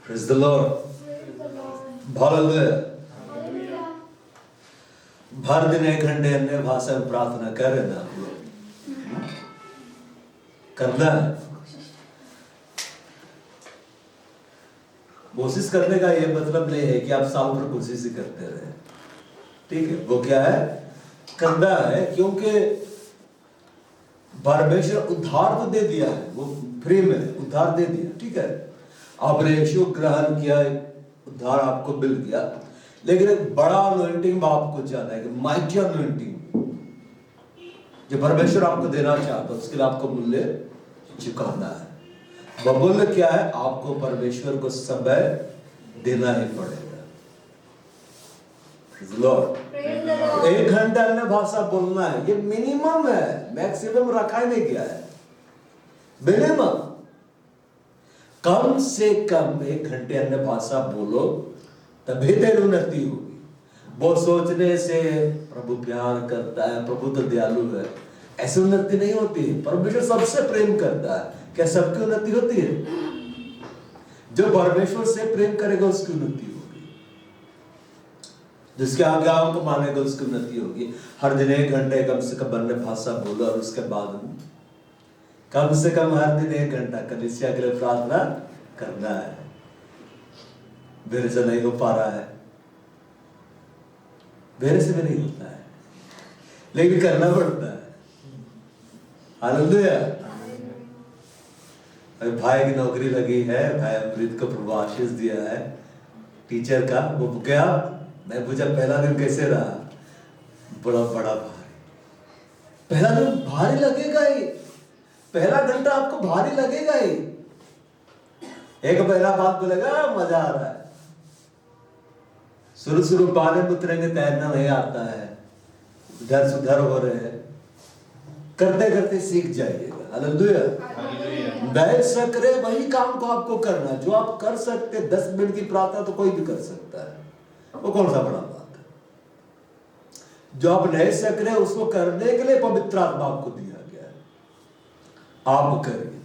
Praise the Lord. Hallelujah. भर दिन 1 घंटे अन्य भाषा में प्रार्थना करें ना, करना है। कोशिश करने का ये मतलब नहीं है कि आप साल भर कोशिश ही करते रहे, ठीक है। वो क्या है, करना है, क्योंकि परमेश्वर उद्धार तो दे दिया है, वो फ्री में उद्धार दे दिया, ठीक है। आपने यीशु ग्रहण किया, उद्धार आपको मिल गया, लेकिन एक बड़ा अनॉइंटिंग आपको चाहता है, कि माइटी अनॉइंटिंग जो परमेश्वर आपको देना चाहता है, उसके लिए आपको मूल्य चुकाना है। वह मूल्य क्या है, आपको परमेश्वर को समय देना ही पड़ेगा। Lord, 1 घंटा अन्य भाषा बोलना है, ये मिनिमम है, मैक्सिमम रखा ही नहीं गया है, मिनिमम। कम से कम 1 घंटे अन्य भाषा बोलो, तभी तेरी उन्नति होगी। वो सोचने से प्रभु प्यार करता है, प्रभु तो दयालु है, ऐसी उन्नति नहीं होती है। परमेश्वर सबसे प्रेम करता है, क्या सबकी उन्नति होती है? जो परमेश्वर से प्रेम करेगा उसकी उन्नति होगी, जिसके आज्ञाओं को मानेगा उसकी उन्नति होगी। हर दिन 1 घंटे कम से कम अन्य भाषा बोलो, और उसके बाद कम से कम हर दिन 1 घंटा कलीसिया के लिए प्रार्थना करना है। मेरे से नहीं हो पा रहा है, मेरे से भी नहीं होता है, लेकिन करना पड़ता है। हालेलुया। भाई की नौकरी लगी है, भाई अमृत को प्रभु आशीष दिया है टीचर का। वो क्या, मैं पूछा पहला दिन कैसे रहा? बड़ा भारी। पहला दिन भारी लगेगा ही, पहला घंटा आपको भारी लगेगा ही। एक पहला बात बोलेगा मजा आ रहा है, शुरू पानी में उतरेंगे, तैरना नहीं आता है, इधर सुधर हो रहे हैं, करते करते सीख जाइएगा। हालेलुया। बैठ सक रहे वही काम को आपको करना, जो आप कर सकते। 10 मिनट की प्रार्थना तो कोई भी कर सकता है, वो कौन सा बड़ा बात है। जो आप नहीं सक रहे उसको करने के लिए पवित्र आत्मा आपको दिया गया है, आप करिए।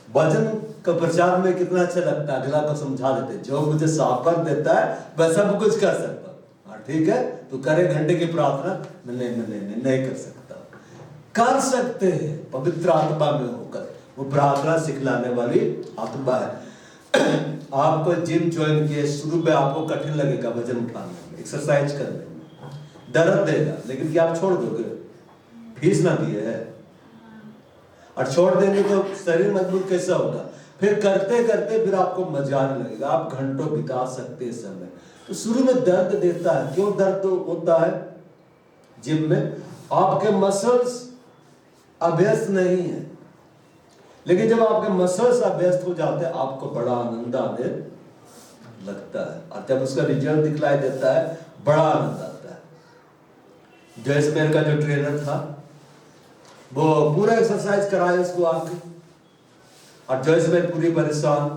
वचन का प्रचार में कितना अच्छा लगता है, अगला को समझा देते, जो मुझे साकर देता है वह सब कुछ कर सकता हूं। हाँ ठीक है, तो करे घंटे की प्रार्थना, नहीं कर सकता। कर सकते हैं पवित्र आत्मा में होकर, वो प्रार्थना सिखलाने वाली आत्मा है। आपको जिम ज्वाइन किए, शुरू में आपको कठिन लगेगा वजन उठाने में, एक्सरसाइज करने में दर्द देगा, लेकिन क्या आप छोड़ दोगे? फीस ना दिए है, और छोड़ देंगे तो शरीर मजबूत कैसा होगा? फिर करते करते फिर आपको मजा आने लगेगा, आप घंटों बिता सकते हैं समय। तो शुरू में दर्द देता है, क्यों दर्द होता है? जिम में आपके मसल्स अभ्यस्त नहीं है, लेकिन जब आपके मसल्स अभ्यस्त हो जाते हैं, आपको बड़ा आनंद आने लगता है, और जब उसका रिजल्ट दिखलाई देता है, बड़ा आनंद आता है। जैसमेर का जो ट्रेनर था, वो पूरा एक्सरसाइज कराए उसको आके, और जैसमेर पूरी परेशान,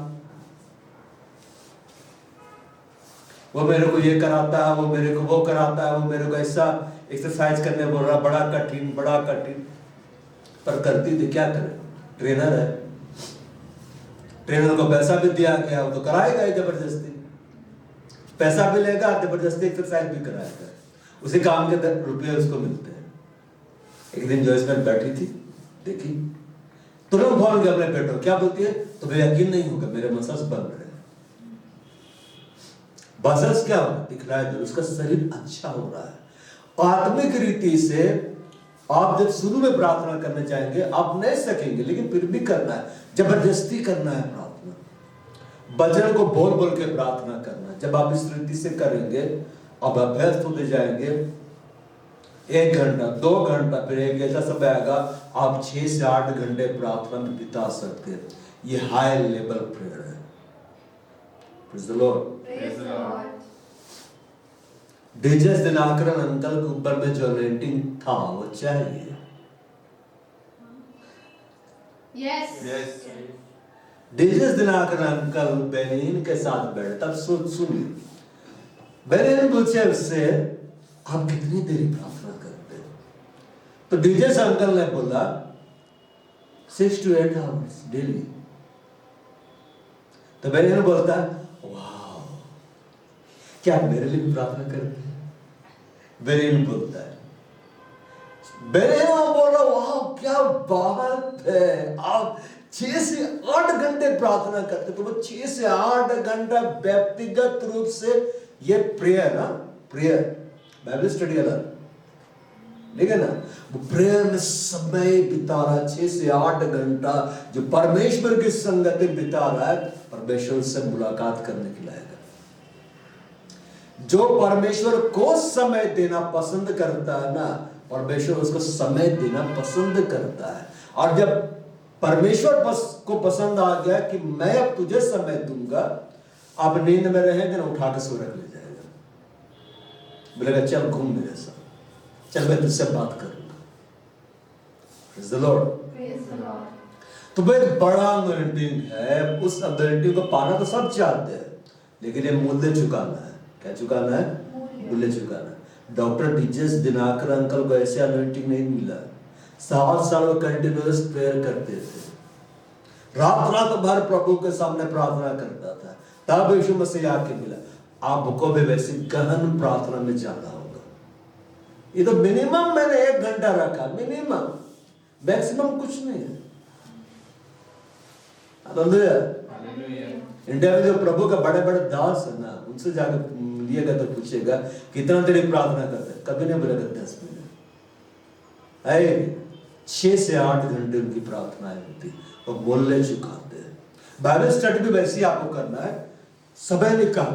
वो मेरे को ये कराता है, वो मेरे को वो कराता है, वो मेरे को ऐसा एक्सरसाइज करने बोल रहा, बड़ा कठिन। पर करती थी, क्या करे, ट्रेनर है, ट्रेनर को पैसा भी दिया गया, वो तो कराएगा ही जबरदस्ती, पैसा भी लेगा, जबरदस्ती एक्सरसाइज भी कराएगा, उसी काम के रुपये उसको मिलते हैं। एक दिन जॉयसमैन बैठी थी, देखी, तुरंत फोन किया अपने बेटो, क्या बोलती है, तुम्हें यकीन नहीं होगा मेरे मसल्स बन रहे हैं। मसल्स क्या हो दिख रहा है? उसका शरीर अच्छा हो रहा है। आत्मिक रीति से आप जब शुरू में प्रार्थना करने जाएंगे, आप नहीं सकेंगे, लेकिन फिर भी करना है, जबरदस्ती करना है प्रार्थना, वचन को बोल बोल के प्रार्थना करना है। जब आप इस रीति से करेंगे, आप अभ्यस्त होते जाएंगे। 1 घंटा, 2 घंटा, फिर एक ऐसा समय आएगा आप 6 से 8 घंटे प्रार्थना में बिता सकते हैं। ये हाई लेवल प्रेयर है। Praise the Lord. DJs Dinakaran uncle के ऊपर में जो अनॉइंटिंग था, वो चाहिए। Yes. DJs Dinakaran uncle Benin के साथ बैठे, तब सुनिए, बेनिन पूछे उससे, आप कितनी देरी प्रार्थना करते हैं? तो डीजेस अंकल ने बोला 6 to 8 hours डेली। तो बेनियन बोलता है वाह, क्या मेरे लिए भी प्रार्थना करते हैं? बेनियन बोलता है, बेनियन बोल रहा वाह क्या बात है, आप 6 से 8 घंटे प्रार्थना करते। तो वो 6 से 8 घंटा व्यक्तिगत रूप से ये प्रेयर, प्रेयर बाइबल स्टडी अलग, ठीक है ना, वो प्रेयर में समय बिता रहा है। 6 से 8 घंटा जो परमेश्वर की संगति बिता रहा है, परमेश्वर से मुलाकात करने के लायक है। जो परमेश्वर को समय देना पसंद करता है ना, परमेश्वर उसको समय देना पसंद करता है। और जब परमेश्वर को पसंद आ गया कि मैं अब तुझे समय दूंगा, आप नींद में रहेंगे ना, उठा के सो रख ले जाएगा, बोलेगा चल घूम मेरे साथ, चल मैं तुझसे बात करूंगा। Praise the Lord. तो वो एक बड़ा अनॉइंटिंग है। उस अनॉइंटिंग को पाना तो सब चाहते हैं, लेकिन ये मूल्य चुकाना है। क्या चुकाना है? मूल्य चुकाना है। डॉक्टर टीचर्स दिनाकर अंकल को ऐसे अनॉइंटिंग नहीं मिला। 7 साल वो कंटिन्यूअस प्रेयर करते थे, रात भर प्रभु के सामने प्रार्थना करता था, तब यीशु मसीह आके मिला। आपको भी वैसी गहन प्रार्थना में जाना होगा। ये तो मिनिमम मैंने 1 घंटा रखा, मिनिमम, मैक्सिमम कुछ नहीं है। इंडिया में जो प्रभु का बड़े बड़े दास है ना, उनसे जाकर लिएगा तो पूछेगा कितना देर प्रार्थना करते हैं, कभी नहीं बोलेगा 10 मिनट। 6 से 8 घंटे उनकी प्रार्थनाएं होती, वो बोलने चुकाते हैं। बाइबल स्टडी भी वैसे ही आपको करना है, समय निकाल।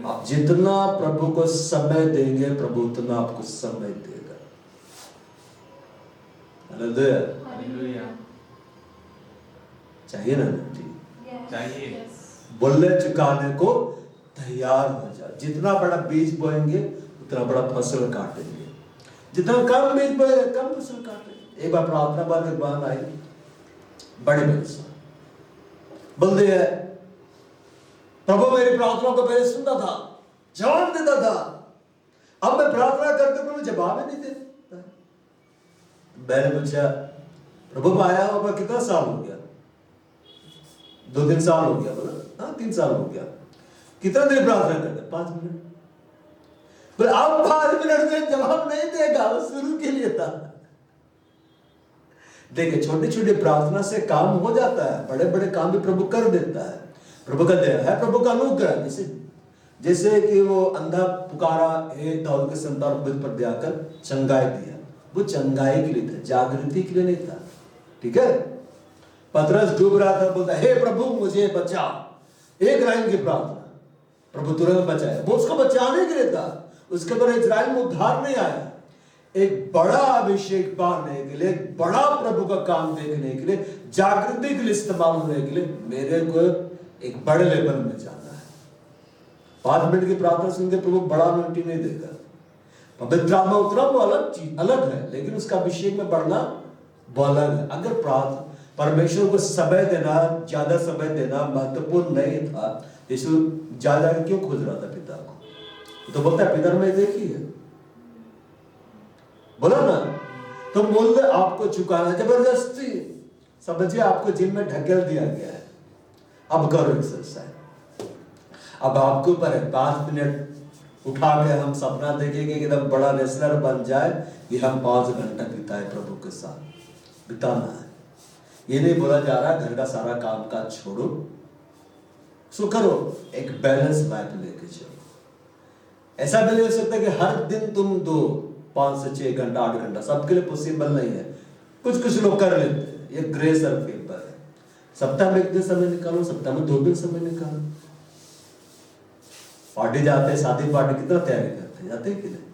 आप जितना प्रभु को समय देंगे, प्रभु उतना आपको समय देगा। हालेलुया। चाहिए ना? चाहिए। बोलने चुकाने को तैयार हो जाओ। जितना बड़ा बीज बोएंगे उतना बड़ा फसल काटेंगे, जितना कम बीज बोएंगे कम फसल काटेंगे। एक बार प्रार्थना बाद एक बात आई, बड़े बच्चे बोलते हैं प्रभु मेरी प्रार्थना को पहले सुनता था, जवाब देता था, अब मैं प्रार्थना करते प्रभु जवाब ही नहीं देता। मैंने पूछा प्रभु आया हुआ कितना साल हो गया? 2-3 साल हो गया। बोला हाँ 3 साल हो गया। कितना देर प्रार्थना करते? 5 मिनट। बोले अब 5 मिनट में जवाब नहीं देगा, वो शुरू के लिए था। देखिए छोटी छोटी प्रार्थना से काम हो जाता है, बड़े बड़े काम भी प्रभु कर देता है। प्रभु का दया है, प्रभु का अनुग्रह। जैसे कि वो अंधा पुकारा, हे दाऊद के संतान मुझ पर दया कर, चंगाई दिया। वो चंगाई के लिए था, जागृति के लिए नहीं था। ठीक है, पतरस डूब रहा था, बोलता हे प्रभु मुझे बचा। 1 लाइन की प्रार्थना, प्रभु तुरंत बचाया। वो उसको बचाने के लिए था, उसके पर इजराइल में उद्धार नहीं आया। एक बड़ा अभिषेक पाने के लिए, बड़ा प्रभु का काम देखने के लिए, जागृति के लिए इस्तेमाल होने के लिए मेरे को एक बड़े लेवल में जाना है। 5 मिनट की प्रार्थना सुन के प्रभु बड़ा मिनटी नहीं देगा। पवित्र आत्मा उतना वो अलग चीज अलग है, लेकिन उसका अभिषेक में बढ़ना वो अलग है। अगर परमेश्वर को समय देना, ज्यादा समय देना महत्वपूर्ण नहीं था, यीशु ज्यादा क्यों खोज रहा था पिता को? तो बोलता है पिता में देखिए, बोला ना। तो मूल्य आपको चुकाना जबरदस्ती, समझिए आपको जिम में ढकेल दिया गया है, अब करो एक्सरसाइज। अब आपके ऊपर है 5 मिनट उठा के हम सपना देखेंगे कि एकदम बड़ा रेसलर बन जाए कि हम 5 घंटा बिताए प्रभु के साथ। बिताना है, ये नहीं बोला जा रहा घर का सारा काम काज छोड़ो, सो करो, एक बैलेंस लाइफ लेके चलो। ऐसा भी नहीं हो सकता कि हर दिन तुम दो 5 से 6 घंटा 8 घंटा, सबके लिए पॉसिबल नहीं है। कुछ लोग कर लेते हैं, ये ग्रेस और फेवर है। सप्ताह में 1 दिन समय निकालो, सप्ताह में 2 दिन समय निकालो। पार्टी जाते हैं, शादी पार्टी कितना तैयारी करते हैं, जाते हैं कि नहीं?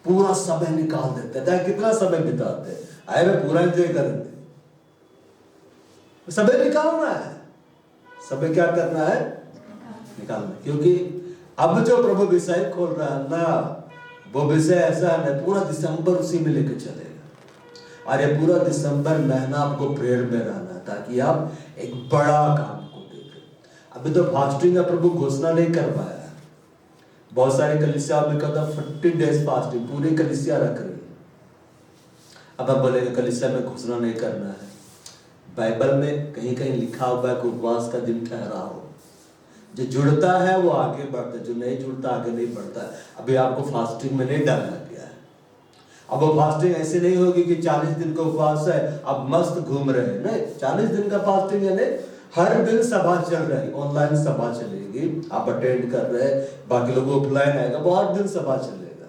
पूरा समय निकाल देते हैं, चाहे कितना समय बिताते हैं, आए वे पूरा एंजॉय करेंगे। समय निकालना है, समय क्या करना है? निकालना। क्योंकि अब जो प्रभु विषय खोल रहा है ना, वो विषय ऐसा है, पूरा दिसंबर उसी में लेकर चलेगा। और ये पूरा दिसंबर महीना आपको प्रेयर में रहना, ताकि आप एक बड़ा काम को देखें। अभी तो फास्टिंग का प्रभु घोषणा नहीं कर पाया। बहुत सारी कलीसिया में कहता 40 डेज फास्टिंग, पूरी कलीसिया रख रही है। अब आप बोलेंगे कलीसिया में घोषणा नहीं करना है, बाइबल में कहीं कहीं लिखा हुआ है कि उपवास का दिन ठहरा हो। जो जुड़ता है वो आगे बढ़ता है, जो नहीं जुड़ता आगे नहीं बढ़ता है। अभी आपको फास्टिंग में नहीं डालना गया है। अब वो फास्टिंग ऐसे नहीं होगी कि 40 दिन का उपवास है अब मस्त घूम रहे हैं, नहीं। 40 दिन का फास्टिंग यानी हर दिन सभा चल रही, ऑनलाइन सभा चलेगी, आप अटेंड कर रहे हैं, बाकी लोगों को ऑफलाइन आएगा, वो हर दिन सभा चलेगा।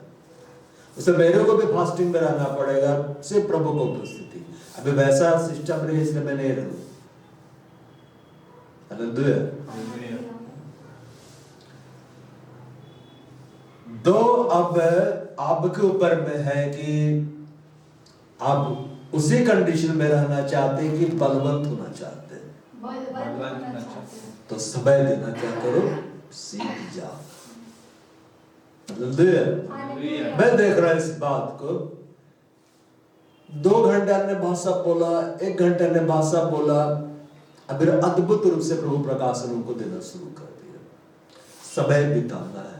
उसे मेरे को भी फास्टिंग में रहना पड़ेगा, सिर्फ प्रभु को उपस्थिति। अभी वैसा सिस्टम नहीं, इसलिए मैं नहीं रहूं। हालेलुया। दो अब आपके ऊपर में है कि आप उसी कंडीशन में रहना चाहते हैं कि बलवंत होना चाहते हैं, तो समय देना क्या करो, सीख जाओ। मैं देख रहा इस बात को, 2 घंटे ने भाषा बोला, 1 घंटे ने भाषा बोला, अभी अद्भुत रूप से प्रभु प्रकाशन उनको देना शुरू कर दिया। समय बिताना है।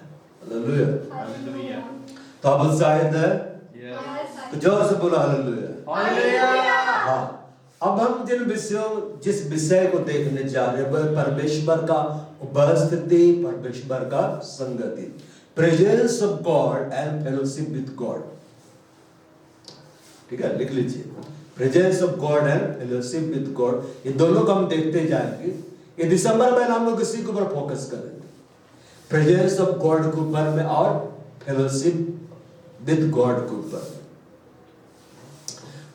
हालेलुया। तो अब उत्साहित है, तो जोर से बोला हालेलुया। हाँ, अब हम जिस विषय को देखने जा रहे हैं वह परमेश्वर का उपस्थिति, परमेश्वर का संगति, presence of God and fellowship with God. ठीक है, लिख लीजिए, presence of God and fellowship with God. ये दोनों को हम देखते जाएंगे। ये दिसंबर में हम लोग इसी के ऊपर फोकस करेंगे, प्रेजेंस ऑफ गॉड के ऊपर में और फेलोशिप विद गॉड के ऊपर।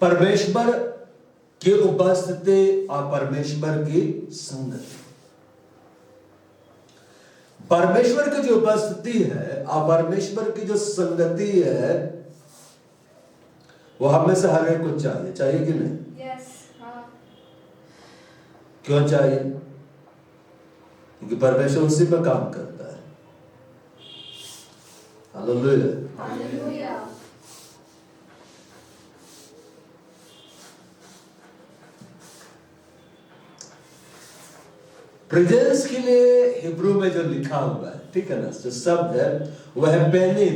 परमेश्वर की उपस्थिति और परमेश्वर की संगति। परमेश्वर की जो उपस्थिति है और परमेश्वर की जो संगति है वो हमें से हर एक को चाहिए, चाहिए कि नहीं? Yes. क्यों चाहिए? क्योंकि परमेश्वर उसी पर काम करता है। हालेलुया। Hallelujah. प्रेजेंस के लिए हिब्रू में जो लिखा हुआ है, ठीक है ना, जो शब्द है वह है पेनिम,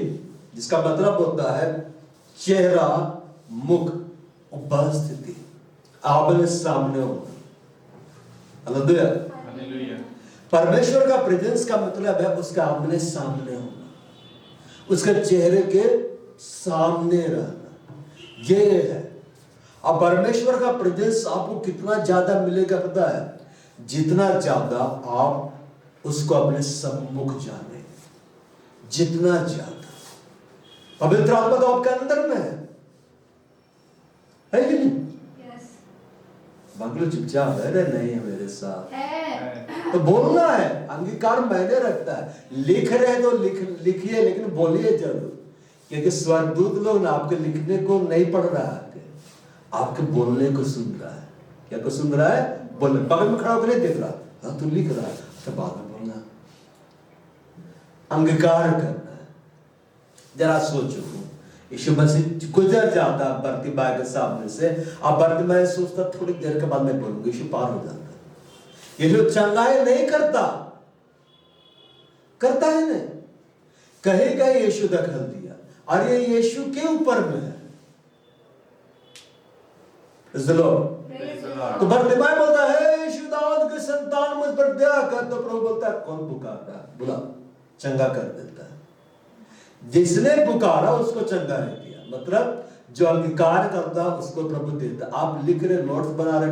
जिसका मतलब होता है चेहरा, मुख, उपस्थिति, आमने सामने होना। हालेलुया। परमेश्वर का प्रेजेंस का मतलब है उसका आमने सामने होना, उसके चेहरे के सामने रहना, ये है। अब परमेश्वर का प्रेजेंस आपको कितना ज्यादा मिलेगा पता है? जितना ज्यादा आप उसको अपने सम्मुख जाने, जितना ज्यादा। पवित्र आत्मा तो आपके अंदर में है कि नहीं? Yes. बाकी लोग चुपचाप है, अरे नहीं है मेरे साथ, है। तो बोलना है। अंगीकार मैंने रखता है, लिख रहे तो लिखिए, लेकिन बोलिए जरूर, क्योंकि स्वर्गदूत लोग ना आपके लिखने को नहीं पढ़ रहा है, आपके बोलने को सुन रहा है। क्या को सुन रहा है? बोलने। बगल में खड़ा होकर नहीं देख रहा, हाँ तू लिख रहा है, तो बाद में बोलना, अंगीकार करना है। जरा सोचो, यीशु मसीह गुजर जाता बर्तिमाई के सामने से, अब बर्तिमाई सोचता थोड़ी देर के बाद मैं बोलूंगा, यीशु पार हो जाता। यीशु चंगाई नहीं करता है नहीं, कहीं कहीं यीशु दखल दिया, और ये यीशु के ऊपर में है। तो बर्तिमाई बोलता है यीशु दाऊद के संतान मुझ पर दया कर, तो प्रभु बोलता है कौन पुकार रहा है? बुला, चंगा कर देता है। जिसने पुकारा उसको चंगा नहीं किया, मतलब जो अंगीकार करता उसको प्रभु देता। आप लिख रहे, नोट्स बना रहे,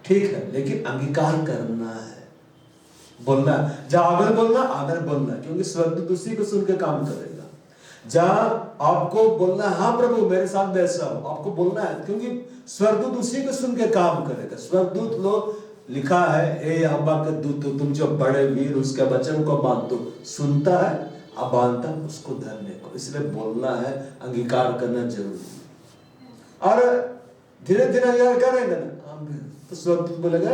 ठीक है, लेकिन अंगीकार करना है, बोलना है। जहां आमिर बोलना, आमिर बोलना, क्योंकि स्वर्गदूत उसी को सुन के काम करेगा। जहां आपको बोलना है हाँ प्रभु मेरे साथ वैसा हो, आपको बोलना है, क्योंकि स्वर्गदूत उसी को सुन के काम करेगा। स्वर्गदूत लोग लिखा है, हे यहोवा के दूत, तुम जो बड़े वीर उसके वचन को बांधो, सुनता है अब बांधता उसको धरने को। इसलिए बोलना है, अंगीकार करना जरूरी है। और धीरे धीरे यार करेंगे ना, तो स्वर्गदूत बोलेगा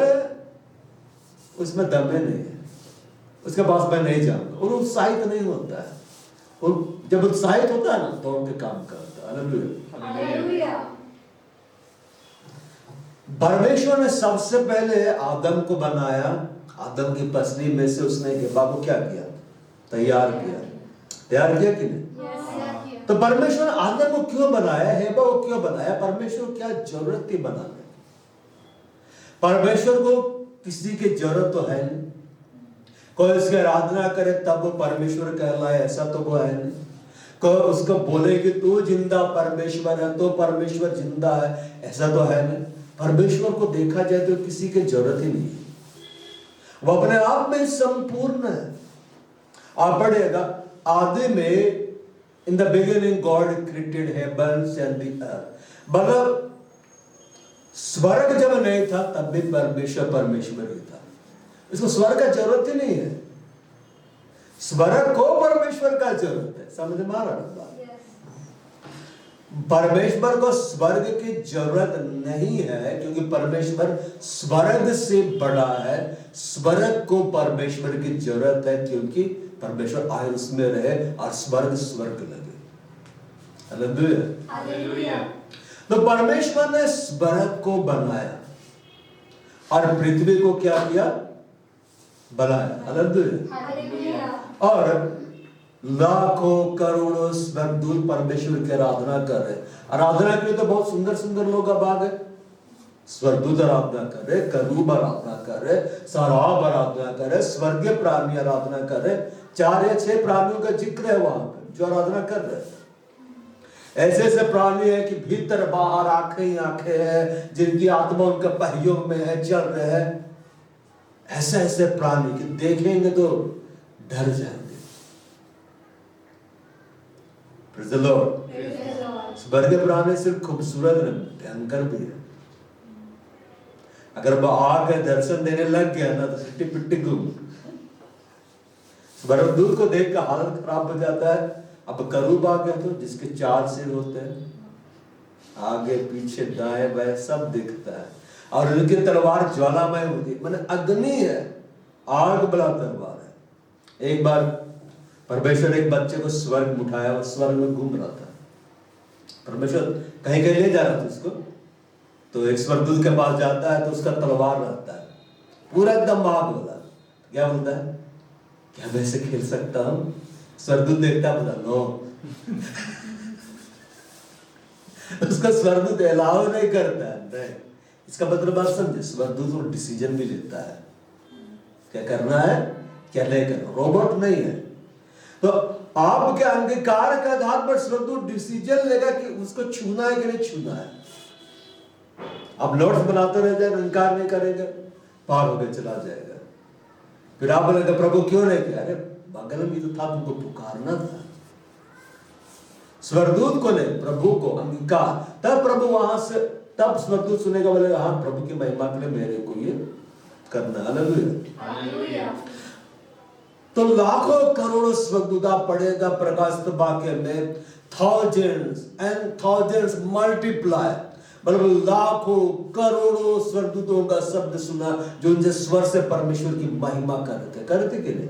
उसमें दमे नहीं है, उसके पास मैं नहीं जाऊंगा। और उत्साहित नहीं होता है, और जब उत्साहित होता है ना तो उनके काम करता है। हालेलुया। परमेश्वर ने सबसे पहले आदम को बनाया, आदम की पसली में से उसने हेबा को क्या किया? तैयार किया कि नहीं? Yes. तो परमेश्वर ने आदम को क्यों बनाया, हेबा को क्यों बनाया? परमेश्वर क्या जरूरत थी बनाने? परमेश्वर को किसी की जरूरत तो है नहीं, कोई उसकी आराधना करे तब वो परमेश्वर कहलाए ऐसा तो वो है नहीं, कोई उसको बोले कि तू जिंदा परमेश्वर है तो परमेश्वर जिंदा है ऐसा तो है नहीं। परमेश्वर को देखा जाए तो किसी की जरूरत ही नहीं है, वो अपने आप में संपूर्ण है। आप पढ़िएगा आदि में in the beginning God created heavens and the earth, मतलब स्वर्ग जब नहीं था तब भी परमेश्वर ही था, इसको स्वर्ग का जरूरत ही नहीं है, स्वर्ग को परमेश्वर का जरूरत है। समझ में आ रहा है? परमेश्वर को स्वर्ग की जरूरत नहीं है क्योंकि परमेश्वर स्वर्ग से बड़ा है, स्वर्ग को परमेश्वर की जरूरत है क्योंकि परमेश्वर आए उसमें रहे और स्वर्ग स्वर्ग लगे। हालेलुया। तो परमेश्वर ने स्वर्ग को बनाया और पृथ्वी को क्या किया? बनाया। हालेलुया। और लाखों करोड़ों स्वर्गदूत परमेश्वर की आराधना कर रहे। आराधना के लिए तो बहुत सुंदर सुंदर लोग अब आ गए, स्वर्गदूत आराधना कर रहे, करूब आराधना कर रहे, सराब आराधना कर रहे, स्वर्गीय प्राणी आराधना कर रहे। 4 या 6 प्राणियों का जिक्र है वहां पे जो आराधना कर रहे। ऐसे ऐसे प्राणी है कि भीतर बाहर आंखें ही आंखें है, जिनकी आत्मा उनके पहियों में है, चल रहे हैं। ऐसे ऐसे प्राणी कि देखेंगे तो डर जाएंगे। Praise the Lord। स्वर्गीय प्राणी सिर्फ खूबसूरत नहीं, भयंकर भी है। अगर वो आके दर्शन देने लग गया ना तो सिट्टी पिट्टी गुम। स्वर्गदूत को देख कर हालत खराब हो जाता है। अब करूब आ गया तो जिसके 4 सिर होते हैं, आगे पीछे दाएं बाएं सब दिखता है और उनकी तलवार ज्वालामय होती है, माने अग्नि है, आग बला तलवार है। एक बार परमेश्वर एक बच्चे को स्वर्ग उठाया और स्वर्ग में घूम रहा था, परमेश्वर कहीं कहीं ले जा रहा था उसको, तो एक स्वर्गदूत के पास जाता है तो उसका तलवार रहता है पूरा एकदम आग वाला। क्या बोलता है? क्या मैं इसे खेल सकता हूं? स्वर्गदूत देखता है, बोला नो। उसका स्वर्गदूत अलाउ नहीं करता है। नहीं, इसका मतलब आप समझे, स्वर्गदूत वो डिसीजन भी लेता है क्या करना है क्या नहीं करना, रोबोट नहीं है। तो आपके अंगीकार के आधार पर स्वर्गदूत डिसीजन लेगा कि उसको छूना है कि नहीं छूना है। आप नोट्स बनाते रह जाएगा, इनकार नहीं करेगा, पार होकर चला जाएगा। फिर आप बोलेंगे प्रभु क्यों नहीं किया? अरे बगल में तो था, तुमको पुकारना था। स्वर्गदूत को नहीं, प्रभु को अंगीकार, तब प्रभु वहां से, तब स्वर्गदूत सुनेगा, बोलेगा हाँ प्रभु की महिमा के लिए मेरे को ये करना। हालेलुया। तो लाखों करोड़ों स्वर्गदूत पड़ेगा प्रकाशित वाक्य में, थाउजेंड्स एंड थाउजेंड्स मल्टीप्लाई, मतलब लाखों करोड़ों स्वर्गदूतों का शब्द सुना जो उनसे स्वर से परमेश्वर की महिमा करते कि नहीं?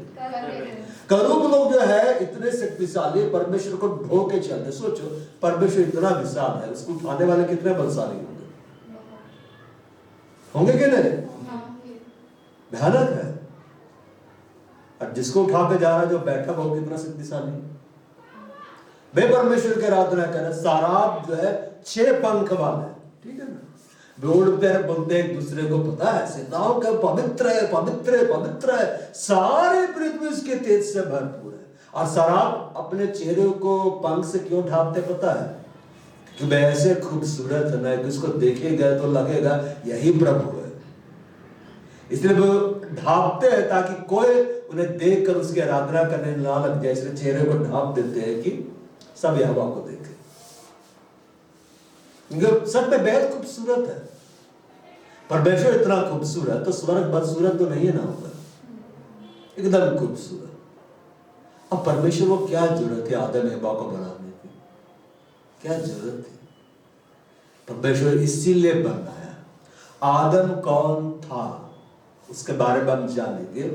करूब लोग जो है इतने शक्तिशाली, परमेश्वर को ढो के चलते। सोचो परमेश्वर इतना विशाल है, उसको उठाने वाले कितने बलशाली होंगे कि नहीं? भयानक है। और जिसको उठा के जा रहा जो बैठा वो कितना शक्तिशाली। वे परमेश्वर की आराधना कर, साराब जो है 6 पंख वाला है, ठीक है ना, बोर्ड पे बोलते एक दूसरे को, पता है सेनाओं का पवित्र है, पवित्र है, पवित्र है, सारे पृथ्वी उसके तेज से भरपूर है। और शराब अपने चेहरे को पंख से क्यों ढांपते पता है? कि वे ऐसे खूबसूरत है ना कि उसको देखेगा तो लगेगा यही प्रभु है, इसलिए वो ढांपते हैं ताकि कोई उन्हें देखकर उसकी आराधना करने ना लग जाए, इसलिए चेहरे को ढांप देते हैं कि सब यहोवा को देखे। सच में बेहद खूबसूरत है परमेश्वर, इतना खूबसूरत तो स्वर्ग बदसूरत तो नहीं है ना होगा, एकदम खूबसूरत। अब परमेश्वर को क्या जरूरत है आदम हवा को बनाने की? क्या जरूरत थी? परमेश्वर इसीलिए बनाया। आदम कौन था उसके बारे में हम जानेंगे।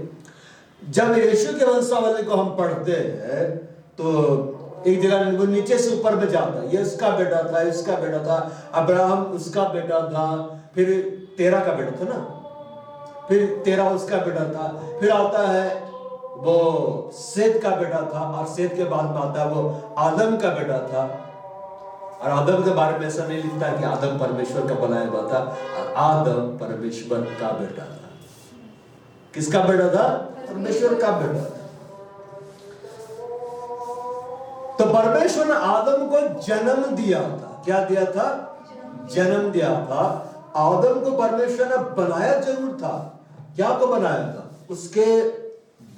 जब यीशु के वंशावली को हम पढ़ते हैं तो एक जगह वो नीचे से ऊपर में जाता है, ये उसका बेटा था, इसका बेटा था, अब्राहम उसका बेटा था, फिर 13 का बेटा था ना, फिर 13 उसका बेटा था, फिर आता है वो सेत का बेटा था, और सेत के बाद में आता है वो आदम का बेटा था, और आदम के बारे में ऐसा नहीं लिखता कि आदम परमेश्वर का बनाया हुआ था, और आदम परमेश्वर का बेटा था। किसका बेटा था? परमेश्वर का बेटा था। तो परमेश्वर ने आदम को जन्म दिया था। क्या दिया था? जन्म दिया था। आदम को परमेश्वर ने बनाया जरूर था। क्या को बनाया था? उसके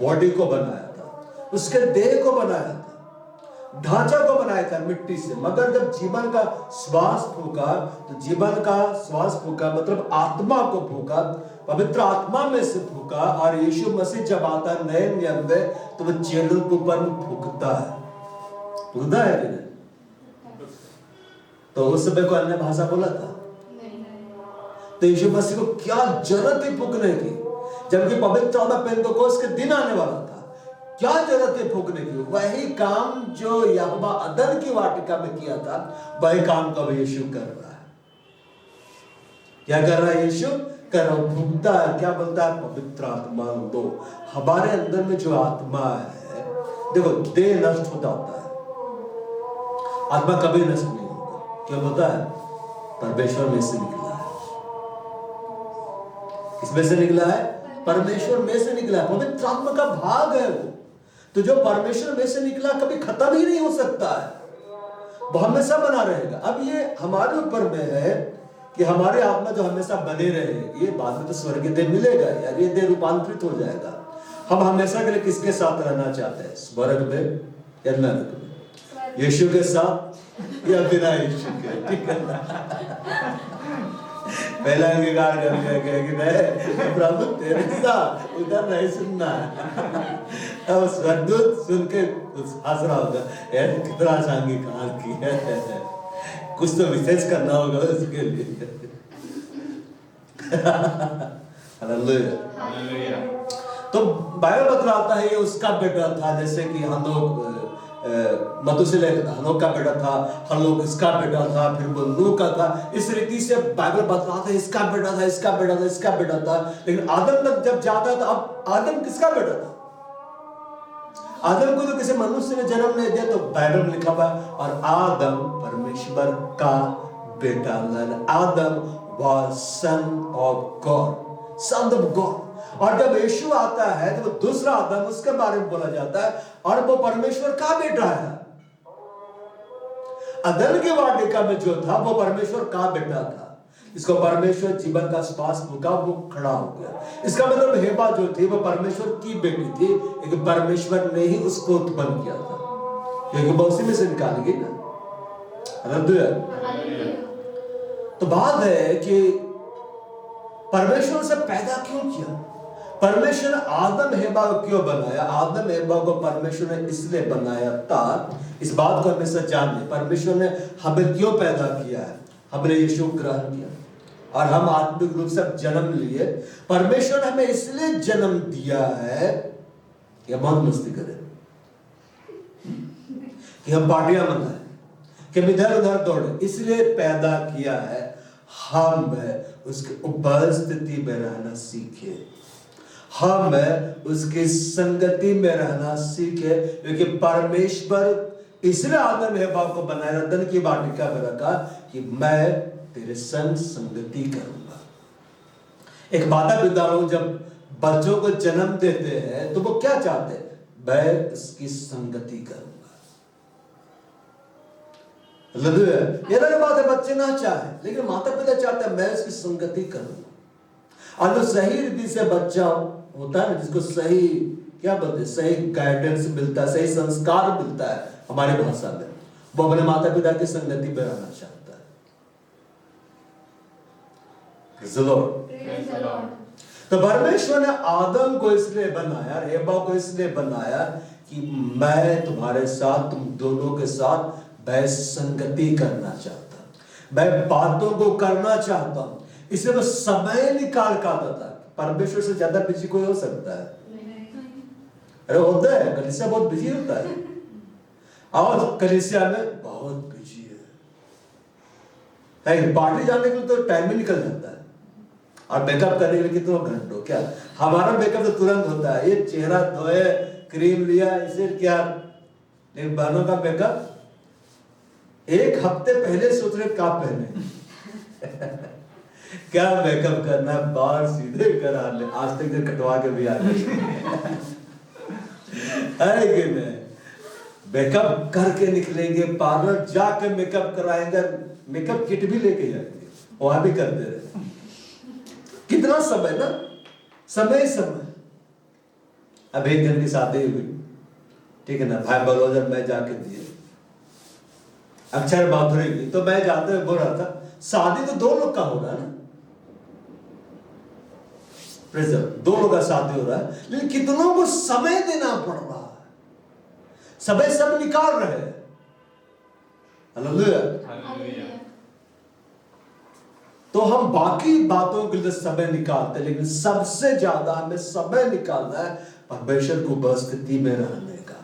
बॉडी को बनाया था, उसके देह को बनाया था, ढांचा को बनाया था मिट्टी से। मगर जब जीवन का श्वास फूका, तो जीवन का श्वास फूका मतलब आत्मा को फूका, पवित्र आत्मा में से फूका। और यीशु मसीह जब आता है नए नियम में, तो वो चेलों के ऊपर फूकता है। फूकता है कि नहीं? तो उस समय को अन्य भाषा बोला था? तो यीशु मसीह को क्या जरूरत थी फूकने की, जबकि पवित्र आत्मा पेंतेकोस्त के दिन आने वाला था? क्या जरूरत है फूकने की? वही काम जो यहोवा अदन की वाटिका में किया था, वही काम का यीशु कर रहा है। क्या कर रहा है यीशु? कर रहा, फूकता है। क्या बोलता है? पवित्र आत्मा दो। हमारे अंदर में जो आत्मा है, देखो देह नष्ट होता है, आत्मा कभी नष्ट नहीं होगा। क्या होता है? परमेश्वर में से निकला है। किसमें से निकला है? परमेश्वर में से निकला है। पवित्र आत्मा का भाग है वो। तो जो परमेश्वर में से निकला कभी खत्म ही नहीं हो सकता है, वो हमेशा बना रहेगा। अब ये हमारे ऊपर में है कि हमारी आत्मा जो हमेशा बने रहेगी। ये बाद में तो स्वर्ग देह मिलेगा यार, ये देह रूपांतरित हो जाएगा। हम हमेशा के लिए किसके साथ रहना चाहते हैं? स्वर्ग में या नरक में? यीशु के साथ या बिना यीशु के? ठीक है। पहला अंगीकार कर लिया कि नहीं प्रभु तेरे साथ उधर नहीं सुनना है। अब स्वर्गदूत सुन के हंस रहा होगा, यार कितना अच्छा अंगीकार किया है, कुछ तो विशेष करना होगा उसके लिए। हालेलुया। तो बाइबल बतलाता है ये उसका बेटा था। जैसे कि हम लोग मतुशेलह हनोक का बेटा था, हनोक इसका बेटा था, फिर वो नूह का था। इस रीति से बाइबल बतलाता है इसका बेटा था, इसका बेटा था, इसका बेटा था। लेकिन आदम तक जब जाता है तो अब आदम किसका बेटा था? आदम को तो किसी मनुष्य ने जन्म नहीं दिया, तो बाइबल में लिखा हुआ और आदम परमेश्वर का बेटा। Adam was son of God, son of God. और जब यीशु आता है तो वो दूसरा आदम, उसके बारे में बोला जाता है, और वो परमेश्वर का बेटा है। अदन की वाटिका में जो था वो परमेश्वर का बेटा था। इसको परमेश्वर जीवन का श्वास फूका, वो खड़ा हो गया। इसका मतलब हेबा जो थी वो परमेश्वर की बेटी थी, लेकिन परमेश्वर ने ही उसको उत्पन्न किया था, क्योंकि वो उसी में से निकालेगी ना। हालेलुया। तो बात है कि परमेश्वर से पैदा क्यों किया? परमेश्वर ने आदम हेबा को क्यों बनाया? आदम हेबा को परमेश्वर ने इसलिए बनाया था, इस बात को हमेशा जान ले, परमेश्वर ने हमें क्यों पैदा किया है। हमने यीशु ग्रहण किया और हम आत्मिक रूप से जन्म लिए। परमेश्वर ने हमें इसलिए जन्म दिया है कि हम बहुत मस्ती करें, कि हम पार्टियां मनाएं, कि हम इधर उधर दौड़े। इसलिए पैदा किया है हम उसकी उपस्थिति में रहना सीखे, हम उसकी संगति में रहना सीखे। क्योंकि परमेश्वर इसलिए आदम हेबा को बनाया, रतन की वाटिका में रखा कि मैं तेरे संग संगति करूंगा। एक माता पिता लोग जब बच्चों को जन्म देते हैं तो वो क्या चाहते हैं? मैं उसकी संगति करूंगा। ये तो बात है, बच्चे ना चाहे, लेकिन माता पिता चाहते हैं मैं उसकी संगति करूंगा। और जो सही रीति से बच्चा होता है, जिसको सही क्या बोलते हैं, सही गाइडेंस मिलता है, सही संस्कार मिलता है हमारी भाषा में, वो अपने माता पिता की संगति में रहना चाहता है। तो परमेश्वर ने आदम को इसलिए बनाया, हेबा को इसलिए बनाया कि मैं तुम्हारे साथ, तुम दोनों के साथ मैं संगति करना चाहता हूं, मैं बातों को करना चाहता हूं। इसलिए मैं समय निकाल कर आता था। परमेश्वर से ज्यादा बिजी कोई हो सकता है? अरे होता है, कलीसिया बहुत बिजी होता है, और कलीसिया में बहुत बिजी है। पार्टी जाने के लिए तो टाइम ही निकल जाता है, और मेकअप करने के लिए कितना घंटों। क्या हमारा मेकअप तो तुरंत होता है, ये चेहरा धोए, क्रीम लिया, इसे क्या। लेकिन बहनों का मेकअप एक हफ्ते पहले सोच रहे क्या पहने क्या मेकअप करना, बाल सीधे करा ले, आज तक तो कटवा के भी आ गए है कि नहीं? मेकअप करके निकलेंगे, पार्लर जाके मेकअप कराएंगे, मेकअप किट भी लेके जाएंगे, वहां भी करते रहे। कितना समय ना, समय समय। अब एक दिन की शादी हुई, ठीक है ना, भाई बलौजर मैं जाके दिए, अक्षर माधुरी की, तो मैं जाते हुए बोल रहा था शादी तो 2 लोग का हो रहा है ना, दो लोग का शादी हो रहा है, लेकिन कितनों को समय देना पड़ रहा है, समय सब निकाल रहे हैं। हालेलुया। तो हम बाकी बातों के लिए समय निकालते हैं, लेकिन सबसे ज्यादा हमें समय निकालना है परमेश्वर को उपस्थिति में रहने का,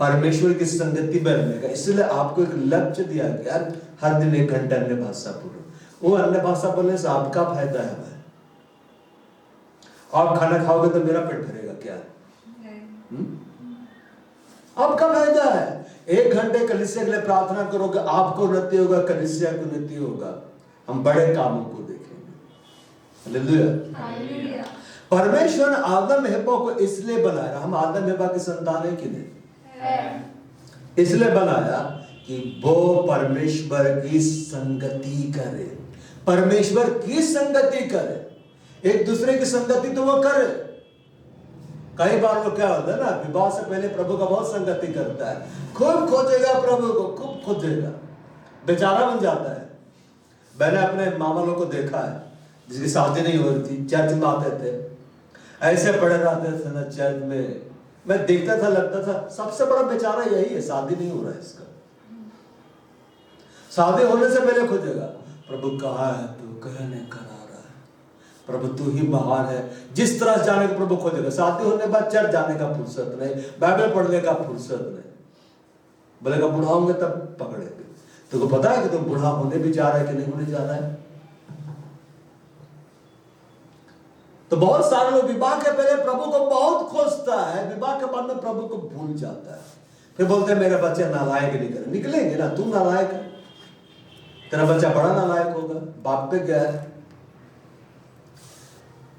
परमेश्वर की संगति में रहने का। इसलिए आपको एक लक्ष्य दिया गया, हर दिन 1 घंटा अन्य भाषा बोलो। वो अन्य भाषा बोलने से आपका फायदा है भाई। आप खाना खाओगे तो मेरा पेट भरेगा क्या? आपका फायदा है। 1 घंटे कलीसिया के लिए प्रार्थना करोगे, आपको उन्नति होगा, कलीसिया की उन्नति होगा, हम बड़े कामों को देखेंगे। हालेलुया। परमेश्वर ने आदम हेवा को इसलिए बनाया, हम आदम हेवा की संतान है कि नहीं? इसलिए बनाया कि वो परमेश्वर की संगति करे, परमेश्वर की संगति करे, एक दूसरे की संगति तो वो करे। कई बार वो क्या होता है ना, विवाह से पहले प्रभु का बहुत संगति करता है, खूब खोजेगा प्रभु को, खूब खोजेगा, बेचारा बन जाता है। मैंने अपने मामा लोग को देखा है, जिसकी शादी नहीं हो रही थी, चर्च में आते थे, ऐसे पड़े रहते थे ना चर्च में, मैं देखता था, लगता था सबसे बड़ा बेचारा यही है, शादी नहीं हो रहा है इसका। शादी होने से पहले खोजेगा, प्रभु कहाँ है तू, कह नहीं करा रहा है, प्रभु तू ही महान है। जिस तरह से जाने का प्रभु खोजेगा। शादी होने के बाद चर्च जाने का फुर्सत नहीं, बाइबल पढ़ने का फुर्सत नहीं, बोलेगा बूढ़ा होंगे तब पकड़ेंगे। तुमको पता है कि तुम बूढ़ा होने भी जा रहा है कि नहीं होने जा रहा है? तो बहुत सारे लोग विवाह के पहले प्रभु को बहुत खोजता है, विवाह के बाद में प्रभु को भूल जाता है, फिर बोलते हैं मेरे बच्चे नालायक नहीं करे। निकलेंगे ना, तू नालायक है, तेरा बच्चा बड़ा नालायक होगा, बाप पे गया है।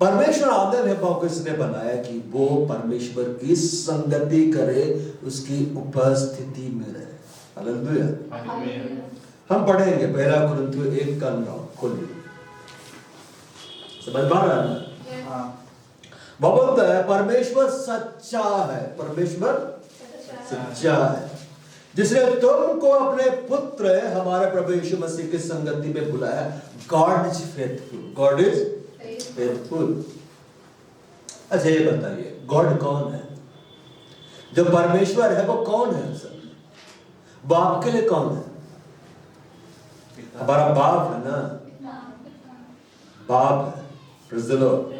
परमेश्वर आदम हेवा को इसने बनाया कि वो परमेश्वर की संगति करे, उसकी उपस्थिति में रहे। हालेलुया। हम पढ़ेंगे 1 कुरिन्थियों 1 का 9, खोलिए, समझ पा रहा है? वो बोलता है परमेश्वर सच्चा है, परमेश्वर सच्चा है, जिसने तुमको अपने पुत्र हमारे प्रभु यीशु मसीह की संगति में बुलाया। God is faithful, God is faithful. अच्छा ये बताइए, गॉड कौन है? जो परमेश्वर है वो कौन है? वो आपके लिए कौन है? हमारा बाप है ना, बाप है। Praise the Lord.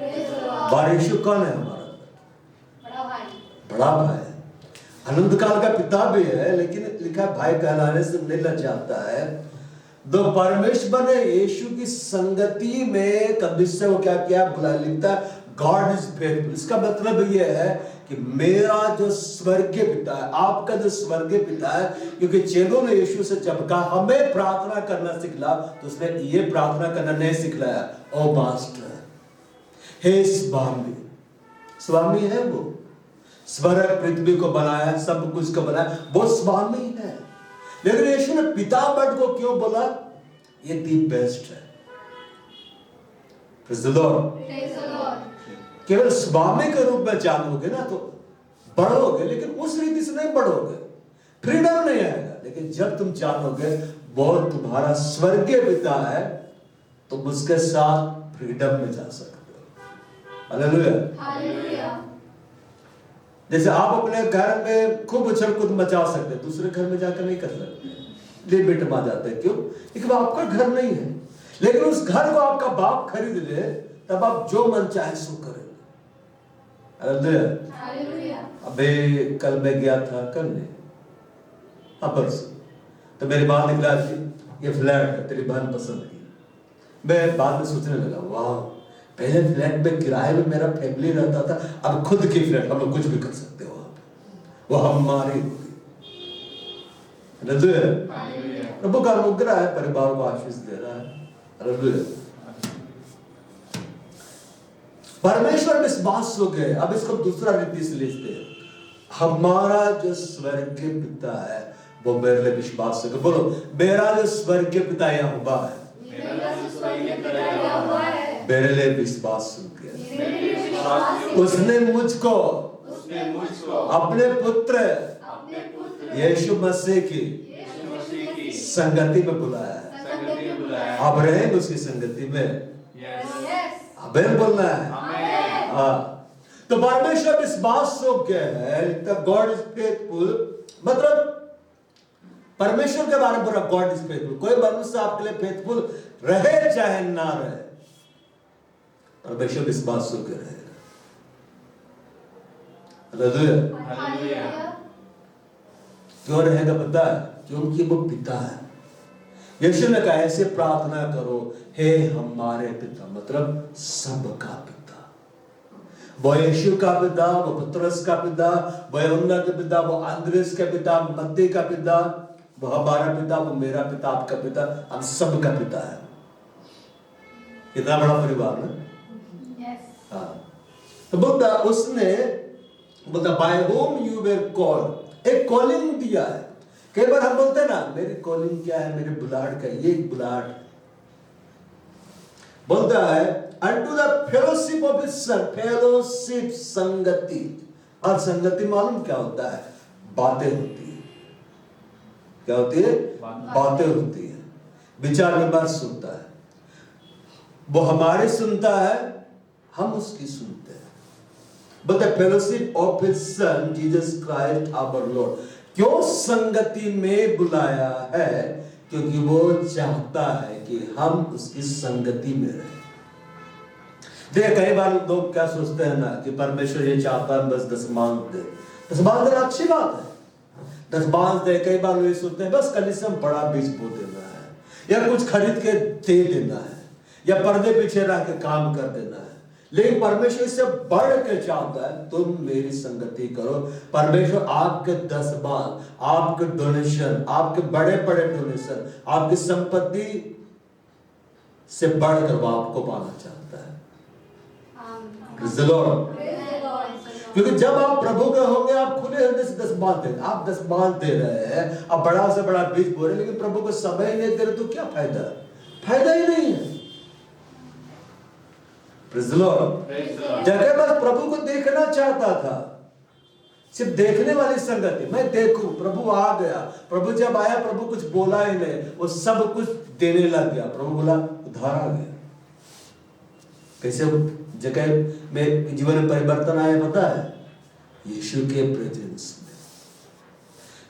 यीशु कौन है? हमारा बड़ा भाई है, अनंत काल का पिता भी है, लेकिन लिखा भाई कहलाने से नहीं लजाता है। दो परमेश्वर ने यीशु की संगति में कभी से वो क्या किया, बुला, लिखता है गॉड इज फेथफुल। इसका मतलब ये है कि मेरा जो स्वर्गीय पिता है, आपका जो स्वर्गीय पिता है, क्योंकि चेलों ने यीशु से जब कहा हमें प्रार्थना करना सिखला, तो उसने ये प्रार्थना करना नहीं सिखलाया, ओ मास्टर, हे स्वामी। स्वामी है वो, स्वर्ग पृथ्वी को बनाया, सब कुछ को बनाया, वो स्वामी है। लेकिन यीशु ने पिता वर्ड को क्यों बोला? ये दी बेस्ट है। Praise the Lord. केवल स्वामी के रूप में जानोगे ना तो बढ़ोगे, लेकिन उस रीति से नहीं बढ़ोगे, फ्रीडम नहीं आएगा। लेकिन जब तुम जानोगे वो तुम्हारा स्वर्गीय पिता है, तो उसके साथ फ्रीडम में जा सकते हो। हालेलुया। जैसे आप अपने घर में खूब उछल कूद मचा सकते, दूसरे घर में जाकर नहीं कर सकते, लिमिट में आ जाते हैं। क्यों? क्योंकि वो आपका घर नहीं है। लेकिन उस घर को आपका बाप खरीद ले, तब आप जो मन चाहे सो करेंगे। हालेलुया। अबे कल मैं गया था करने, परसों, तो मेरी बात निकला ये फ्लैट है तेरी बहन पसंद की। मैं बाद में सोचने लगा, वाह, पहले फ्लैट में किराए में मेरा फैमिली रहता था, अब खुद की फ्लैट, हम लोग कुछ भी कर सकते हो, वो हमारी होगी। प्रभु का अनुग्रह है, परिवार को आशीष दे रहा है। हालेलुया। परमेश्वर विश्वास हो गए। अब इसको दूसरा रीति से लिखते हैं, हमारा जो स्वर्गीय पिता है वो मेरे लिए विश्वास हो गया। बोलो, मेरा जो स्वर्गीय पिता यहोवा है मेरे लिए विश्वास हो गया। उसने मुझको अपने पुत्र यीशु मसीह की संगति में बुलाया है। अब रहेंगे उसकी संगति में। अबेन बोलना है। हाँ, तो परमेश्वर विश्वास योग्य है। गॉड इज फेथफुल, मतलब परमेश्वर के बारे में बोला गॉड इज फेथफुल। कोई मनुष्य आपके लिए फेथफुल रहे चाहे ना रहे, परमेश्वर विश्वास योग्य रहेगा। हालेलुया। क्यों रहेगा पता है? क्योंकि वो पिता है। यीशु ने कहा ऐसे प्रार्थना करो, हे हमारे पिता, मतलब सबका पिता। वो यीशु का पिता, वो पतरस का पिता, वो यूहन्ना का पिता, वो अंद्रेस का पिता, मत्ती का पिता, वो हमारा पिता, वो मेरा पिता, आपका पिता, हम सबका पिता है। कितना बड़ा परिवार है। हाँ, तो बोलता उसने बोलता by whom you were called, एक कॉलिंग दिया है। कई बार हम बोलते हैं ना, मेरी कॉलिंग क्या है, मेरे बुलाहट का ये बुलाहट। बोलता है unto the fellowship of his son, fellowship संगति। और संगति मालूम क्या होता है? बातें होती है। क्या होती है? बातें होती है, विचार विमर्श होता है। वो हमारे सुनता है, हम उसकी सुनते हैं। But the fellowship of his son Jesus Christ our Lord। क्यों संगति में बुलाया है? क्योंकि वो चाहता है कि हम उसकी संगति में रहें। देखिए, कई बार लोग क्या सोचते हैं ना कि परमेश्वर ये चाहता है बस दशमांश दे। दशमांश देना अच्छी बात है, दशमांश दे। कई बार लोग सोचते हैं बस कलीसिया में बड़ा बीज बो देना है, या कुछ खरीद के दे देना है, या पर्दे पीछे रह के काम कर देना है। लेकिन परमेश्वर इससे बढ़ के चाहता है तुम मेरी संगति करो। परमेश्वर आपके दशमांश, आपके डोनेशन, आपके बड़े बड़े डोनेशन, आपकी संपत्ति से बढ़कर वो आपको पाना चाहता है। क्योंकि जब आप प्रभु के होंगे, आप खुले हृदय से दशमांश देंगे। आप दशमांश दे रहे हैं, आप बड़ा से बड़ा बीज बो रहे हैं, लेकिन प्रभु को समय नहीं दे रहे तो क्या फायदा? फायदा ही नहीं है। जगह बस प्रभु को देखना चाहता था, सिर्फ देखने वाली संगति। मैं देखूं, प्रभु आ गया। प्रभु जब आया, प्रभु कुछ बोला ही नहीं, वो सब कुछ देने लग गया। प्रभु बोला उधार आ गया। कैसे जगह में जीवन में परिवर्तन आया पता है? यीशु के प्रेजेंस में।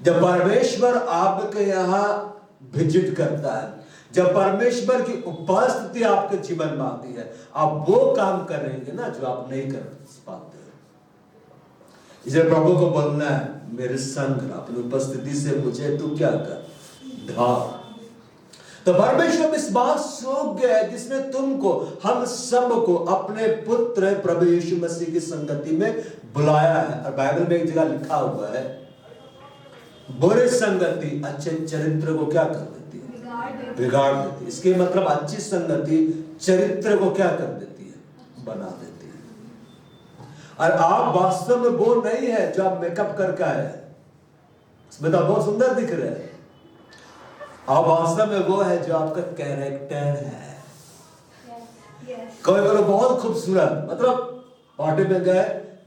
जब परमेश्वर आपके यहाँ विजिट करता है, जब परमेश्वर की उपस्थिति आपके जीवन में आती है, आप वो काम करेंगे ना जो आप नहीं कर पाते। इसे प्रभु को बोलना है, मेरे संग अपनी उपस्थिति से मुझे तू क्या कर, ढाल। तो परमेश्वर विश्वास योग्य है जिसने तुमको, हम सबको अपने पुत्र प्रभु यीशु मसीह की संगति में बुलाया है। और बाइबल में एक जगह लिखा हुआ है, बुरे संगति अच्छे चरित्र को क्या कर देती है? बिगाड़ देती है। इसके मतलब अच्छी संगति चरित्र को क्या कर देती है? बना देती है। और आप वास्तव में वो नहीं है जो आप मेकअप करके आए हैं। इसमें तो बहुत सुंदर दिख रहे हैं। आप वास्तव में वो है जो आपका कैरेक्टर है। कोई बोलो बहुत खूबसूरत, मतलब पार्टी में गए,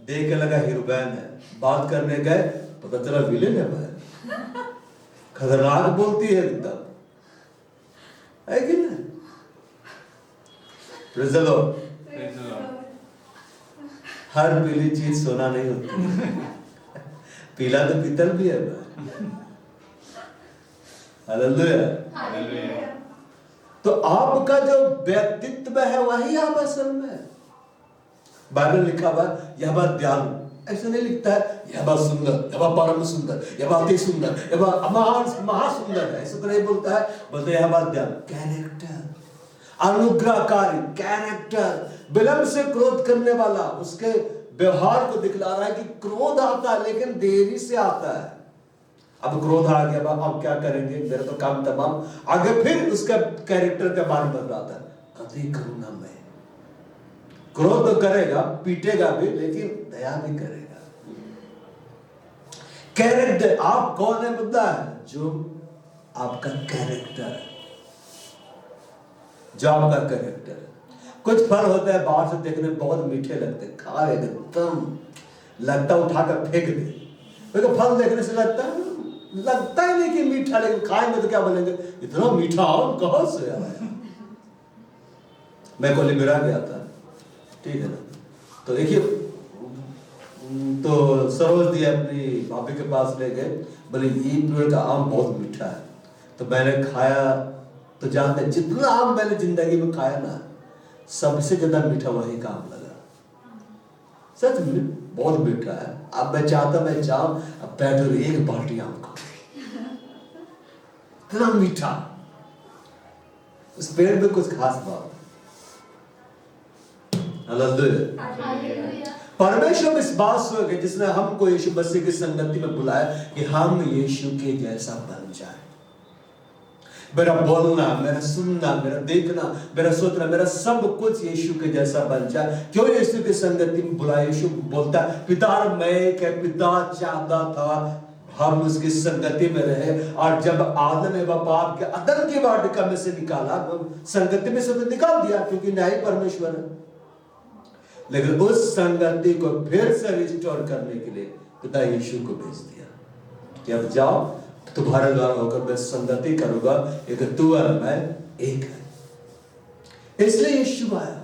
देख के लगा हीरोइन है, बात करने गए पता चला विलेन है भाई, खतरनाक बोलती है एकदम, है कि नहीं? Praise the Lord. हर पीली चीज सोना नहीं होती, पीला तो पीतल भी है भाई। हालेलुया। तो आपका जो व्यक्तित्व है वही आप असल में। बाइबल लिखा हुआ यह बात ध्यान, ऐसा नहीं लिखता है यह बात सुंदर, यह बात परम सुंदर, यह बात ही सुंदर, यह बात महासुंदर है, ऐसा तो नहीं बोलता है। बोलते यह बात ध्यान, कैरेक्टर, अनुग्रहकारी कैरेक्टर, विलंब से क्रोध करने वाला, उसके व्यवहार को दिखला रहा है कि क्रोध आता है लेकिन देरी से आता है। अब क्रोध आ गया, अब क्या करेंगे, मेरा तो काम तमाम। आगे फिर उसका कैरेक्टर का बारे में बताता है, अति करुणा में, क्रोध तो करेगा, पीटेगा भी, लेकिन दया भी करेगा। कैरेक्टर, आप कौन है मुद्दा है, जो आपका कैरेक्टर है, जो आपका कैरेक्टर है। कुछ फल होते हैं बाहर से देखने में बहुत मीठे लगते हैं, खा एकदम लगता उठाकर फेंक दे, तो फल देखने से लगता ही नहीं कि मीठा, लेकिन खाएंगे तो क्या बोलेंगे, इतना मीठा आम कहां से आया। मैं कोलिबिरा गया था, ठीक है ना, तो देखिए, तो सरोज दी अपनी भाभी के पास ले गए, बोले ये पेड़ का आम बहुत मीठा है। तो मैंने खाया, तो जानते जितना आम मैंने जिंदगी में खाया ना, सबसे ज्यादा मीठा वही का आम लगा, सच में बहुत मीठा है। अब मैं चाहता मैं जाऊं, अब बैठो एक बाल्टी आम खाओ, इतना मीठा। उस पेड़ में कुछ खास बात, हालेलुया। परमेश्वर इस बात से हो गए जिसने हमको यीशु मसीह की संगति में बुलाया कि हम यीशु के जैसा बन जाए। मेरा बोलना, मेरा सुनना, मेरा देखना, मेरा सोचना, मेरा सब कुछ यीशु के जैसा बन जाए। क्यों यीशु की संगति में बुलाया? यीशु बोलता है, पिता मैं के पिता चाहता था हम उसकी संगति में रहे, और जब आदम एवं पाप के अदन की वाटिका में से निकाला, संगति में से तो निकाल दिया क्योंकि न्यायी परमेश्वर है, लेकिन उस संगति को फिर से रिस्टोर करने के लिए पिता यीशु को भेज दिया कि अब जाओ, तुम्हारे द्वारा होकर मैं संगति करूंगा, एक तू और मैं एक है। इसलिए यीशु आया।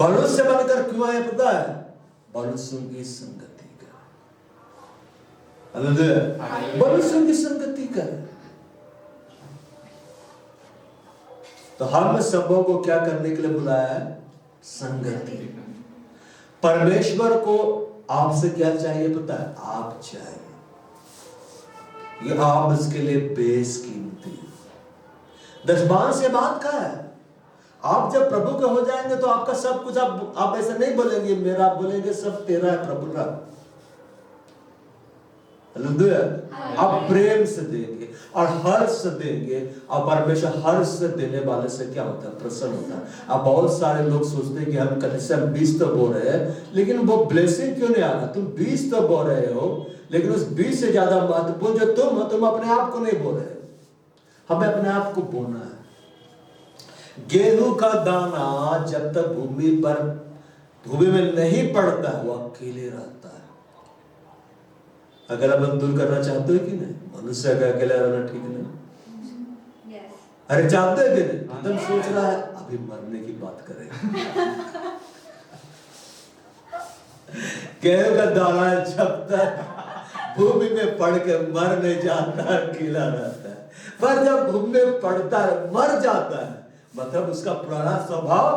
मनुष्य से बनकर क्यों आया पता है? मनुष्यों की संगति कर, मनुष्यों की संगति कर। तो हम सबों को क्या करने के लिए बुलाया है? संगति। परमेश्वर को आपसे क्या चाहिए पता है? आप चाहिए। ये आप इसके लिए बेसकीमती। दशमान से बात का है, आप जब प्रभु के हो जाएंगे तो आपका सब कुछ, आप ऐसा नहीं बोलेंगे मेरा, आप बोलेंगे सब तेरा है प्रभु का। आप प्रेम से देंगे और हर्ष से देंगे, और परमेश्वर हर्ष से देने वाले से क्या होता है? प्रसन्न होता है। अब बहुत सारे लोग सोचते हैं कि हम कलीसिया में बीज तो बो रहे हैं, लेकिन वो ब्लेसिंग क्यों नहीं आ रहा? तुम बीज तो बो रहे हो, लेकिन उस बीज से ज्यादा महत्वपूर्ण जो तुम हो, तुम अपने आप को नहीं बो रहे हो। हमें अपने आप को बोना है। गेहूं का दाना जब तक भूमि में नहीं पड़ता है, वो अकेले रहता है। अकेलापन दूर करना चाहते हो कि नहीं? मनुष्य का अकेला रहना ठीक नहीं। अरे चाहते हो कि नहीं? तुम सोच रहा है अभी मरने की बात करें। गेहूं का दाना जब तक भूमि में पड़ के मर नहीं जाता, अकेला रहता है, पर जब भूमि में पड़ता है, मर जाता है, मतलब उसका पुराना स्वभाव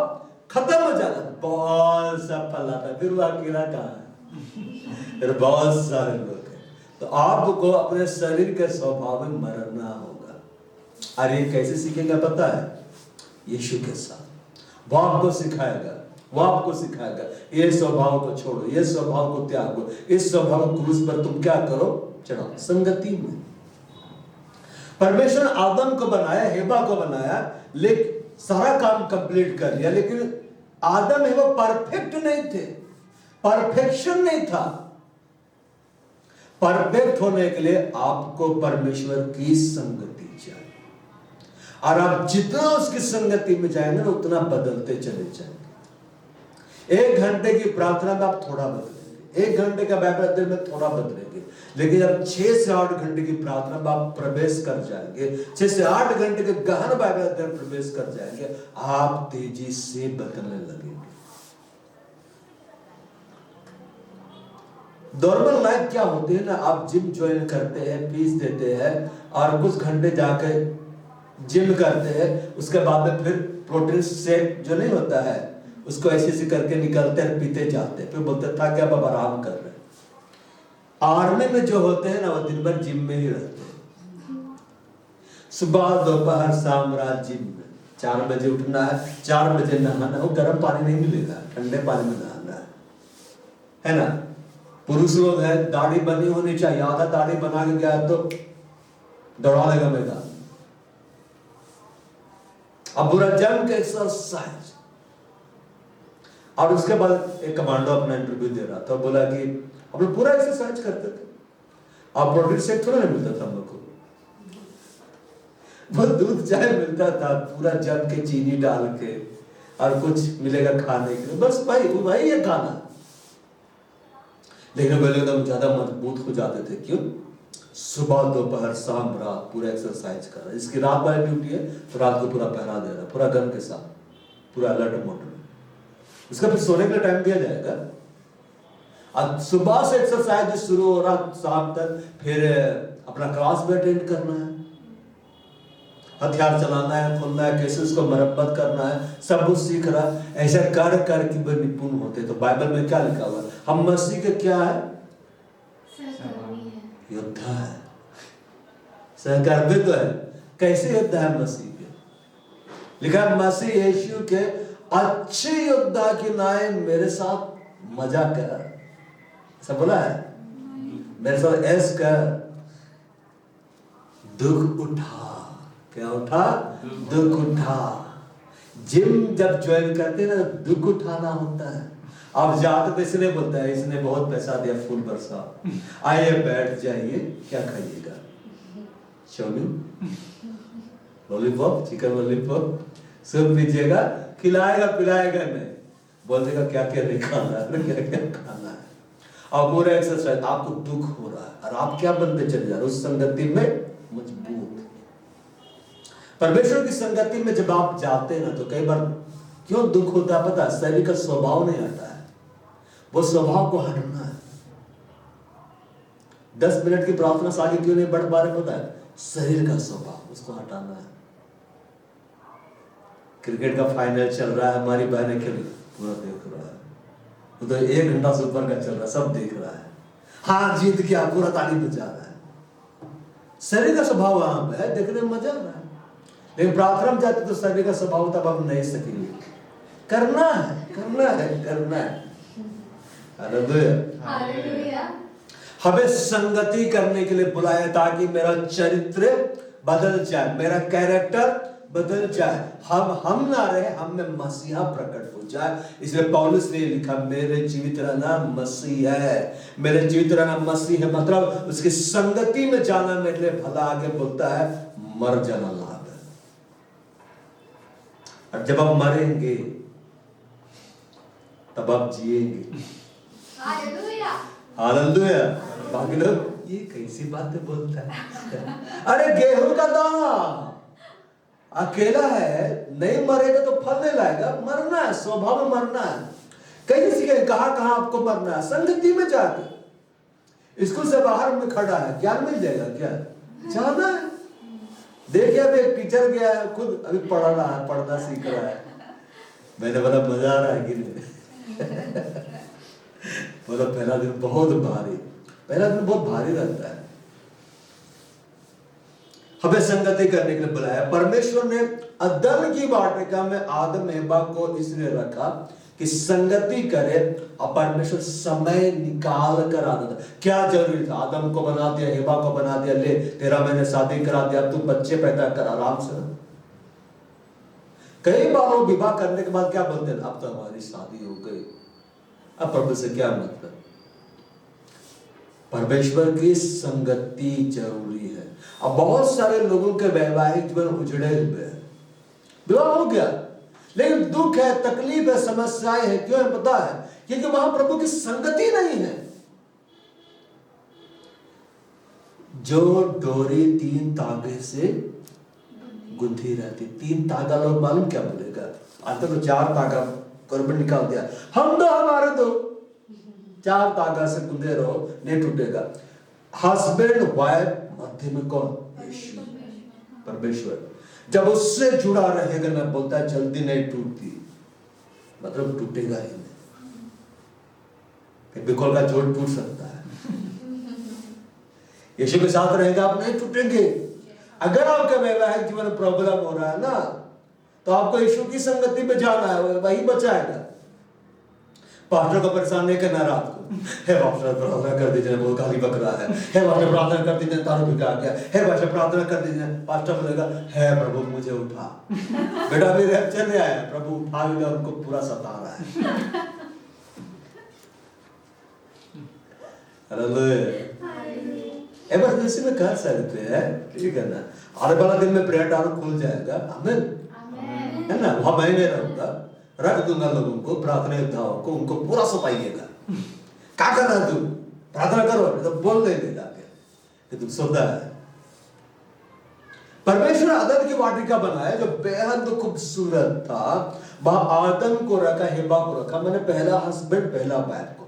खत्म हो जाता है, बहुत सा फल आता है, फिर वो अकेला कहाँ है? फिर बहुत सारे लोग। तो आपको अपने शरीर के स्वभाव में मरना होगा। अरे कैसे सीखेगा पता है? यीशु के साथ। वो आपको सिखाएगा, वो आपको सिखाएगा ये स्वभाव को छोड़ो, ये स्वभाव को त्यागो, इस स्वभाव को क्रूस पर तुम क्या करो? चढ़ाओ। संगति में परमेश्वर आदम को बनाया, हेवा को बनाया, लेकिन सारा काम कंप्लीट कर लिया, लेकिन आदम है वो परफेक्ट नहीं थे, परफेक्शन नहीं था। परफेक्ट होने के लिए आपको परमेश्वर की संगति चाहिए, और आप जितना उसकी संगति में जाएंगे ना, उतना बदलते चले जाएंगे। 1 घंटे की प्रार्थना में आप थोड़ा बदलेंगे, 1 घंटे का बाइबल अध्ययन में थोड़ा बदलेंगे, लेकिन जब 6 से 8 घंटे की प्रार्थना में आप प्रवेश कर जाएंगे, 6 से 8 घंटे के गहन बाइबल अध्ययन प्रवेश कर जाएंगे, आप तेजी से बदलने लगेंगे। नॉर्मल लाइफ क्या होती है ना, आप जिम ज्वाइन करते हैं, फीस देते हैं, और कुछ घंटे जाकर जिम करते हैं, उसके बाद में फिर प्रोटीन शेक जो नहीं होता है उसको ऐसे करके निकलते हैं, पीते जाते हैं, फिर बोलते था कि अब आराम कर रहे हैं। आर्मी में जो होते हैं ना, वो दिन भर जिम में ही रहते हैं, सुबह दोपहर शाम रात जिम में। 4 बजे उठना है, 4 बजे नहाना, वो गर्म पानी नहीं मिलेगा, ठंडे पानी में नहाना है ना। पुरुष लोग हैं, दाढ़ी बनी होनी चाहिए, आधा दाढ़ी बना के गया तो दौड़ा लेगा मैदान। अब पूरा जम के एक्सरसाइज। और उसके बाद एक कमांडो अपना इंटरव्यू दे रहा था, बोला कि हम लोग पूरा एक्सरसाइज करते थे, अब प्रोटीन शेक थोड़ा नहीं मिलता था हम लोग को, वो दूध चाय मिलता था पूरा जम के चीनी डाल के, और कुछ मिलेगा खाने के लिए, बस भाई वही है खाना। लेकिन वे एकदम ज्यादा मजबूत हो जाते थे। क्यों? सुबह दोपहर शाम रात पूरा एक्सरसाइज कर रहा है। इसकी रात वाली ड्यूटी है तो रात को पूरा पहरा दे रहा है, पूरा गन के साथ, पूरा अलर्ट मोड में। उसका फिर सोने के लिए टाइम दिया जाएगा। अब सुबह से एक्सरसाइज शुरू हो रहा शाम तक, फिर अपना क्लास भी अटेंड करना है, हथियार चलाना है, खोलना है, कैसे उसको मरम्मत करना है, सब कुछ सीख रहा है। ऐसा कर कर के वे निपुण होते। तो बाइबल में क्या लिखा हुआ है? हम मसीह के क्या है? योद्धा है, सहकर्मी तो है। कैसे योद्धा है मसीह के? लिखा है मसीह यीशु के अच्छे योद्धा की नाय मेरे साथ मजा कर। सब बोला है मेरे साथ ऐस कर, दुख उठा। क्या उठा? दुख उठा। जिम जब ज्वाइन करते ना, दुख उठाना होता है। अब जाते तो इसने बोलता है, इसने बहुत पैसा दिया, फूल बरसा, आइए बैठ जाइए, क्या खाइएगा? चाउमीन, लॉलीपॉप, चिकन लॉलीपॉप, सब पीजिएगा, खिलाएगा पिलाएगा नहीं, बोल देगा क्या क्या नहीं खाना है, क्या क्या खाना है। और पूरा एक्सरसाइज, आपको दुख हो रहा है और आप क्या बनते चले जा रहे? उस संगति में मजबूत। परमेश्वर की संगति में जब आप जाते हैं ना, तो कई बार क्यों दुख होता है पता है? शरीर का स्वभाव नहीं हटा है, वो स्वभाव को हटना है। 10 मिनट की प्रार्थना से आगे क्यों नहीं बढ़ पा रहे पता है? शरीर का स्वभाव, उसको हटाना है। क्रिकेट का फाइनल चल रहा है, हमारी बहनें खेल पूरा देख रहा है, वो तो 1 घंटा से ऊपर का चल रहा है, सब देख रहा है, हाँ जीत गया, पूरा ताली बजा रहा है। शरीर का स्वभाव वहां पे है, देखने में मजा आ रहा है। लेकिन प्रार्थना में जाते तो शरीर का स्वभाव तब हम नहीं सकेंगे। करना है, करना है, करना है। हालेलुया। हमें संगति करने के लिए बुलाया ताकि मेरा चरित्र बदल जाए, मेरा कैरेक्टर बदल जाए, हम ना रहे, हम में मसीहा प्रकट हो जाए। इसलिए पौलुस ने लिखा, मेरे जीवित रहना मसीह है, मेरे जीवित रहना मसीह है। मतलब उसकी संगति में जाना मेरे लिए भला। आगे बोलता है मर जाना लाभ है। और जब आप मरेंगे तब आप जिएंगे। Hallelujah, hallelujah. बाकी लोग ये कैसी बातें बोलता है? अरे गेहूं का दाना अकेला है, नहीं मरेगा तो फल नहीं लाएगा। मरना है, स्वभाव में मरना है। कहीं सीखे कहां आपको मरना है? संगति में जाके। स्कूल से बाहर में खड़ा है, ज्ञान मिल जाएगा क्या? जाना है। देखिए अभी एक टीचर गया है, खुद अभी पढ़ रहा है, पढ़ना सीख रहा है। मैंने बोला मजा आ रहा है कि नहीं? बोला पहला दिन बहुत भारी, पहला दिन बहुत भारी रहता है। हमें संगति करने के लिए बुलाया। परमेश्वर ने अदन की वाटिका में आदम एवा को इसलिए रखा कि संगति करे, और परमेश्वर समय निकाल कर आता था। क्या जरूरी था? आदम को बना दिया, एवा को बना दिया, ले 13 महीने शादी करा दिया, तू बच्चे पैदा कर आराम से। कई बार वो विवाह करने के बाद क्या बोलते हैं? अब तो हमारी शादी हो गई, अब प्रभु से क्या मतलब? परमेश्वर की संगति जरूरी है। अब बहुत सारे लोगों के वैवाहिक जीवन उजड़े हुए हैं, विवाह हो गया लेकिन दुख है, तकलीफ है, समस्याएं हैं। क्यों है पता है? क्योंकि वहां प्रभु की संगति नहीं है। जो डोरी 3 तागे से गुंथी रहती, 3 तागा लोग मालूम क्या बोलेगा? आज तक तो 4 तागा करबन निकाल दिया, हम दो हमारे दो, 4 तागा से गुंदे रहो, नहीं टूटेगा। हस्बैंड वाइफ मध्य में कौन? यीशु, परमेश्वर। जब उससे जुड़ा रहेगा ना, बोलता है जल्दी नहीं टूटती, मतलब टूटेगा ही नहीं। बिल्कुल का जोड़ टूट सकता है, यीशु के साथ रहेगा आप नहीं टूटेंगे। अगर आपका वैवाहिक जीवन प्रॉब्लम हो रहा है ना, तो आपको यीशु की संगति में जाना है, वही बचाएगा। पास्टर को परेशान नहीं करना रात को। हे पास्टर प्रार्थना कर दीजिए, वो गाली बक रहा है। हे पास्टर प्रार्थना कर दीजिए, दारू पी के आ गया। हे पास्टर प्रार्थना कर दीजिए, पास्टर बोलेगा हे प्रभु मुझे उठा। बेटा अभी रैप्चर नहीं आया, प्रभु उठा भी उनको पूरा सता रहा है। इमरजेंसी में कर सकते हैं, ठीक है ना। आने वाला दिन में प्रेयर टावर खुल जाएगा, आमीन, है ना। वहां मैं नहीं रहूंगा, रख दूंगा लोगों को, प्रार्थना योद्धाओं को, उनको पूरा सताइएगा। क्या कर रहा तू, प्रार्थना करो, तो बोल देंगे जाके कि तुम सोता है। परमेश्वर आदम की वाटिका बनाया जो बेहद खूबसूरत था। वहां आदम को रखा, हेबा को रखा, मैंने पहला हस्बैंड, पहला वाइफ को।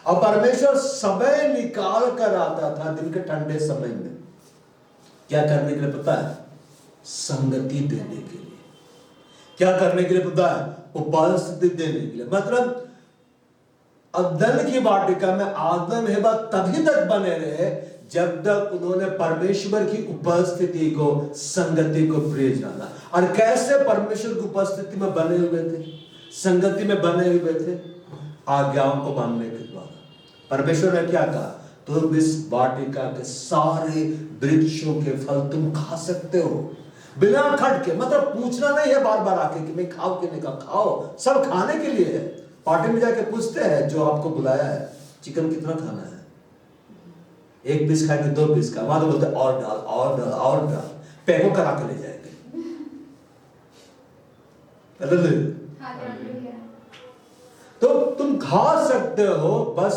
और परमेश्वर समय निकाल कर आता था दिन के ठंडे समय में, क्या करने के लिए पता है? संगति देने के लिए। क्या करने के लिए पता है? उपस्थिति देने के लिए। मतलब अदन की वाटिका में आदम हेबा तभी तक बने रहे जब तक उन्होंने परमेश्वर की उपस्थिति को, संगति को प्रिय जाना। और कैसे परमेश्वर की उपस्थिति में बने हुए थे, संगति में बने हुए थे? आज्ञाओं को मानने के द्वारा। परमेश्वर ने क्या कहा? तुम इस वाटिका के सारे वृक्षों के फल तुम खा सकते हो बिना खट के। मतलब पूछना नहीं है बार बार आके कि मैं खाओ कि नहीं खाओ, खाओ, सब खाने के लिए है। पार्टी में जाके पूछते हैं जो आपको बुलाया है, चिकन कितना खाना है? एक पीस खाएंगे, 2 पीस का, वहां तो बोलते और डाल, और डाल, और डाल, पैकों करा के ले जाएंगे। तो तुम खा सकते हो, बस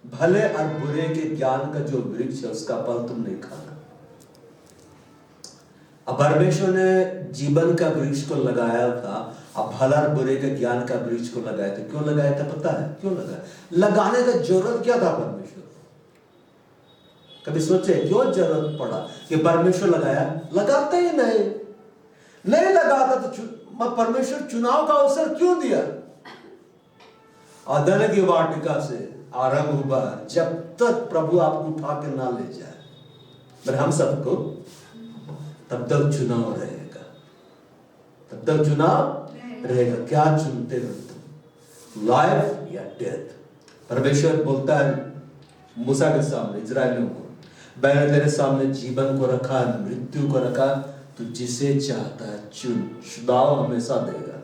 भले और बुरे के ज्ञान का जो वृक्ष है उसका फल तुम नहीं खाना। अब परमेश्वर ने जीवन का वृक्ष को लगाया था, अब भला और बुरे के ज्ञान का वृक्ष को लगाया था। क्यों लगाया था पता है? क्यों लगाया? लगाने का जरूरत क्या था परमेश्वर? कभी सोचे क्यों जरूरत पड़ा कि परमेश्वर लगाया? लगाते ही नहीं लगाता तो परमेश्वर चुनाव का अवसर क्यों दिया? अदन की वाटिका से आरंभ हुआ, जब तक प्रभु आपको उठा के ना ले जाए, पर हम सबको तब तक चुनाव रहेगा, तब तक चुनाव रहेगा। क्या चुनते हो तुम, लाइफ या डेथ? परमेश्वर बोलता है मूसा के सामने, इजराइलियों को, मैंने तेरे सामने जीवन को रखा, मृत्यु को रखा, तू जिसे चाहता है चुन, चुनाव हमेशा देगा।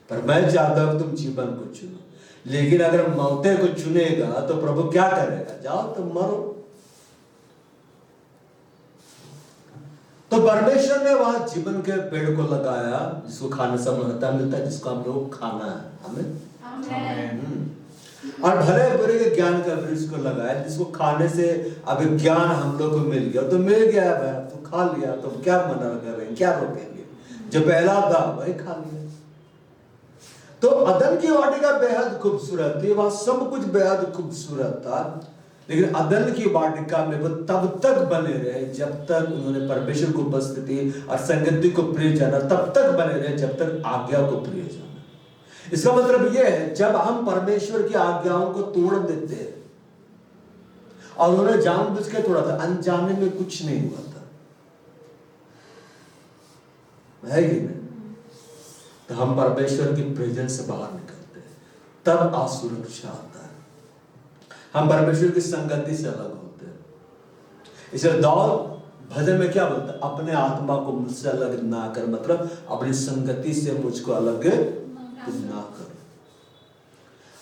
पर मैं चाहता हूं तुम जीवन को चुनो। लेकिन अगर मौते को चुनेगा तो प्रभु क्या करेगा? जाओ तुम मरो। तो परमेश्वर ने वहां जीवन के पेड़ को लगाया, जिसको खाने से महत्ता मिलता है, जिसको हम लोग खाना है, हमें। और भले बुरे के ज्ञान का वृक्ष को लगाया, जिसको खाने से अभी ज्ञान हम लोग को मिल गया। तो मिल गया भाई, तो खा लिया, तो क्या मना कर रहे हैं, क्या रोकेंगे? जो पहला था वही खा लिया। तो अदन की वाटिका बेहद खूबसूरत थी, वहां सब कुछ बेहद खूबसूरत था। लेकिन अदन की वाटिका में वो तब तक बने रहे जब तक उन्होंने परमेश्वर की उपस्थिति और संगति को प्रिय जाना, तब तक बने रहे जब तक आज्ञा को प्रिय जाना। इसका मतलब यह है जब हम परमेश्वर की आज्ञाओं को तोड़ देते हैं, और उन्होंने जानबूझ के तोड़ा था, अनजाने में कुछ नहीं हुआ था, है कि नहीं? तो हम परमेश्वर की प्रेजेंस से बाहर निकलते हैं, तब असुरक्षा आता है। हम परमेश्वर की संगति से अलग होते हैं। इसलिए दाऊद भजन में क्या बोलता है? अपने आत्मा को मुझसे अलग ना कर, मतलब अपनी संगति से मुझको अलग ना कर।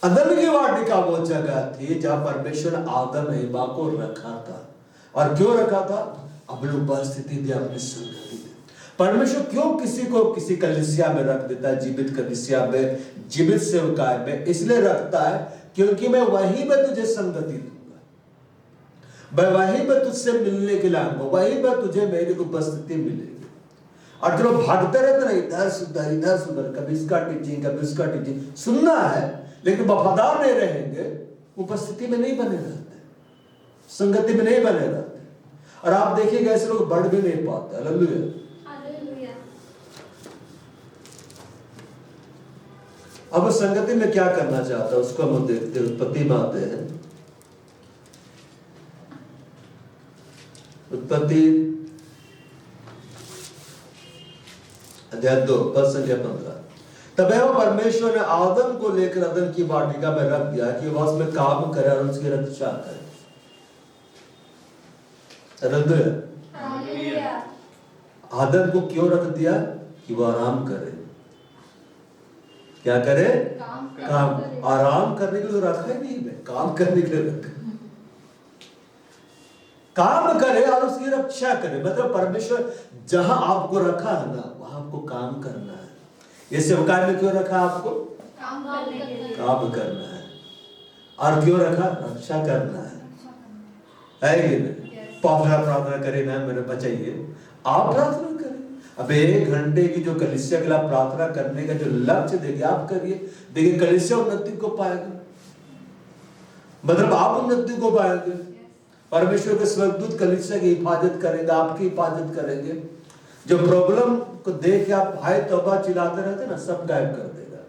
अदन की वाटिका वो जगह थी जहां परमेश्वर ने आदम एवा को रखा था। और क्यों रखा था? अपनी उपस्थिति दी, अपनी संगति दी। परमेश्वर क्यों किसी को किसी कलीसिया में रख देता है, जीवित कलीसिया में, जीवित सेवकाई में? इसलिए रखता है क्योंकि मैं वहीं पे तुझे संगति दूंगा, मैं वहीं पे तुझसे मिलने के लिए आऊंगा, वहीं पे तुझे मेरी उपस्थिति मिलेगी। और जो भागते रहते ना, इधर सुधर, कभी इसका टीचिंग, कभी उसका टीचिंग सुनना है, लेकिन वफादार नहीं रहेंगे, उपस्थिति में नहीं बने रहते, संगति में नहीं बने रहते। और आप देखिएगा ऐसे लोग बढ़ भी नहीं पाते। हालेलुया। अब संगति में क्या करना चाहता है उसको हम देखते हैं। उत्पत्ति में आते हैं, उत्पत्ति अध्याय 2 पद संख्या 15। तब वो परमेश्वर ने आदम को लेकर अदन की वाटिका में रख दिया कि वह उसमें काम करे और उसकी रक्षा करे। आदम को क्यों रख दिया? कि वो आराम करे। क्या करे? काम। आराम करने के लिए तो रखा ही नहीं है, काम करने के लिए रखा। काम करे और उसकी रक्षा करे, मतलब परमेश्वर जहां आपको रखा है ना, वहां आपको काम करना है। ये सेवकाई में क्यों रखा आपको? काम करना है। और क्यों रखा? रक्षा करना है कि नहीं? प्रार्थना करे ना, मेरे बचाइए। आप प्रार्थना करें। अब 1 घंटे की जो कलीसिया के लिए प्रार्थना करने का जो लक्ष्य देंगे आप करिए, देखिए कलीसिया उन्नति को पाएगा, मतलब आप उन्नति को पाएंगे। परमेश्वर के स्वर्गदूत कलीसिया की हिफाजत करेंगे, आपकी हिफाजत करेंगे। जो प्रॉब्लम को देख के आप हाय तौबा चिल्लाते रहते ना, सब गायब कर देगा।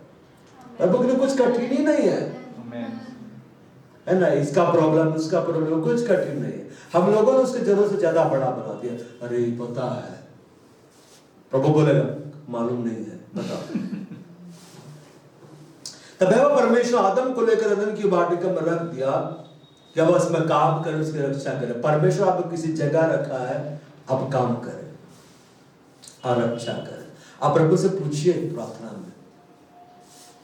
प्रभु के लिए कुछ कठिन ही नहीं है ना, इसका प्रॉब्लम उसका प्रॉब्लम कुछ कठिन नहीं है। हम लोगों ने उसके जरूरत से ज्यादा बड़ा बना दिया। अरे पता है, प्रभु बोलेगा मालूम नहीं है, बताओ। तब वो परमेश्वर आदम को लेकर अदन की वाटिका में रख दिया, जब वो उसमें काम करे, उसकी रक्षा करे। परमेश्वर आपको किसी जगह रखा है, अब काम करे और रक्षा करे। आप प्रभु से पूछिए प्रार्थना में,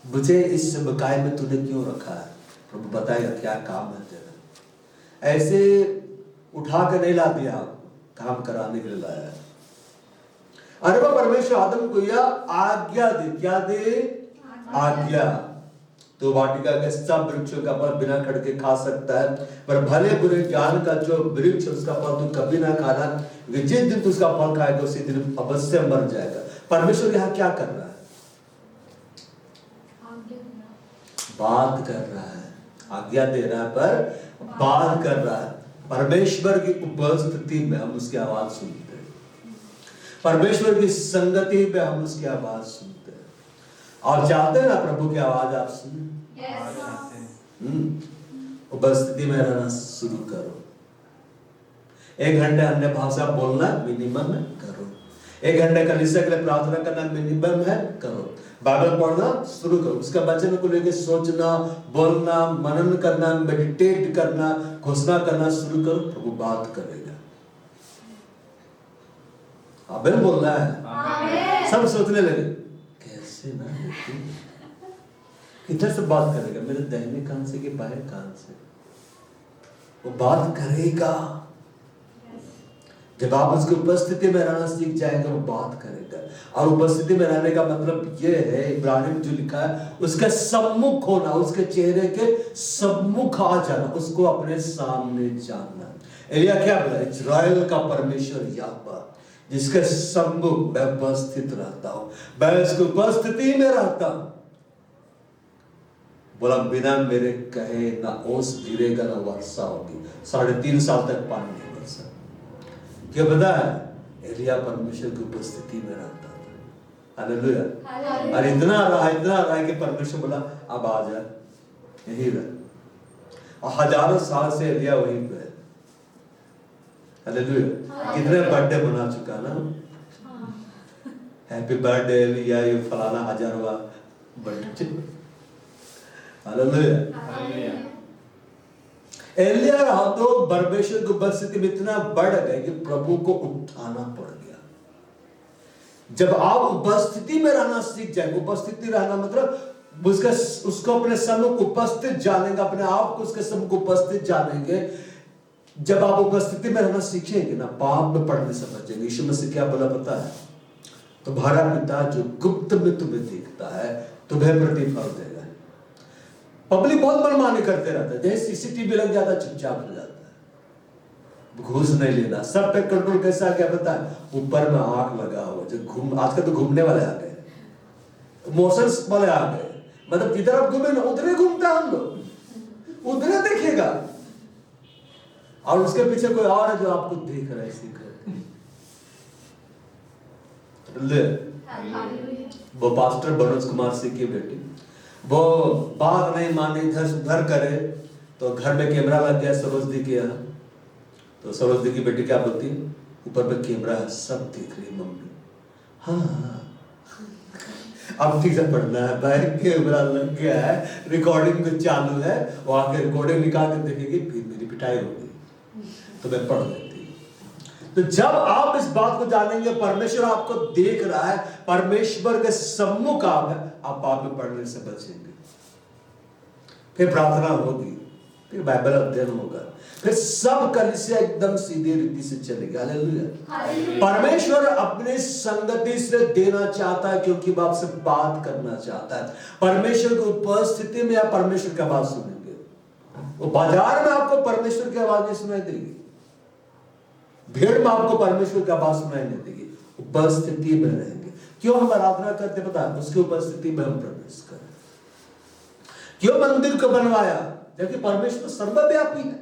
मुझे इस सेवकाई में तूने क्यों रखा है? प्रभु बताएगा क्या काम है तेरा। ऐसे उठा के नहीं ला दिया, काम कराने के लिए लाया है। अरे वो परमेश्वर आदम को यह आज्ञा दे, क्या दे? आज्ञा। तो वाटिका के सब वृक्षों का फल बिना खड़के खा सकता है, पर भले बुरे ज्ञान का जो वृक्ष उसका फल तू कभी ना खाना, क्योंकि जिस दिन तू उसका फल खाएगा उसी दिन अवश्य मर जाएगा। परमेश्वर यहाँ क्या कर रहा है? बात कर रहा है, आज्ञा दे रहा है, पर बात कर रहा है। परमेश्वर की उपस्थिति में हम उसकी आवाज सुनते हैं, परमेश्वर की संगति में हम उसकी आवाज सुनते हैं। और चाहते हैं ना प्रभु की आवाज आप सुने? उपस्थिति में रहना शुरू करो। 1 घंटे अन्य भाषा बोलना मिनिमम है, करो। 1 घंटे कलीसिया के लिए प्रार्थना करना मिनिमम है, करो। बाइबल पढ़ना शुरू करो, उसका वचन को लेकर सोचना, बोलना, मनन करना, मेडिटेट करना, घोषणा करना शुरू करो। प्रभु बात करेगा। आमीन बोल रहा है। सब सोचने लगे कैसे ना, किधर से बात करेगा, मेरे दाहिने कान से कि बाएं कान से? वो बात करेगा। जब आप उसकी उपस्थिति में रहना सीख जाएंगे, वो बात करेगा। और उपस्थिति में रहने का मतलब ये है, इब्रानी में जो लिखा है, उसके सम्मुख होना, उसके चेहरे के सम्मुख आ जाना, उसको अपने सामने जानना। एलिया क्या बोला? इस्राएल का परमेश्वर यहोवा, जिसके सम्मुख मैं उपस्थित रहता हूं, मैं उसकी उपस्थिति में रहता हूं। बोला बिना मेरे कहे ना ओस गिरेगा ना वर्षा होगी। 3.5 साल तक पानी नहीं बरसा। क्या पता है? एलिया परमेश्वर की उपस्थिति में रहता था। हालेलुया। और इतना रहा कि परमेश्वर बोला अब आ जा, यही रह। और हजारों साल से एलिया वहीं पे है। हालेलुया। कितने बर्थडे मना चुका ना, हैप्पी बर्थडे एलिया, ये फलाना हजारवा बर्थडे। हालेलुया। एलिया तो परमेश्वर की उपस्थिति में इतना बढ़ गए कि प्रभु को उठाना पड़ गया। जब आप उपस्थिति में रहना सीख जाएंगे, उपस्थिति रहना मतलब उसको अपने सम्मुख उपस्थित जानेंगे, अपने आप को उसके सम्मुख उपस्थित जानेंगे। जब आप उपस्थिति में रहना सीखेंगे ना, पाप में पढ़ने समझेंगे। यीशु मसीह क्या बोला पता है? तुम्हारा पिता जो गुप्त में तुम्हें देखता है, तुम्हें प्रतिफल देगा। पब्लिक बहुत मनमानी करते रहते हैं, जैसे सीसीटीवी लग जाता है चुपचाप हो जाता है, घूस नहीं लेना। सब पे कंट्रोल कैसा क्या पता है? ऊपर में आंख लगा हुआ, जो घूम, आजकल तो घूमने वाले आ गए, मोशंस वाले आ गए, मतलब जिधर आप घूमे ना उधर ही घूमता है, हम लोग उधर देखेगा। और उसके पीछे कोई और है जो आपको देख रहा है, सीख रहा है। वो पास्टर मनोज कुमार सिंह की बेटी, वो बात नहीं मानी, इधर उधर करे, तो घर में कैमरा लग गया सरोज दी के यहाँ। तो सरोज दी की बेटी क्या बोलती है? ऊपर पे कैमरा है, सब देख रही मम्मी। हाँ। अब ठीक से पढ़ना है भाई, कैमरा लग गया है, रिकॉर्डिंग में चालू है, वो आके रिकॉर्डिंग निकाल के देखेगी, फिर मेरी पिटाई होगी, तो मैं पढ़ लेती। तो जब आप इस बात को जानेंगे परमेश्वर आपको देख रहा है, परमेश्वर के सम्मुख आप है, आप पाप में पढ़ने से बचेंगे। फिर प्रार्थना होगी, फिर बाइबल अध्ययन होगा, फिर सब कलीसिया एकदम सीधी रीति से चलेगी। हालेलुया। परमेश्वर अपनी संगति से देना चाहता है, क्योंकि वो आपसे बात करना चाहता है। परमेश्वर की उपस्थिति में आप परमेश्वर की आवाज सुनेंगे। वो बाजार में आपको परमेश्वर की आवाज नहीं सुनाई देगी, भीड़ में आपको परमेश्वर की आवाज सुनाई नहीं देगी, उपस्थिति में रहेंगे। क्यों हम आराधना करते पता है? उसकी उपस्थिति में हम प्रवेश करें। क्यों मंदिर को बनवाया? जबकि परमेश्वर सर्वव्यापी है,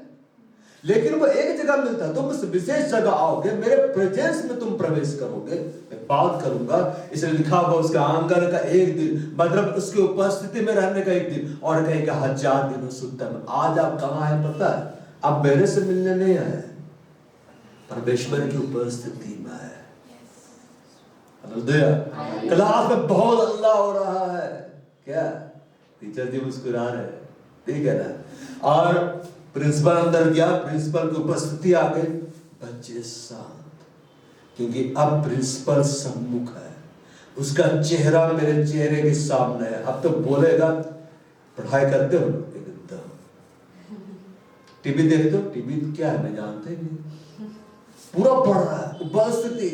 लेकिन वो एक जगह मिलता है। तुम उस विशेष जगह आओगे, मेरे प्रेजेंस में तुम प्रवेश करोगे, मैं बात करूंगा। इसलिए लिखा हुआ उसका आंगन का एक दिन, मतलब उसकी उपस्थिति में रहने का एक दिन, और कहेगा 1000 दिन उत्तम। आज आप कहाँ है पता है? आप मेरे से मिलने नहीं आए, परमेश्वर की उपस्थिति में है। क्लास में बहुत हल्ला हो रहा है, क्या टीचर जी मुस्कुरा रहे हैं, ठीक है ना? और प्रिंसिपल अंदर गया, प्रिंसिपल की उपस्थिति आ गई, बच्चे शांत, क्योंकि अब प्रिंसिपल सम्मुख है, उसका चेहरा मेरे चेहरे के सामने है। अब तो बोलेगा, पढ़ाई करते हो एकदम, टीवी देखते हो, टीवी क्या है मैं जानते नहीं, पूरा पढ़ रहा है। उपस्थिति,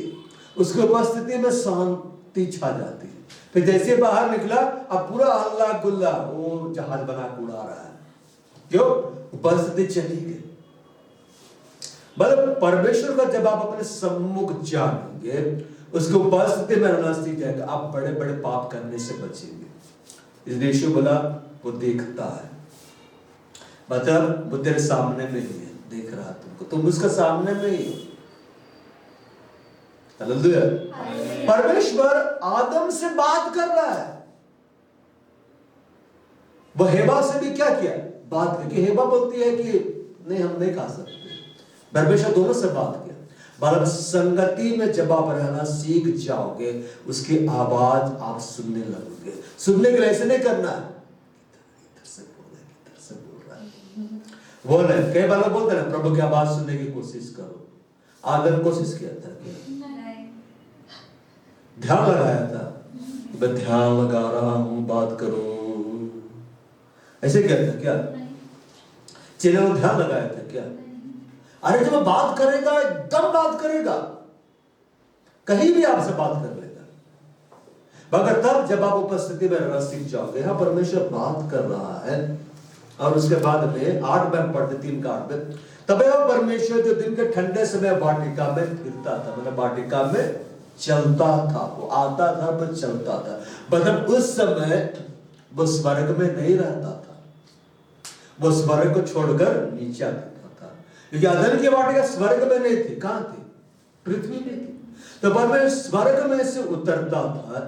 उसकी उपस्थिति में शांति छा जाती है। फिर जैसे बाहर निकला, अब पूरा हल्ला गुल्ला, वो जहाज बना के उड़ा रहा है। क्यों? उपस्थिति चली गई। मतलब परमेश्वर का जब आप अपने सम्मुख जानेंगे, उसकी उपस्थिति में रहना सीख जाएगा, आप बड़े बड़े पाप करने से बचेंगे। इसलिए यीशु बोला, वो देखता है, मतलब वो तेरे सामने में ही है, देख रहा है तुमको, तुम उसका सामने में ही हो। हालेलुया। परमेश्वर आदम से बात कर रहा है। वो हेवा से भी क्या किया? बात करके। हेवा बोलती है कि नहीं, हम नहीं खा सकते। परमेश्वर दोनों से बात किया। मतलब संगति में जब आप रहना सीख जाओगे, उसकी आवाज आप सुनने लगोगे। सुनने के लिए ऐसे नहीं करना है, इधर से बोल रहा है, इधर से बोल रहा है, वो नहीं। कई बार बोलते हैं प्रभु की आवाज सुनने की कोशिश करो। आदम कोशिश किया था क्या? ध्यान लगाया था, मैं ध्यान लगा रहा हूं, बात करो, ऐसे क्या था क्या? चेले ने ध्यान लगाया था क्या? अरे जब बात करेगा, एकदम बात करेगा, कहीं भी आपसे बात कर लेगा। मगर तब जब आप उपस्थिति में रहना सीख जाओगे, यहां परमेश्वर बात कर रहा है। और उसके बाद में 8 में पढ़ते 3 का 8 में, तब वह परमेश्वर जो दिन के ठंडे समय वाटिका में फिरता था, मतलब वाटिका में चलता था, वो आता था पर चलता था। मतलब उस समय वो स्वर्ग में नहीं रहता था, वो स्वर्ग को छोड़कर नीचे आता था, क्योंकि अदन की वाटिका स्वर्ग में नहीं थी। कहां थी? पृथ्वी में थी। तो परमेश्वर स्वर्ग में से उतरता था,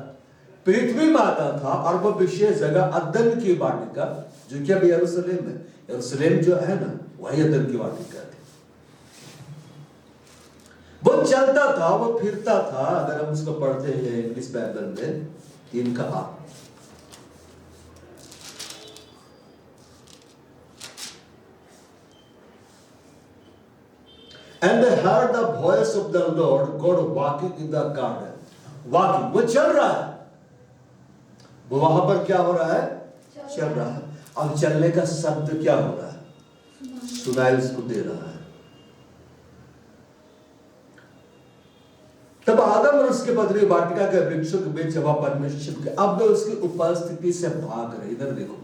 पृथ्वी में आता था, और वो विशेष जगह अदन की वाटिका, जो कि अब यरूशलेम है, यरूशलेम जो है ना, वही अदन की वाटिका थी। वो चलता था, वो फिरता था। अगर हम उसको पढ़ते हैं इंग्लिश बाइबल में 3 का 8, and they heard the voice of the Lord God walking in the garden. Walking, वो चल रहा है, वो वहां पर क्या हो रहा है? चल रहा है। अब चलने का शब्द क्या हो रहा है? सुनाई उसको दे रहा है। तब आदम और उसके पत्नी वाटिका के वृक्षों के बीच जब परमेश्वर के, अब वे उसकी उपस्थिति से भाग रहे। इधर देखो,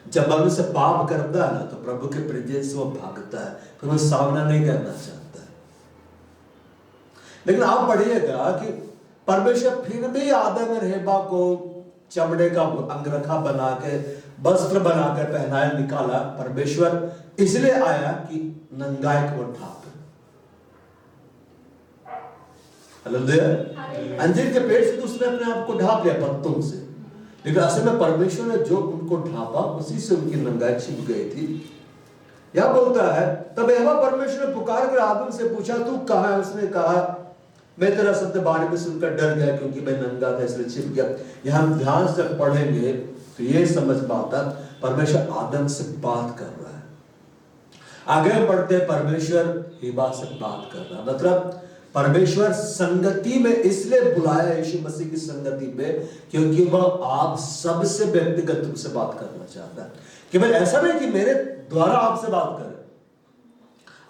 जब मनुष्य पाप करता है ना, तो प्रभु के प्रेजेंस से वो भागता है, फिर वो सामना नहीं करना चाहता है। लेकिन आप पढ़िएगा कि परमेश्वर फिर भी आदम और हव्वा को चमड़े का अंगरखा बना के, वस्त्र बनाकर पहनाया, निकाला। परमेश्वर इसलिए आया कि नंगाई को ढांपे। अंजीर के पेड़ से तो उसने अपने आप को ढांप लिया पत्तों से, लेकिन असल में परमेश्वर ने जो उनको ढांपा, उसी से उनकी नंगाई छिप गई थी। यह बोलता है, तब यहोवा परमेश्वर ने पुकार कर आदम से पूछा, तू कहाँ है? उसने कहा, मैं तेरा शब्द बारे में सुनकर डर गया क्योंकि मैं नंगा था इसलिए छिप गया। यहाँ हम ध्यान से पढ़ेंगे तो ये समझ में आता परमेश्वर आदम से बात कर रहा है। आगे बढ़ते परमेश्वर हिबा से बात कर रहा है। मतलब परमेश्वर संगति में इसलिए बुलाया यीशु मसीह की संगति में क्योंकि वह आप सबसे व्यक्तिगत रूप से बात करना चाहता है। केवल ऐसा नहीं कि मेरे द्वारा आपसे बात करे,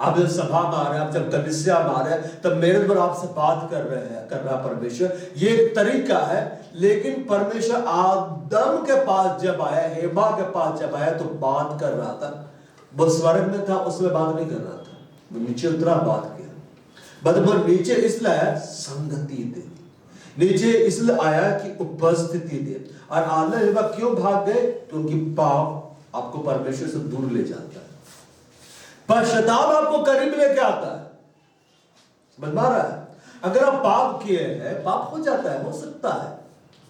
आप जब सभा में आ रहे हैं, आप जब कलीसिया में आ रहे हैं, तब मेरे द्वारा आपसे बात कर रहा परमेश्वर। ये एक तरीका है। लेकिन परमेश्वर आदम के पास जब आया, हेबा के पास जब आया तो बात कर रहा था। वो स्वर्ग में था, उसमें बात नहीं कर रहा था, वो नीचे उतरा बात किया। मतलब नीचे इसलिए आया संगति दे, नीचे इसलिए आया कि उपस्थिति दे। और आदम हेबा क्यों भाग गए? क्योंकि पाप आपको परमेश्वर से दूर ले जाता है, पश्चाताप आपको करीब लेके आता है। समझ में आ रहा है? अगर आप पाप किए हैं, पाप हो जाता है, हो सकता है,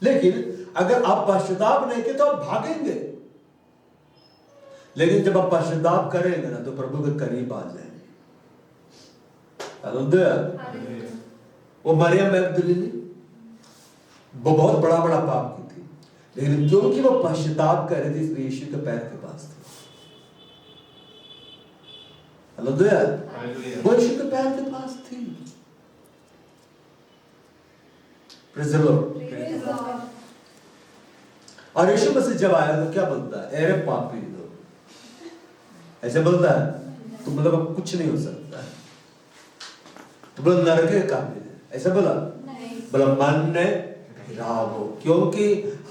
लेकिन अगर आप पश्चाताप नहीं किए तो आप भागेंगे। लेकिन जब आप पश्चाताप करेंगे ना तो प्रभु के करीब आ जाएंगे। वो मरियम मैगदलीनी वो बहुत बड़ा बड़ा पाप की थी, लेकिन क्योंकि वो पश्चाताप कर रही थी इसलिए यीशु के पैर के पास थी। वो यीशु के पैर के पास थी। Praise the Lord. और यीशु मसीह जब आया तो क्या बोलता है? अरे पापी लोग, ऐसे बोलता है? तो मतलब अब कुछ नहीं हो सकता है, तो बोला नरक के काबिल है, ऐसा बोला? बोला मन ने फिराओ, क्योंकि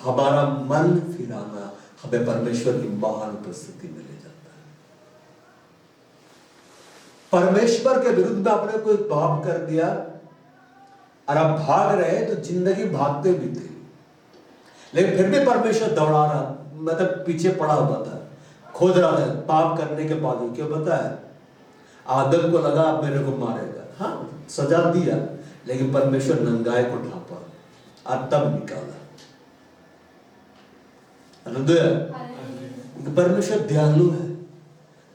हमारा मन फिराना हमें परमेश्वर की महान उपस्थिति में ले जाता है। परमेश्वर के विरुद्ध में आपने कोई पाप कर दिया और आप भाग रहे तो जिंदगी भागते भी थे, लेकिन फिर भी परमेश्वर दौड़ा रहा, मतलब पीछे पड़ा हुआ था, खोज रहा था पाप करने के बाद। क्यों पता है? आदम को लगा अब मेरे को मारेगा, हाँ सजा दिया, लेकिन परमेश्वर नंगाई को ढांपा और तब निकाला। परमेश्वर दयालु है।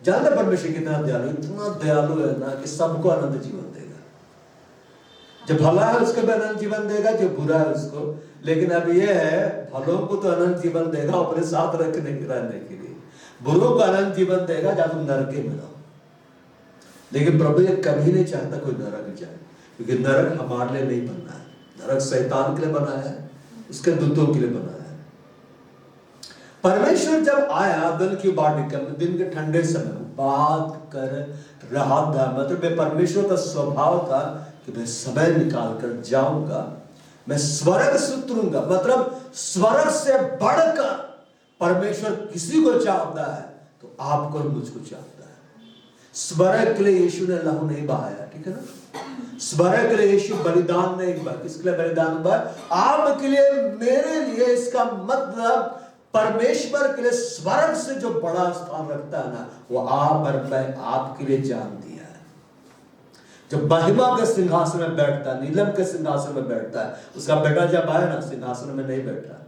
जानते परमेश्वर कितना दयालु? इतना दयालु है ना कि सबको अनंत जीवन देगा। जो भला है उसको भी अनंत जीवन देगा, जो बुरा है उसको। लेकिन अब ये है, भलों को तो अनंत जीवन देगा अपने साथ रहने के लिए, बुरों को अनंत जीवन देगा जब तुम नरक में रहो। लेकिन प्रभु ये कभी नहीं चाहता कोई नरक जाए, क्योंकि नरक हमारे लिए नहीं बना है, नरक शैतान के लिए बना है, उसके दूतों के लिए बना है। परमेश्वर जब आया दिन की वाटिका में, दिन के ठंडे समय बात कर रहा था, मतलब परमेश्वर का स्वभाव था कि मैं समय निकाल कर जाऊंगा, मैं स्वर्ग से उतरूंगा। मतलब स्वर्ग से बढ़कर परमेश्वर किसी को चाहता है तो आपको और मुझको चाहता है। स्वर्ग के लिए यीशु ने लहू नहीं बहाया, ठीक है ना? स्वर्ग के लिए यीशु बलिदान नहीं हुआ। किसके लिए बलिदान हुआ? आपके लिए, मेरे लिए। इसका मतलब परमेश्वर के लिए स्वर्ग से जो बड़ा स्थान रखता है ना, वो आप और मैं आपके लिए जान दिया है। जब महिमा के सिंहासन में बैठता है, नीलम के सिंहासन में बैठता है, उसका बेटा जब आया ना, सिंहासन में नहीं बैठा,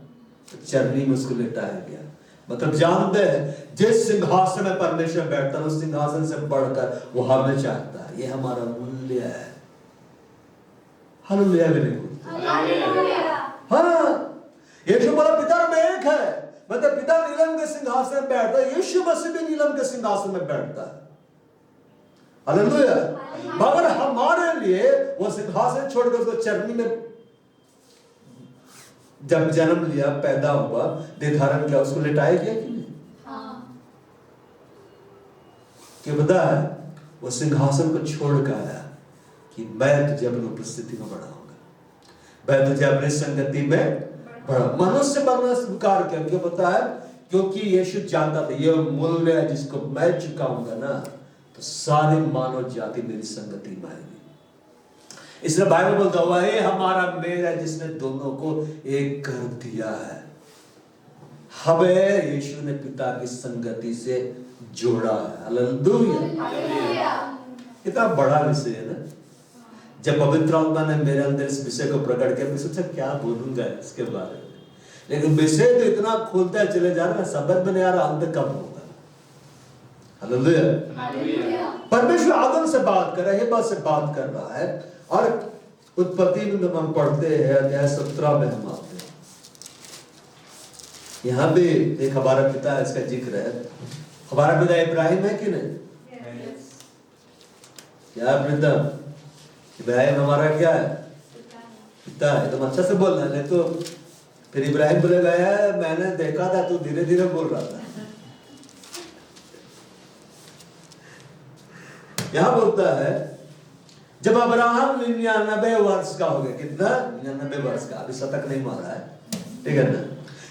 चरनी में उसको लेटाया गया। मतलब जानते हैं जिस सिंहासन में परमेश्वर बैठता है उस सिंहासन से बढ़कर वो हमें चाहता है। ये हमारा मूल्य है। हालेलुया भी नहीं बोलते। हाँ, यीशु बोला पिता में एक है। मतलब पिता नीलम के सिंहासन में बैठता है, यीशु मसीह भी नीलम के सिंहासन में बैठता है। हालेलुया। मगर हमारे लिए वो सिंहासन छोड़कर उसको चरनी में, जब जन्म लिया, पैदा हुआ, देह धारण किया, उसको लिटाया गया कि नहीं? हाँ। क्या पता है? वो सिंहासन को छोड़ कर आया कि मैं तुझे अपनी उपस्थिति में बढ़ाऊंगा, मैं तुझे अपनी संगति में बढ़ा। मनुष्य बनना स्वीकार किया। क्यों पता है? क्योंकि यीशु जानता था ये मूल्य है जिसको मैं चुकाऊंगा ना, तो सारी मानव जाति मेरी संगति में आएगी। इसलिए बाइबल बोलता हुआ है हमारा मेल है जिसने दोनों को एक कर दिया है। हमें यीशु ने पिता की संगति से जोड़ा है। हालेलुया। कितना बड़ा विषय है ना। जब पवित्र आत्मा ने मेरे अंदर इस विषय को प्रकट किया, मैं सोचा क्या बोलूंगा इसके बारे में, लेकिन विषय तो इतना खोलता चले जा रहा है, समझ में नहीं आ रहा अंत कब होगा। हालेलुया। परमेश्वर आदम से बात कर रहा है, हेबा से बात कर रहा है, और उत्पत्ति में हम पढ़ते हैं, अध्याय 17 में हम आते हैं। यहाँ भी एक हमारा पिता है, इसका जिक्र है। हमारा पिता इब्राहिम है कि नहीं? क्या प्रीतम? इब्राहिम हमारा क्या है? पिता है। तुम अच्छा से बोलना, नहीं तो फिर इब्राहिम बोलेगा यार मैंने देखा था, तू धीरे धीरे बोल रहा था। यहाँ बोलता है जब अब्राहम 99 वर्ष का हो गया। कितना? 99 वर्ष का। अभी शतक नहीं मारा है, ठीक है ना?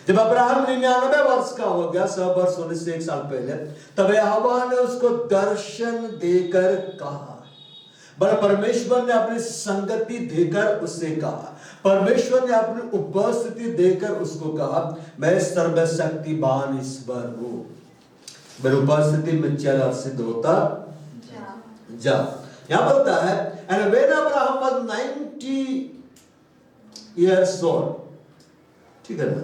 जब अब्राहम 99 वर्ष का हो गया, 100 वर्ष होने से 1 साल पहले, तब यहोवा ने उसको दर्शन देकर कहा। बड़ा परमेश्वर ने अपनी संगति देकर उससे कहा, परमेश्वर ने अपनी उपस्थिति देकर उसको कहा, मैं सर्वशक्तिमान ईश्वर हूं, मेरी उपस्थिति में चल और सिद्ध होता जा। यहां बोलता है and when Abraham was 90 years old, ठीक है ना?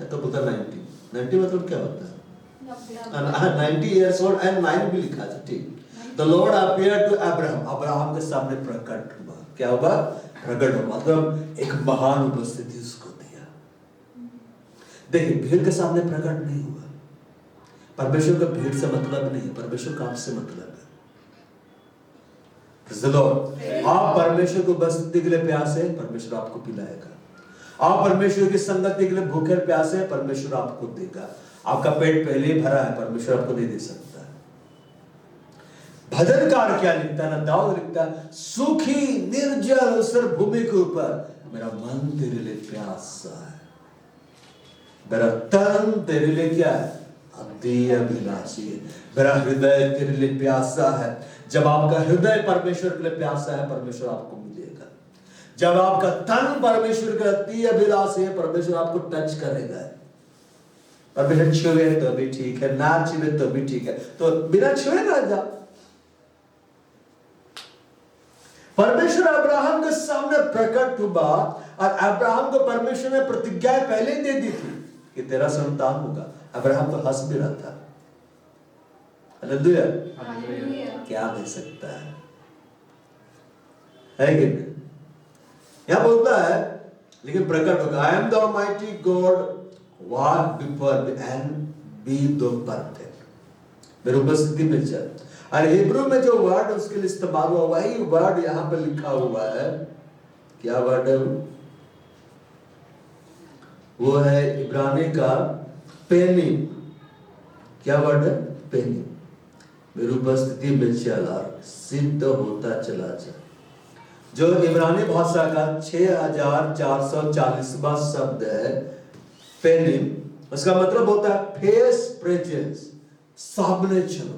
तो बोलता 90 मतलब क्या होता है? 90 years old and 9 भी लिखा है, ठीक। The Lord appeared to Abraham, Abraham के सामने प्रकट हुआ। क्या हुआ? प्रकट हुआ, मतलब एक महान उपस्थिति उसको दिया। देखिए, भीड़ के सामने प्रकट नहीं हुआ। परमेश्वर का भीड़ से मतलब नहीं है, परमेश्वर का आपसे मतलब है। आप परमेश्वर को उपस्थिति के लिए प्यासे, परमेश्वर आपको पिलाएगा। आप परमेश्वर की संगति के लिए भूखे प्यासे, परमेश्वर आपको देगा। आपका पेट पहले ही भरा है, परमेश्वर आपको नहीं दे सकता। भजनकार क्या लिखता है ना? दाऊद लिखता है, सूखी निर्जल उसर भूमि के ऊपर मेरा मन तेरे लिए प्यासा है, मेरा तन तेरे लिए क्या है? अति अभिलाषी है, मेरा हृदय तेरे लिए प्यासा है। जब आपका हृदय परमेश्वर के लिए प्यासा है, परमेश्वर आपको मिलेगा। जब आपका तन परमेश्वर के अति अभिलाषी है, परमेश्वर आपको टच करेगा। परमेश्वर छुए तो भी ठीक है, ना छुए तो भी ठीक है, तो बिना छुए ना जा। परमेश्वर अब्राहम के सामने प्रकट हुआ और अब्राहम को परमेश्वर ने प्रतिज्ञा पहले ही दे दी थी कि तेरा संतान होगा। अब्राहम तो हंस भी रहा था। हालेलुया। क्या दे सकता है कि नहीं? यहां बोलता है, लेकिन प्रकट होगा, I am the almighty God walk before me and be the perfect. मेरी उपस्थिति में चल। और हिब्रू में जो वर्ड उसके लिए इस्तेमाल हुआ, वही वर्ड यहां पर लिखा हुआ है। क्या वर्ड है वो? है इब्रानी का पेनिम। क्या वर्ड है? पेनिम। मेरी उपस्थिति में चल और सिद्ध होता चला जा। जो इब्रानी भाषा का 6440वां शब्द है पेनिम, उसका मतलब होता है फेस प्रेजेंस, सामने चलो।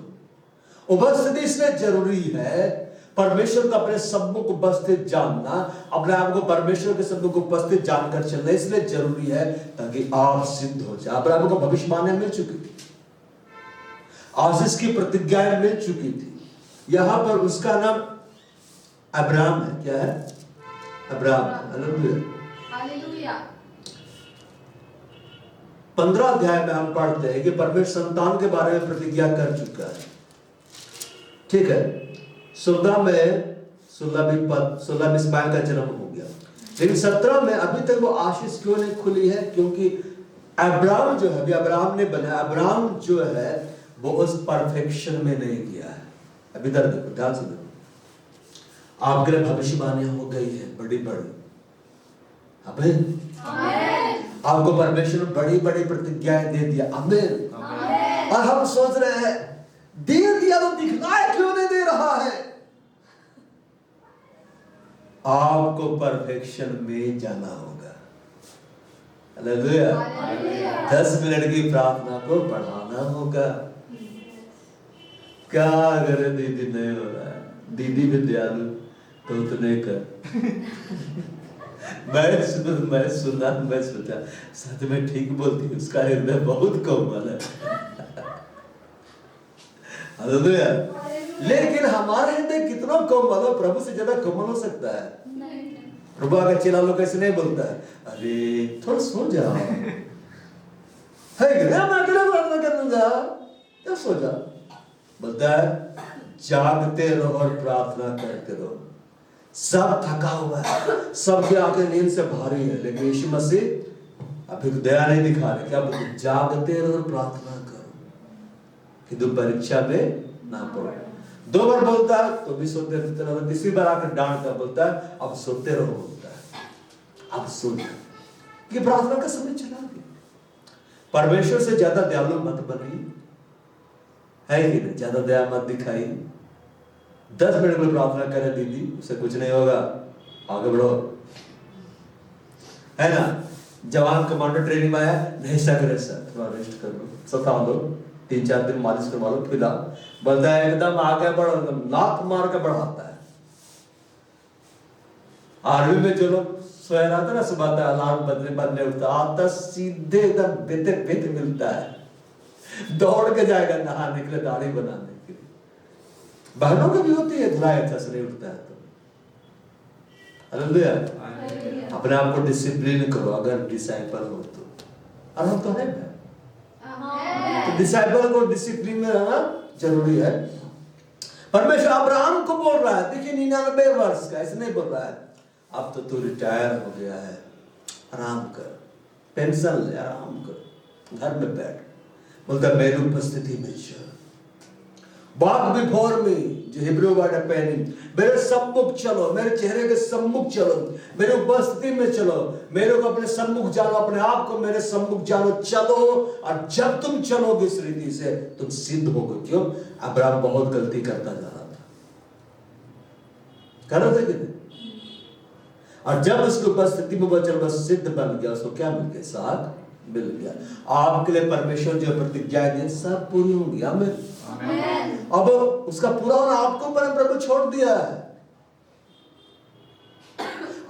उपस्थिति इसलिए जरूरी है, परमेश्वर का अपने सम्मुख उपस्थित जानना, अपने आप को परमेश्वर के सम्मुख उपस्थित जानकर चलना इसलिए जरूरी है ताकि आप सिद्ध हो जाए। अब्राहम को भविष्यवाणी मिल चुकी थी, आशीष की प्रतिज्ञाएं मिल चुकी थी। यहां पर उसका नाम अब्राहम है। क्या है? अब्राहम। हालेलुया। 15 अध्याय में हम पढ़ते हैं कि परमेश्वर संतान के बारे में प्रतिज्ञा कर चुका है, ठीक है। 16 में इस्माइल का जन्म हो गया, लेकिन 17 में अभी तक वो आशीष क्यों नहीं खुली है? क्योंकि अब्राहम जो है, अभी अब्राहम ने बनाया, अब्राहम जो है वो उस परफेक्शन में नहीं गया है। अभी इधर देखो, ध्यान से देखो, आपके लिए भविष्यवाणियां हो गई है बड़ी बड़ी। आमीन। आपको परमेश्वर ने बड़ी बड़ी प्रतिज्ञाएं दे दिया। आमीन। और हम सोच रहे हैं दे दिया तो दिखलाए क्यों नहीं दे रहा है? आपको परफेक्शन में जाना होगा। हालेलुया। 10 मिनट की प्रार्थना को बढ़ाना होगा। क्या करे दीदी, नहीं हो रहा है। दीदी भी दयालु तो उतने कर। मैं सोचा सच में ठीक बोलती, उसका हृदय बहुत कोमल है। हालेलुया। लेकिन हमारा हृदय कितना कोमल हो, प्रभु से ज्यादा कोमल हो सकता है? प्रभु का चेला लोग ऐसे नहीं बोलता है, अरे थोड़ा सो जाओ, है कि नहीं, मैं अकेले प्रार्थना कर लूंगा, क्या सो जा। बोलता है जागते रहो और प्रार्थना करते रहो। सब थका हुआ है, सबके आंखें नींद से भारी है, लेकिन यीशु मसीह अभी दया नहीं दिखा रहे। क्या बोलते? जागते रहो और प्रार्थना करो कि तुम परीक्षा में ना पड़ो। 2 बार बोलता है तो भी सोते रहो, तीसरी बार आकर डांटता बोलता है अब सोते रहो, बोलता है अब सो जाओ। ये प्रार्थना का समय चला गया। परमेश्वर से ज्यादा दयालु मत बनिए, है कि नहीं? ज्यादा दया मत दिखाई। 10 मिनट में प्रार्थना करे दीदी, उससे कुछ नहीं होगा, आगे बढ़ो, है ना? जवान कमांडो ट्रेनिंग में आया, नहीं सक सर, थोड़ा रेस्ट कर लो, सता लो, 3-4 दिन मालिश करवा लो, फिर बोलता है एकदम आगे बढ़ो, एकदम लात मार के बढ़ाता है। आर्मी में जो लोग सोया रहता है ना, सुबह तक अलार्म बदले उठता, आता सीधे एकदम बेते बेते मिलता है, दौड़ के जाएगा नहाने के लिए, दाढ़ी बनाने के लिए। बहनों की भी होती है, धुलाई अच्छा से नहीं उठता है तो हालेलुया। अपने आप को डिसिप्लिन करो, अगर डिसाइपल हो तो। और हम तो है ना, तो डिसाइपल को डिसिप्लिन में रहना जरूरी है। परमेश्वर अब्राहम को बोल रहा है, देखिए 99 वर्ष का, ऐसे नहीं बोल रहा है अब तो तू रिटायर हो गया है, आराम कर, पेंशन ले, आराम कर, घर में बैठ। बोलता मेरी उपस्थिति में चल, वॉक बिफोर मी, जो हिब्रू वर्ड है पैनिंग, मेरे सम्मुख चलो, मेरे चेहरे के सम्मुख चलो, मेरे उपस्थिति में चलो, मेरे को अपने सम्मुख जानो, अपने आप को मेरे सम्मुख जानो, चलो। और जब तुम चलोगे इस रीति से तुम सिद्ध होगे। क्यों? अब्राहम बहुत गलती करता जा रहा था, कर रहा था कि नहीं? और जब उसकी उपस्थिति में वचन बस सिद्ध बन गया, उसको क्या मिल गया? साथ मिल गया। आपके लिए परमेश्वर जो प्रतिज्ञा दी सब पूरी होंगी। आमीन। अब उसका पूरा होना आपको ऊपर प्रभु छोड़ दिया है।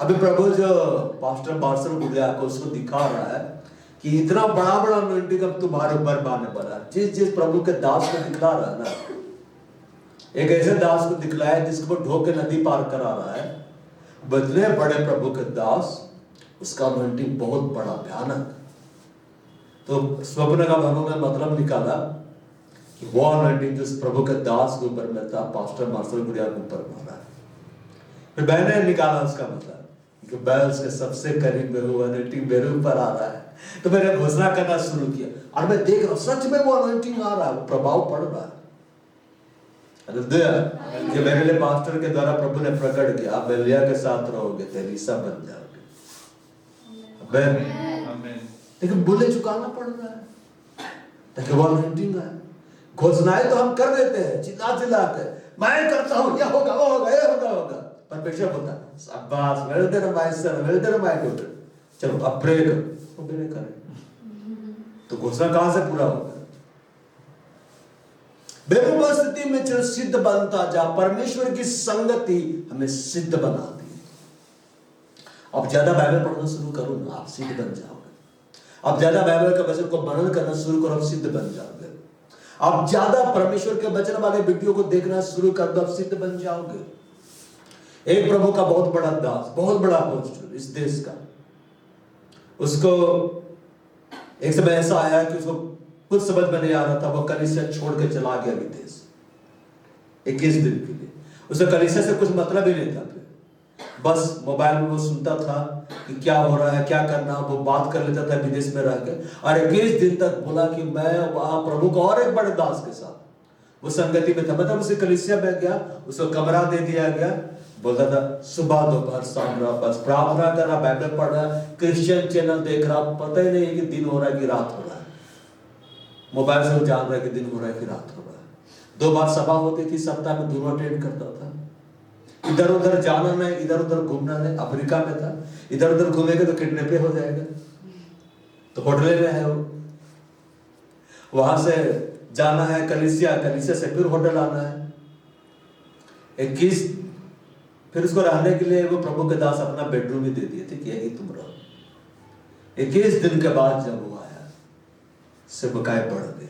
अभी प्रभु जो पास्टर मार्शल गुड़िया को उसको दिखा रहा है कि इतना बड़ा बड़ा अनॉइंटिंग अब तुम्हारे ऊपर आने वाला है। जिस प्रभु के दास को दिखला रहा है ना, एक ऐसे दास को दिखलाया जिसको ढो के नदी पार करा रहा है, बदले बड़े प्रभु के दास, उसका अनॉइंटिंग बहुत बड़ा भयानक। तो स्वप्न का भगवान ने मतलब निकाला कि वो अनॉइंटिंग जो प्रभु के दास के ऊपर में था, पास्टर मार्शल गुड़िया के ऊपर मारा है। फिर मैंने निकाला उसका मतलब कि मैं उसके सबसे करीब में हूँ, अनॉइंटिंग मेरे ऊपर आ रहा है। तो मैंने घोषणा करना शुरू किया और मैं देख रहा हूँ सच में वो अनॉइंटिंग आ रहा है, वो प्रभाव पड़ रहा है। कि मेरे लिए पास्टर के द्वारा प्रभु ने प्रकट किया, आप एलिया के साथ रहोगे, एलीशा बन जाओगे। लेकिन बुले चुकाना पड़ रहा है ताकि वो अनॉइंटिंग आए। घोषणाएं तो हम कर देते हैं चिल्ला चिल्ला के, मैं करता हूं, यह होगा, वो होगा, ये होगा। परमेश्वर बोलता है शाबाश, well done my son, well done my daughter, चलो अब प्रे करो। वो भी नहीं करे तो घोषणा कहां से पूरा होगा? बेउपस्थिति में चल सिद्ध बनता जा। परमेश्वर की संगति हमें सिद्ध बनाती है। अब ज्यादा बाइबल पढ़ना शुरू करो ना, आप सिद्ध बन जाओगे। अब ज्यादा बाइबल के वचन को मनन करना शुरू करो, आप सिद्ध बन जाओगे। अब ज्यादा परमेश्वर के वचन वाले वीडियो को देखना शुरू कर दो, आप सिद्ध बन जाओगे। एक प्रभु का बहुत बड़ा दास, बहुत बड़ा अपोस्टल इस देश का, उसको एक समय ऐसा आया कि उसको कुछ समझ में नहीं आ रहा था, वो कलीसिया छोड़ के चला गया विदेश 21 दिन के लिए। उसे कलीसिया से कुछ मतलब ही नहीं था। बस मोबाइल में वो सुनता था कि क्या हो रहा है, क्या करना, वो बात कर लेता था विदेश में रह के। और 21 दिन तक बोला कि मैं वहां प्रभु को और एक बड़े दास के साथ वो संगति में था। मतलब उसे कलीसिया में गया, उसको कमरा दे दिया गया, बोलता था सुबह दोपहर शाम रहा, बस प्रार्थना कर रहा, बाइबल पढ़ रहा, क्रिश्चियन चैनल देख रहा, पता ही नहीं कि दिन हो रहा है कि रात हो रहा है। मोबाइल से वो जान रहा है कि दिन हो रहा है कि रात हो रहा है। 2 बार सभा होती थी सप्ताह में, दोनों अटेंड करता था। इधर उधर जाना नहीं, इधर उधर घूमना नहीं। अफ्रीका में था, इधर उधर घूमेगा तो किडनैप हो जाएगा, तो होटल में है वो, वहां से जाना है कलीसिया, कलीसिया से फिर होटल आना है। 21 फिर उसको रहने के लिए वो प्रभु के दास अपना बेडरूम ही दे दिए थे कि यही तुम रहो। 21 दिन के बाद जब वो आया, सेवकाई बढ़ गए।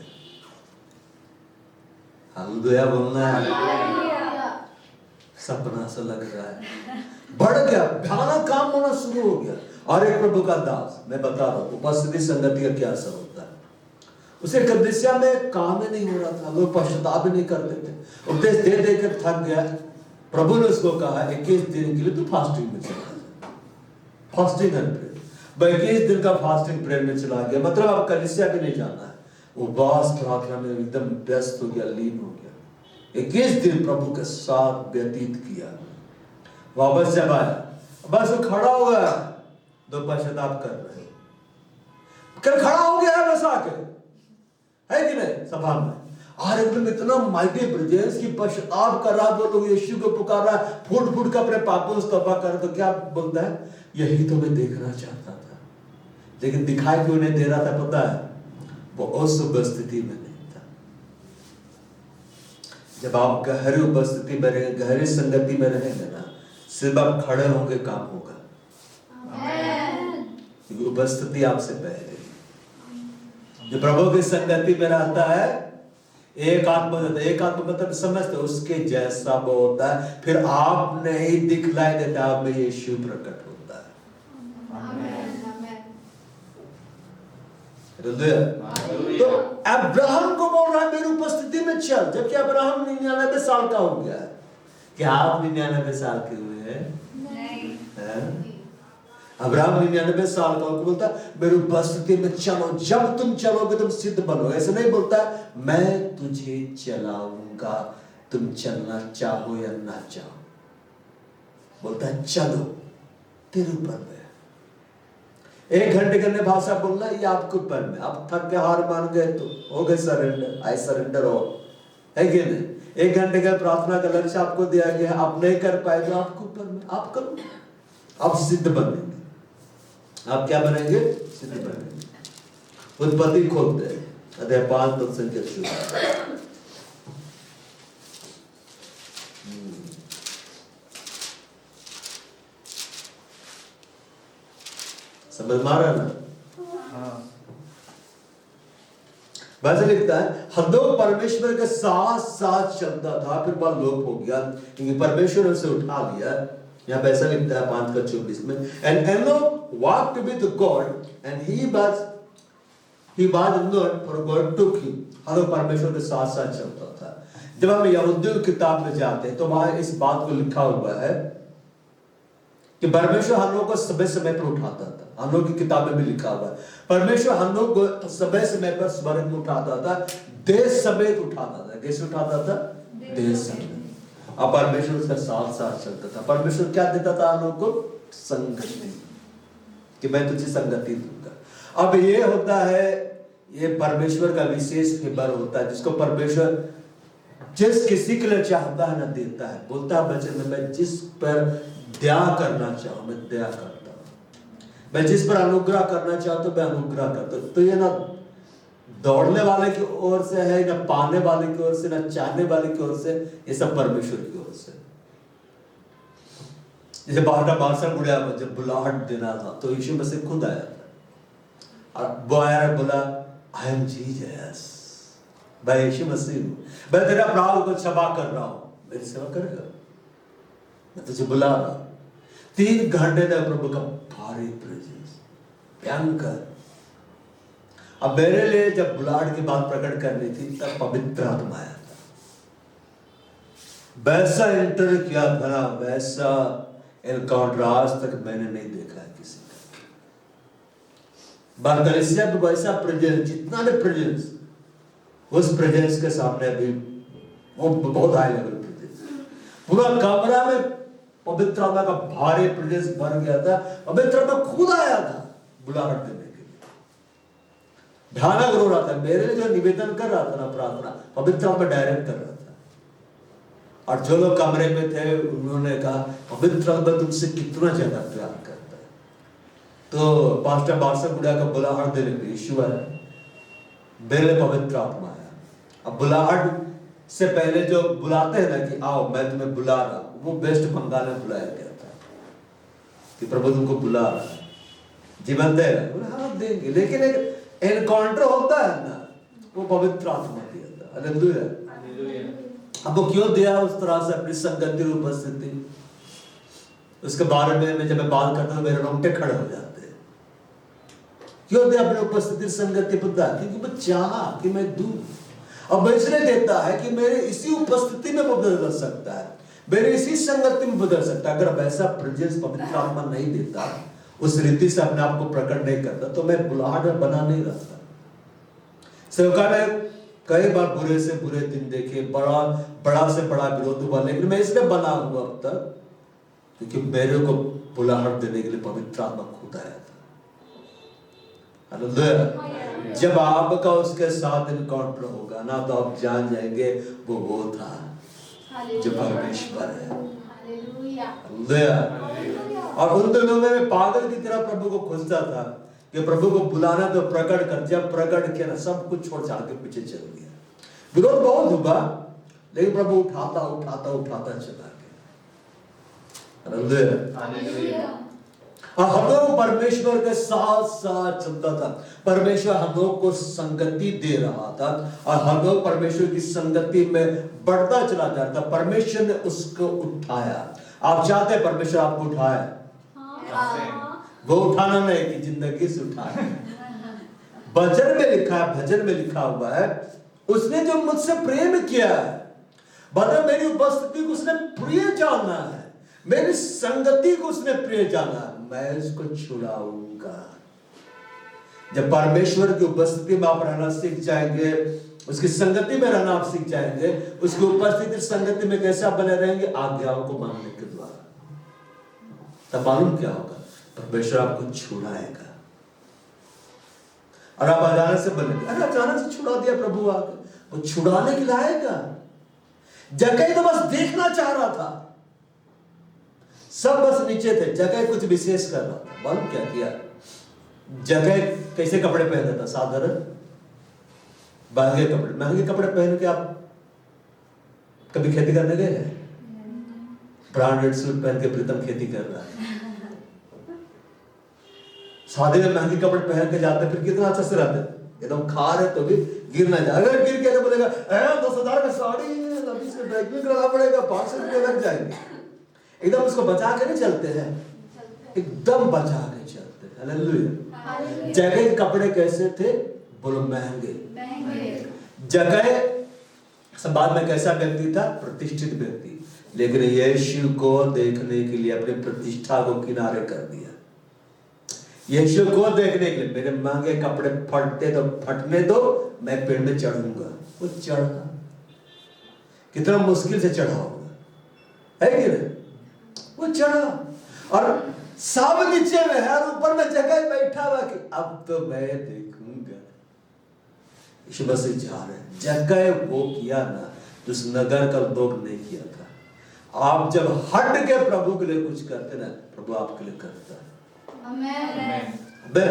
हालेलुया बोलना है। सपना सा लग रहा है, बढ़ गया, भयानक काम होना शुरू हो गया। और एक प्रभु का दास, मैं बता रहा हूं उपस्थिति संगति का क्या असर होता है। उसे कलीसिया में काम ही नहीं हो रहा था, लोग पश्चाताप भी नहीं करते थे, उपदेश दे देकर थक गया। प्रभु ने उसको कहा 21 दिन के लिए तू फास्टिंग में चला जा, फास्टिंग एंड प्रेयर। 21 दिन का फास्टिंग प्रेयर में चला गया, मतलब अब कलीसिया भी नहीं जाना है, वो उपवास प्रार्थना में एकदम व्यस्त हो गया, लीन हो गया। 21 दिन प्रभु के साथ व्यतीत किया। वापस जब आया, बस वो खड़ा हो गया, दो पश्चाताप कर रहे, कर खड़ा हो गया है बस आके, है कि नहीं, सभा में। और एकदम इतना माइटी प्रेजेंस की पश्चाताप कर रहा, वो लोग यीशु को पुकार रहा, फूट फूट कर अपने पापों से तौबा कर। तो क्या बोलता है, यही तो मैं देखना चाहता था, लेकिन दिखाई क्यों नहीं दे रहा था पता है, वो उस उपस्थिति में नहीं था। जब आप गहरी उपस्थिति में रहेंगे, गहरी संगति में रहेंगे ना, सिर्फ आप खड़े होंगे काम होगा, क्योंकि उपस्थिति आपसे पहले। जो प्रभु की संगति में रहता है, एक आत्मा होता है, एक आत्मा मतलब समझते उसके जैसा वो होता है, फिर आप नहीं दिखलाई देता, आप में यीशु प्रकट होता है। तो अब्राहम को बोल रहा है मेरी उपस्थिति में चल, जबकि अब्राहम 99 साल का हो गया है। क्या आप 99 साल के हुए हैं? नहीं। अब्राहम 99 साल का होकर बोलता मेरी उपस्थिति में चलो, जब तुम चलोगे तुम सिद्ध बनोगे। ऐसे नहीं बोलता मैं तुझे चलाऊंगा, तुम चलना चाहो या ना चाहो, बोलता है चलो तेरे ऊपर में। 1 घंटे के लिए भाषा बोलना ये आपके ऊपर में, आप थक के हार मान गए तो हो गए सरेंडर, आई सरेंडर हो, है कि नहीं। 1 घंटे का प्रार्थना का लक्ष्य आपको दिया गया, आप नहीं कर पाए तो आपके ऊपर में, आप करो, आप सिद्ध बनेंगे। आप क्या बनेंगे? सिद्ध बनेंगे। उत्पत्ति खोलते हैं, अध्याय 5 पद संख्या शुरू। समझ मारा ना? वैसे लिखता है हनोक परमेश्वर के साथ साथ चलता था, फिर वह लोप हो गया क्योंकि परमेश्वर ने उसे उठा लिया। यहाँ पे ऐसा लिखता है 5:24 में, and Enoch walked with God and he was not for God took him। हनोक परमेश्वर के साथ साथ चलता था। जब हम यहूदियों की किताब में जाते हैं तो वहां इस बात को लिखा हुआ है कि परमेश्वर हनोक को समय समय पर उठाता था। हनोक की किताब में भी लिखा हुआ है परमेश्वर हनोक को समय समय पर स्वर्ग में उठाता था, देश समेत उठाता था। कैसे उठाता था? देश समेत। अब परमेश्वर उसका साथ साथ चलता था। परमेश्वर क्या देता था हनोक को? संगति, कि मैं तुझे संगति दूंगा। अब ये होता है, ये परमेश्वर का विशेष हिब्बर होता है जिसको परमेश्वर जिस किसी के लिए चाहता है ना देता है। बोलता है वचन में मैं जिस पर दया करना चाहूं मैं दया करता हूं, मैं जिस पर अनुग्रह करना चाहता हूं मैं अनुग्रह करता हूं। तो ये ना दौड़ने वाले की ओर से है, ना पाने वाले की ओर से, ना चाहने वाले की ओर से, ये सब परमेश्वर की ओर से। जैसे बारसा बुढ़िया को जब बुलाहट देना था तो यीशु मसीह खुद आया था और वो आया बोला आई एम जीसस, मैं यीशु मसीह हूं, मैं तेरा अपराध को क्षमा कर रहा हूं, मेरी सेवा करेगा, मैं तुझे बुला रहा हूं। 3 घंटे तक प्रभु का भारी प्रेजेंस, भयंकर। अब मेरे लिए जब बुलाहट की बात प्रकट करनी थी तब पवित्र आत्मा आया था। वैसा एंटर किया था, वैसा एनकाउंटर आज तक मैंने नहीं देखा है किसी का। कलीसिया पे वैसा प्रेजेंस, जितना भी प्रेजेंस, उस प्रेजेंस के सामने अभी वो बहुत हाई लेवल प्रेजेंस। पूरा कमरा में पवित्र आत्मा का भारी प्रेजेंस भर गया था। पवित्र आत्मा खुद आया था बुलाहट देने के लिए। भयानक रो रहा था, मेरे लिए जो निवेदन कर रहा था ना प्रार्थना, पवित्र आत्मा डायरेक्ट कर रहा था। और जो लोग कमरे में थे उन्होंने कहा पवित्र आत्मा तुमसे कितना ज्यादा प्यार करता है। तो पास्टर बादशाह बुढ़ा का बुलाहट देने के लिए यीशु आया, मेरे पवित्र आत्मा आया। अब बुलाहट से पहले जो बुलाते हैं ना कि आओ मैं तुम्हें बुला रहा हूं, वो वेस्ट बंगाल में बुलाया गया था कि प्रभु तुमको बुला रहा है, जीवन दे रहा है। हाँ देंगे, लेकिन एक एनकाउंटर होता है ना, वो पवित्र आत्मा दिया था। हालेलुया। अब वो क्यों दिया उस तरह से अपनी संगति उपस्थिति, उसके बारे में मैं जब मैं बात करता हूँ मेरे रोंगटे खड़े हो जाते हैं। क्यों दे अपने उपस्थिति संगति पता? क्योंकि वो चाहा कि मैं दूं, और वो इसलिए देता है कि मेरे इसी उपस्थिति में वो बदल सकता है, मेरे इसी संगति में बदल सकता है। अगर वैसा प्रेजेंस पवित्र आत्मा नहीं देता, उस रीति से अपने आप को प्रकट नहीं करता, तो मैं बुलाहट में बना नहीं रहता। सेवका ने कई बार बुरे से बुरे दिन देखे, बड़ा से बड़ा विरोध हुआ, लेकिन मैं इसलिए बना हुआ अब तक क्योंकि मेरे को बुलाहट देने के लिए पवित्र आत्मा खुद आया था। हालेलुया। जब आपका उसके साथ इनकाउंटर होगा ना, तो आप जान जाएंगे वो था जो परमेश्वर है। हालेलुया। और उन दिनों में मैं पागल की तरह प्रभु को खोजता था कि प्रभु को बुलाना तो प्रकट कर। जब प्रकट किया ना, सब कुछ छोड़ छाड़ के पीछे चल गया। विरोध बहुत हुआ, लेकिन प्रभु उठाता चला गया। और हम लोग परमेश्वर के साथ साथ चलता था। परमेश्वर हम लोग को संगति दे रहा था, और हम लोग परमेश्वर की संगति में बढ़ता चला जाता। परमेश्वर ने उसको उठाया। आप चाहते हैं परमेश्वर आपको उठाए? वो उठाना नहीं कि जिंदगी से उठाए। भजन में लिखा है, भजन में लिखा हुआ है, उसने जो मुझसे प्रेम किया है, मतलब मेरी उपस्थिति को उसने प्रिय जाना है, मेरी संगति को उसने प्रिय जाना है, मैं उसको छुड़ाऊंगा। जब परमेश्वर की उपस्थिति में आप रहना सीख जाएंगे, उसकी संगति में रहना आप सीख जाएंगे, उसकी उपस्थिति संगति में कैसे आप बने रहेंगे? आज्ञाओं को मानने के द्वारा। तब मालूम क्या होगा? परमेश्वर आपको छुड़ाएगा और आप अचानक से बनेंगे। अरे अचानक से छुड़ा दिया प्रभु आकर, वो छुड़ाने के लाएगा। जगह तो बस देखना चाह रहा था, सब बस नीचे थे, जगह कुछ विशेष कर रहा था। मालूम क्या किया? जगह कैसे कपड़े पहनता था? साधारण महंगे कपड़े। महंगे कपड़े पहन के आप कभी खेती करने गए हैं? ब्रांडेड सूट पहन के प्रीतम खेती कर रहा है। शादी में महंगे कपड़े पहन के जाते, फिर कितना अच्छा से रहते, एकदम खा रहे तो भी गिर ना जाए। अगर गिर गया तो बोलेगा 10,000 का साड़ी, अभी से ड्राइविंग कराना पड़ेगा, 500 रुपये लग जाएंगे। एकदम उसको बचा के नहीं चलते हैं, एकदम बचा के चलते हैं। हालेलुया। जगह के कपड़े कैसे थे? बोलो महंगे। जगह बाद में कैसा व्यक्ति था? प्रतिष्ठित व्यक्ति। लेकिन यीशु को देखने के लिए अपनी प्रतिष्ठा को किनारे कर दिया। यीशु को देखने के लिए मेरे महंगे कपड़े फटते तो फटने दो, मैं पेड़ में चढ़ूंगा। वो चढ़ा, कितना मुश्किल से चढ़ा होगा, है कि नहीं? वो चढ़ा, और सब नीचे में है और ऊपर में जगह बैठा हुआ कि अब तो मैं देखूंगा। यीशु मसीह जा रहे, जगह वो किया ना जिस नगर का लोग नहीं किया था। आप जब हट के प्रभु के लिए कुछ करते ना, प्रभु आपके लिए करता है। मैं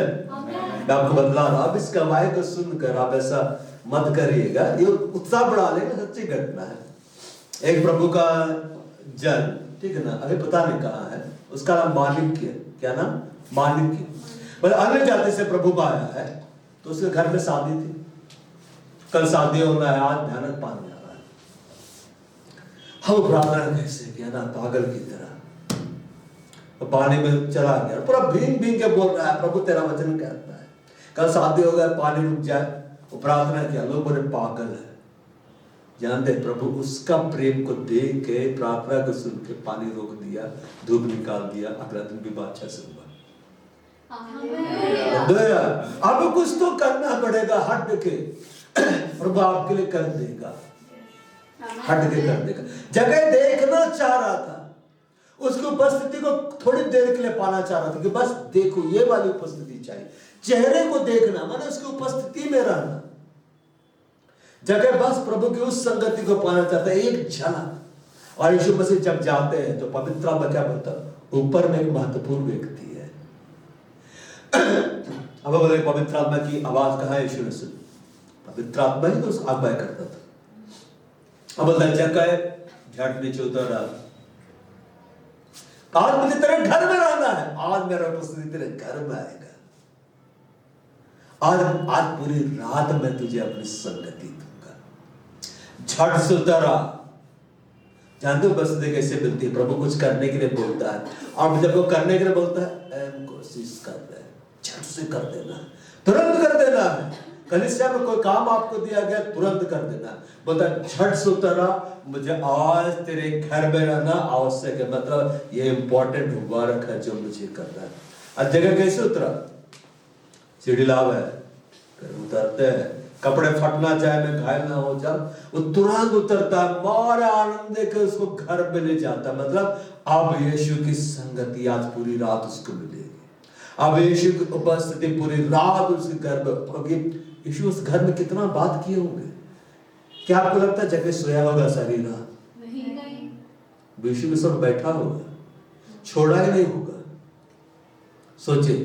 आपको बतला रहा, अब इस गवाही को सुनकर आप ऐसा मत करिएगा, ये उत्साह बढ़ा लेगा, सच्ची घटना है। एक प्रभु का जन, ठीक है ना, अभी पता नहीं कहाँ है, उसका नाम मालिक है। क्या नाम? मालिक है। मतलब अन्य जाति से प्रभु का आया है, तो उसके घर में शादी थी। कल शादी होना है, आज भयानक पानी आ रहा है। हम प्रार्थना कैसे किया ना, पागल की तरह पानी में चला गया, पूरा भींग भींग के बोल रहा है, प्रभु तेरा वचन कहता है कल शादी हो गया, पानी रुक जाए। वो प्रार्थना किया, लोग बोले पागल है। जानते प्रभु उसका प्रेम को देख के, प्रार्थना को सुन के पानी रोक दिया, धूप निकाल दिया, अगला दिन भी अच्छा से हुआ। अब कुछ तो करना पड़ेगा, हट के प्रभु आपके लिए कर देगा, हट के कर देगा। जगह देखना चाह रहा था, उसकी उपस्थिति को थोड़ी देर के लिए पाना चाह रहा था कि बस देखो, ये वाली उपस्थिति चाहिए। चेहरे को देखना माने उसकी उपस्थिति में रहना। जगह बस प्रभु की उस संगति को पाना चाहता है, एक झलक। और यीशु मसीह जब जाते हैं तो पवित्र आत्मा क्या बोलता है? ऊपर में एक महत्वपूर्ण व्यक्ति है। अब बोले पवित्र आत्मा की आवाज कहाँ है? यीशु ने सुनी, पवित्र आत्मा ही तो उसको आज्ञा करता था। अब बोलता है जगह झट नीचे उतर रहा, आज मुझे तेरे घर में रहना है, आज मेरा उपस्थिति तेरे घर में आएगा। आज पूरी रात मैं तुझे अपनी संगति दूंगा। झट से उतरा। जानते हो उपस्थिति कैसे मिलती है? प्रभु कुछ करने के लिए बोलता है, और जब वो करने के लिए बोलता है, कोशिश कर रहे, झट से कर देना। तुरंत कर देना है। कलीसिया में कोई काम आपको दिया गया तुरंत कर देना। बोलता झट से उतरा, मुझे आज तेरे घर में रहना आवश्यक है, मतलब ये इंपॉर्टेंट वर्क है जो मुझे करना है। अब जगह कैसे उतरा? सीढ़ी लाभ है, फिर उतरते हैं, कपड़े फटना चाहे मैं घायल ना हो जाऊं, वो तुरंत उतरता है, मारे आनंद के उसको घर में ले जाता है। मतलब अब यीशु की संगति आज पूरी रात उसको मिलेगी, अब यीशु की उपस्थिति पूरी रात उसके घर में होगी। यीशु उस घर में कितना बात किए होंगे, क्या आपको लगता है जगह सोया होगा सारी रात? नहीं। यीशु के साथ बैठा होगा, छोड़ा ही नहीं होगा। सोचिए,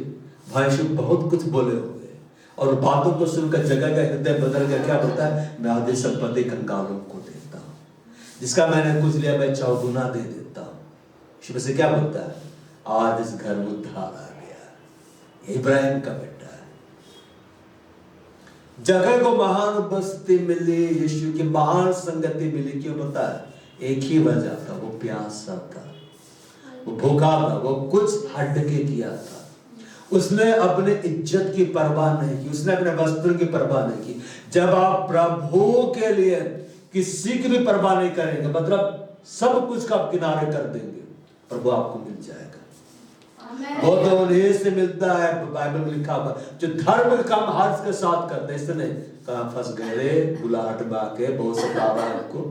भाई यीशु बहुत कुछ बोले होंगे और बातों को सुनकर जगह का हृदय बदल गया। क्या बोलता है? मैं आधे संपत्ति कंगालों को देता हूँ, जिसका मैंने कुछ लिया मैं चौगुना दे देता हूँ। यीशु से क्या बोलता है? आज इस घर में उद्धार आ गया, इब्राहिम का बेटा है। जगह को महान उपस्थिति मिली, यीशु की महान संगति मिली। क्यों पता है? एक ही वजह था, वो प्यासा था, वो भूखा था, वो कुछ हट के किया था। उसने अपने इज्जत की परवाह नहीं की, उसने अपने वस्त्र की परवाह नहीं की। जब आप प्रभु के लिए किसी की भी परवाह नहीं करेंगे, मतलब सब कुछ का आप किनारे कर देंगे, प्रभु आपको मिल जाएगा। वो तो उन्हीं से मिलता है, बाइबल में लिखा हुआ, जो धर्म का काम हर्ष के साथ करते हैं। इसने कहा फंस गए बुलाहट में आके, बहुत सतावा है उनको।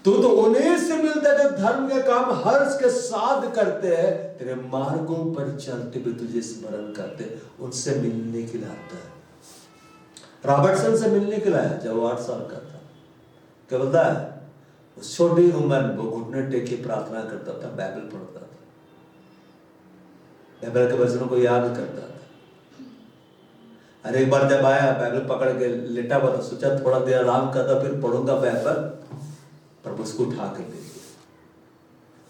तो उन्हीं से मिलता है जो धर्म के काम हर्ष के साथ करते हैं, तेरे मार्गों पर चलते हुए तुझे स्मरण करते हैं, उनसे मिलने के लिए आता है। रॉबर्टसन से मिलने के लिए आया जब वो 8 साल का था। क्या बोलता है? उस छोटी उम्र में वो घुटने टेक के प्रार्थना करता था, बाइबल पढ़ता था, बाइबल के वचनों को याद करता था। अरे एक बार जब आया, बाइबल पकड़ के लेटा हुआ था, सोचा थोड़ा देर आराम करता फिर पढ़ूंगा बाइबल, पर उसको उठा कर ले गया,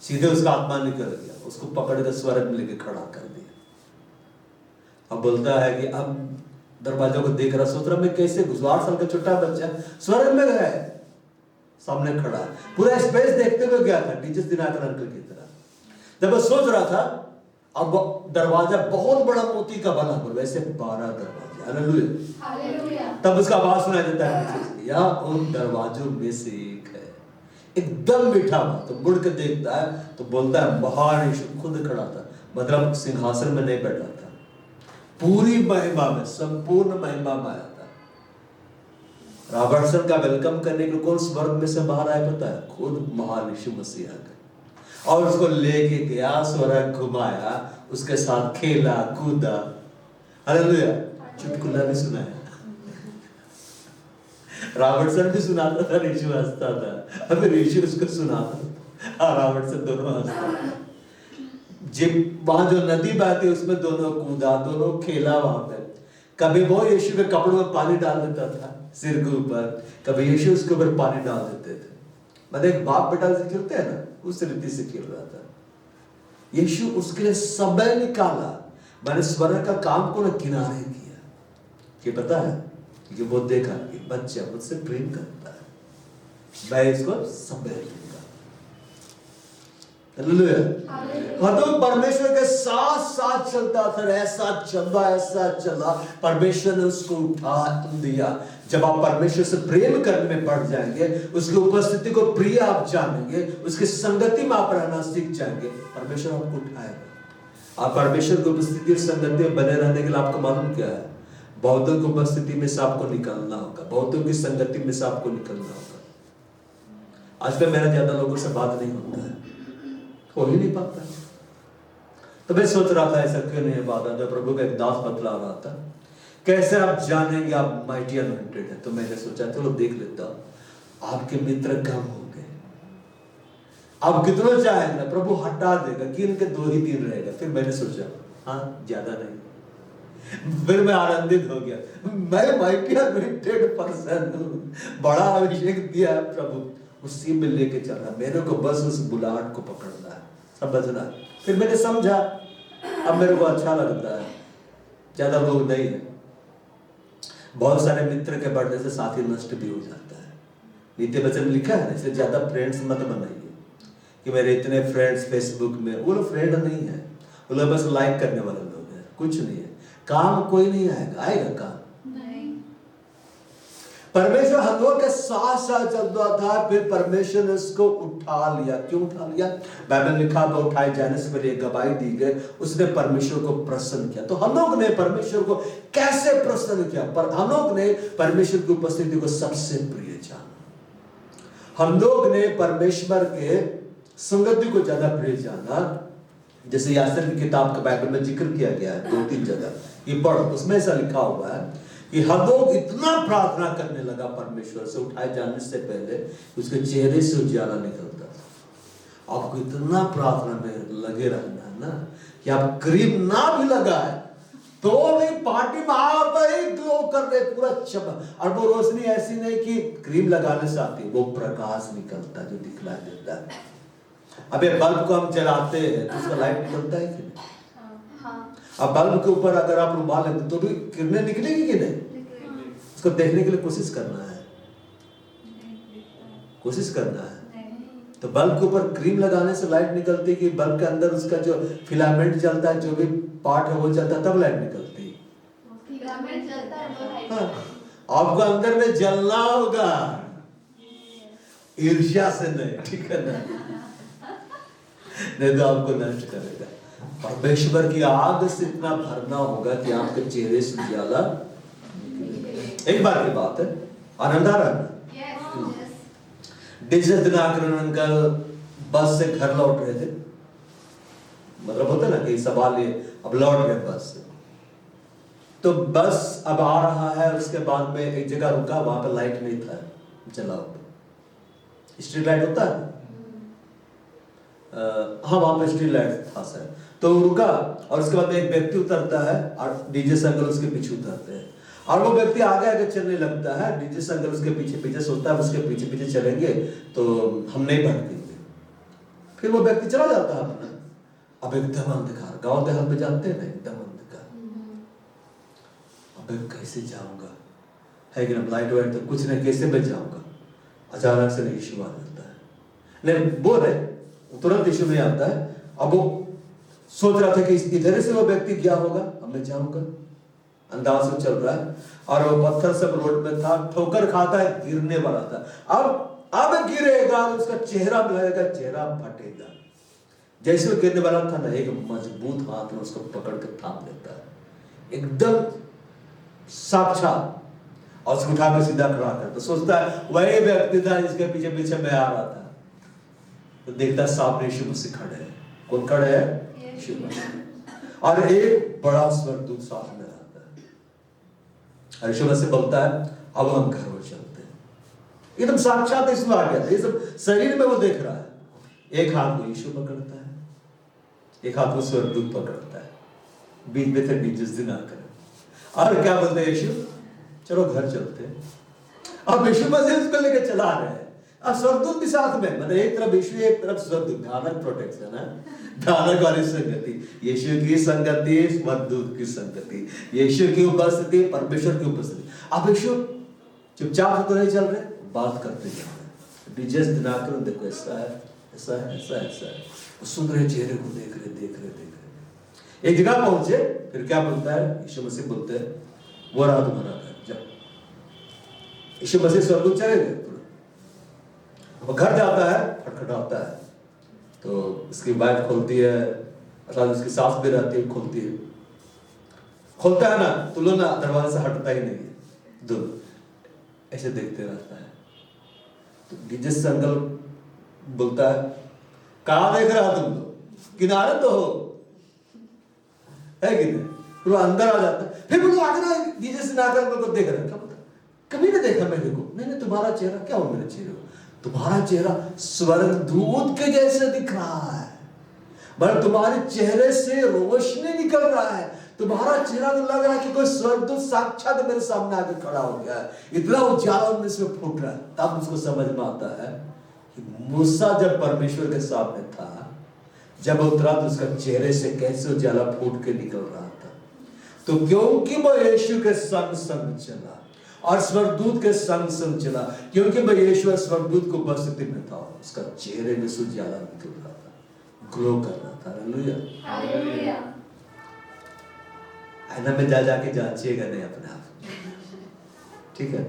सीधे उसका आत्मा निकल गया, उसको पकड़ कर स्वर्ग में लेके खड़ा कर दिया। अब बोलता है कि अब दरवाजा को देख रहा, सोच रहा मैं कैसे घुसूं, 8 साल का छोटा बच्चा स्वर्ग में गया, सामने खड़ा, पूरा स्पेस देखते हुए गया था, टीचर्स दिनाकर अंकल की तरह। जब वो सोच रहा था, अब दरवाजा बहुत बड़ा मोती का बना हुआ, वैसे 12 दरवाजे, हालेलुया। तब उसका आवाज सुनाई देता है, या उन दरवाजों में से एक है, एकदम मीठा हुआ। तो मुड़ के देखता है तो बोलता है महान यीशु खुद खड़ा था, मतलब सिंहासन में नहीं बैठा था, पूरी महिमा में, संपूर्ण महिमा में आया था। रॉबर्टसन का वेलकम करने के लिए कौन स्वर्ग में से बाहर आया पता है? खुद महान यीशु मसीह आ गए और उसको लेके गया, स्वर्ग घुमाया, उसके साथ खेला कूदा, हालेलुया। चुटकुला भी सुनाया, रॉबर्टसन भी सुनाता था, यीशु हंसता था, अगर यीशु उसको सुनाता था, रॉबर्टसन दोनों हंसता। जब वहां जो नदी बहती उसमें दोनों कूदा, दोनों खेला वहां पे। कभी वो यीशु के कपड़ों में पानी डाल देता था सिर के ऊपर, कभी यीशु उसके ऊपर पानी डाल देते थे। मतलब एक बाप बेटा से खेलते हैं ना, उस रीति से खेल रहा था। यीशु उसके लिए समय निकाला, मैंने स्वर्ग का काम को ना किनारे किया, कि पता है कि वो देखा कि बच्चा मुझसे प्रेम करता है, मैं इसको समय दूंगा। हालेलुया। तो परमेश्वर के साथ साथ चलता था, ऐसा चला, परमेश्वर ने उसको उठा दिया। जब आप परमेश्वर से प्रेम करने में बढ़ जाएंगे, उसकी उपस्थिति को प्रिय आप जानेंगे, उसकी संगति में आप रहना सीख जाएंगे, परमेश्वर आपको उठाएगा। आप परमेश्वर की उपस्थिति और संगति में बने रहने के लिए आपको मालूम क्या है? बहुतों की उपस्थिति में से आपको निकलना होगा, बहुतों की संगति में से आपको निकलना होगा। आजकल मेरा ज्यादा लोगों से बात नहीं होता है, हो ही नहीं पाता। तो मैं सोच रहा था ऐसा क्यों नहीं बात, जब प्रभु का एक दास बतला रहा था कैसे आप जानेंगे आप माइटी अनॉइंटेड है। तो मैंने सोचा चलो देख लेता हूं। आपके मित्र कम हो गए, आप कितना चाहेंगे प्रभु हटा देगा, कि इनके 2 ही 3 रहेगा। फिर मैंने सोचा हाँ ज्यादा नहीं, फिर मैं आनंदित हो गया, मैं माइटी अनॉइंटेड पर्सन हूं, बड़ा अभिषेक दिया है प्रभु, उसी में लेके चल रहा, मेरे को बस उस बुलाहट को पकड़ना है, समझना। फिर मैंने समझा, अब मेरे को अच्छा लगता है, ज्यादा लोग नहीं है। बहुत सारे मित्र के बढ़ने से साथी नष्ट भी हो जाता है, नीति वचन में लिखा है, इसलिए ज्यादा फ्रेंड्स मत बनाइए कि मेरे इतने फ्रेंड्स फेसबुक में, वो लोग फ्रेंड नहीं है, वो लोग बस लाइक करने वाले लोग हैं, कुछ नहीं है। काम कोई नहीं आएगा, आएगा काम? परमेश्वर हनोक के साथ साथ चलता था, फिर परमेश्वर ने उसको उठा लिया। क्यों उठा लिया? बाइबल लिखा वो उठाए जाने से पहले गवाही दी गई, उसने परमेश्वर को प्रसन्न किया। तो हनोक ने परमेश्वर को कैसे प्रसन्न किया? पर हनोक ने परमेश्वर की उपस्थिति को सबसे प्रिय जाना। हनोक ने परमेश्वर के संगति को ज्यादा प्रिय जाना। जैसे यासर की किताब का बाइबल में जिक्र किया गया है 2-3 जगह, ये पढ़, उसमें ऐसा लिखा हुआ है कि हनोक इतना प्रार्थना करने लगा परमेश्वर से उठाए जाने से पहले, उसके चेहरे से उजाला निकलता था। आपको इतना प्रार्थना में लगे रहना है ना कि आप क्रीम ना भी लगाए तो भी पार्टी में आप ही ग्लो कर रहे, पूरा चमक। और वो रोशनी ऐसी नहीं कि क्रीम लगाने से आती, वो प्रकाश निकलता जो दिखलाई देता है। अब ये बल्ब को हम जलाते हैं तो उसका लाइट निकलता है कि नहीं? अब बल्ब के ऊपर अगर आप रुमाल लेते तो भी किरणें निकलेगी कि नहीं? उसको देखने के लिए कोशिश करना है, कोशिश करना है। तो बल्ब के ऊपर क्रीम लगाने से लाइट निकलती कि बल्ब के अंदर उसका जो फिलामेंट जलता है, जो भी पार्ट है वो जलता है, तब लाइट निकलती है। हाँ, आपको अंदर में जलना होगा, ईर्ष्या से नहीं, ठीक है ना? नहीं तो आपको नष्ट करेगा। परमेश्वर की आग से इतना भरना होगा कि आपके चेहरे से उजाला। एक बार की बात है, आनंद आ रहा है? डीजे दिनाकरन अंकल बस से घर लौट रहे थे, मतलब होता है ना कि सवाल ये, अब लौट गए बस से, तो बस अब आ रहा है, उसके बाद में एक जगह रुका, वहां पर लाइट नहीं था जला हुआ, स्ट्रीट लाइट होता है, हाँ वहां पे स्ट्रीट लाइट था सर। तो रुका और उसके बाद एक व्यक्ति उतरता है और डीजे संगल उसके पीछे उतरते हैं, और वो व्यक्ति आगे आगे चलने लगता है, डीजे संगल उसके पीछे पीछे सोचता है उसके पीछे पीछे चलेंगे तो हम नहीं भटकेंगे। फिर वो व्यक्ति चला जाता है अपना। अब एकदम अंधकार, गांव देहात में जानते हैं ना, एकदम अंधकार। अब कैसे जाऊंगा, है कि ना, लाइट वाइट तो कुछ नहीं, कैसे मैं जाऊंगा? अचानक से यीशु आ जाता है, नहीं बोल रहे तुरंत यीशु में आता है। अब वो सोच रहा था कि इधर से वो व्यक्ति गया होगा, अब मैं जाऊंगा, अंदाज से चल रहा है, और वो पत्थर सब रोड में था, ठोकर खाता है, गिरने वाला था। अब गिरेगा, उसका चेहरा मिलाएगा, चेहरा फटेगा। जैसे वो गिरने वाला था ना, एक मजबूत हाथ में उसको पकड़ के थाम लेता है, एकदम साक्षात, और उसको उठा के सीधा खड़ा करता। सोचता है वही व्यक्ति था जिसके पीछे पीछे मैं आ रहा था। तो देखता सामने यीशु मसीह खड़े हैं। कौन खड़े है? यीशु मसीह। और एक बड़ा स्वर्गदूत साथ में रहता है, और यीशु मसीह बोलता है अब हम घर को चलते हैं। एकदम साक्षात इसमें आ गया था, ये सब शरीर में वो देख रहा है। एक हाथ को यीशु पकड़ता है, एक हाथ को स्वर्गदूत पकड़ता है, बीच में थे जिस दिन आकर, और क्या बोलते हैं यीशु, चलो घर चलते हैं। अब यीशु मसीह उसको लेके चला रहे हैं, अब स्वर्गदूत भी साथ में, मतलब एक तरफ यीशु एक तरफ स्वर्गदूत, भयानक प्रोटेक्शन है, भयानक वाली संगति, यीशु की संगति, स्वर्गदूत की संगति, यीशु की उपस्थिति, परमेश्वर की उपस्थिति। अब यीशु चुपचाप से तो नहीं चल रहे, बात करते जा रहे। डीजे दिनाकर देखो ऐसा है, ऐसा है, ऐसा है, ऐसा है, वो सुन रहे, चेहरे को देख रहे, देख रहे, देख रहे। एक जगह पहुंचे, फिर क्या बोलता है यीशु मसीह, बोलते हैं वो रहा तुम्हारा घर, जाओ। यीशु मसीह स्वर्गदूत चले गए, वो घर जाता है, खटखटाता है, तो उसकी वाइफ खोलती है, अर्थात उसकी सास भी रहती है, खोलती है, खोलता है ना, तो लो ना, दरवाजे से हटता ही नहीं है, दूर ऐसे देखते रहता है। तो डीजे से अंकल बोलता है कहाँ देख रहा तुम लोग, किनारे तो हो, है कि नहीं? तो अंदर आ जाता है, फिर वो आगे डीजे से नाकर को देख रहा है, कभी नहीं देखा मेरे को, नहीं तुम्हारा चेहरा क्या हो, मेरे चेहरे को, तुम्हारा चेहरा स्वर्गदूत के जैसे दिख रहा है, मतलब तुम्हारे चेहरे से रोशनी निकल रहा है, तुम्हारा चेहरा तो लग रहा है कि कोई स्वर्गदूत साक्षात मेरे सामने आके खड़ा हो गया है, इतना उजाला में से फूट रहा है। तब उसको समझ में आता है कि मूसा जब परमेश्वर के सामने था, जब उतरा तो उसका चेहरे से कैसे उजाला फूट के निकल रहा था। तो क्योंकि वो यीशु के संग संग चला और स्वर्गदूत के संग संग चला, क्योंकि वह यीशु स्वर्गदूत को उपस्थिति में था, उसका चेहरे में से उजाला निकल रहा था, ग्लो कर रहा था। Hallelujah, hallelujah. आईना में जा जाके जांचिएगा नहीं अपने आप, ठीक है।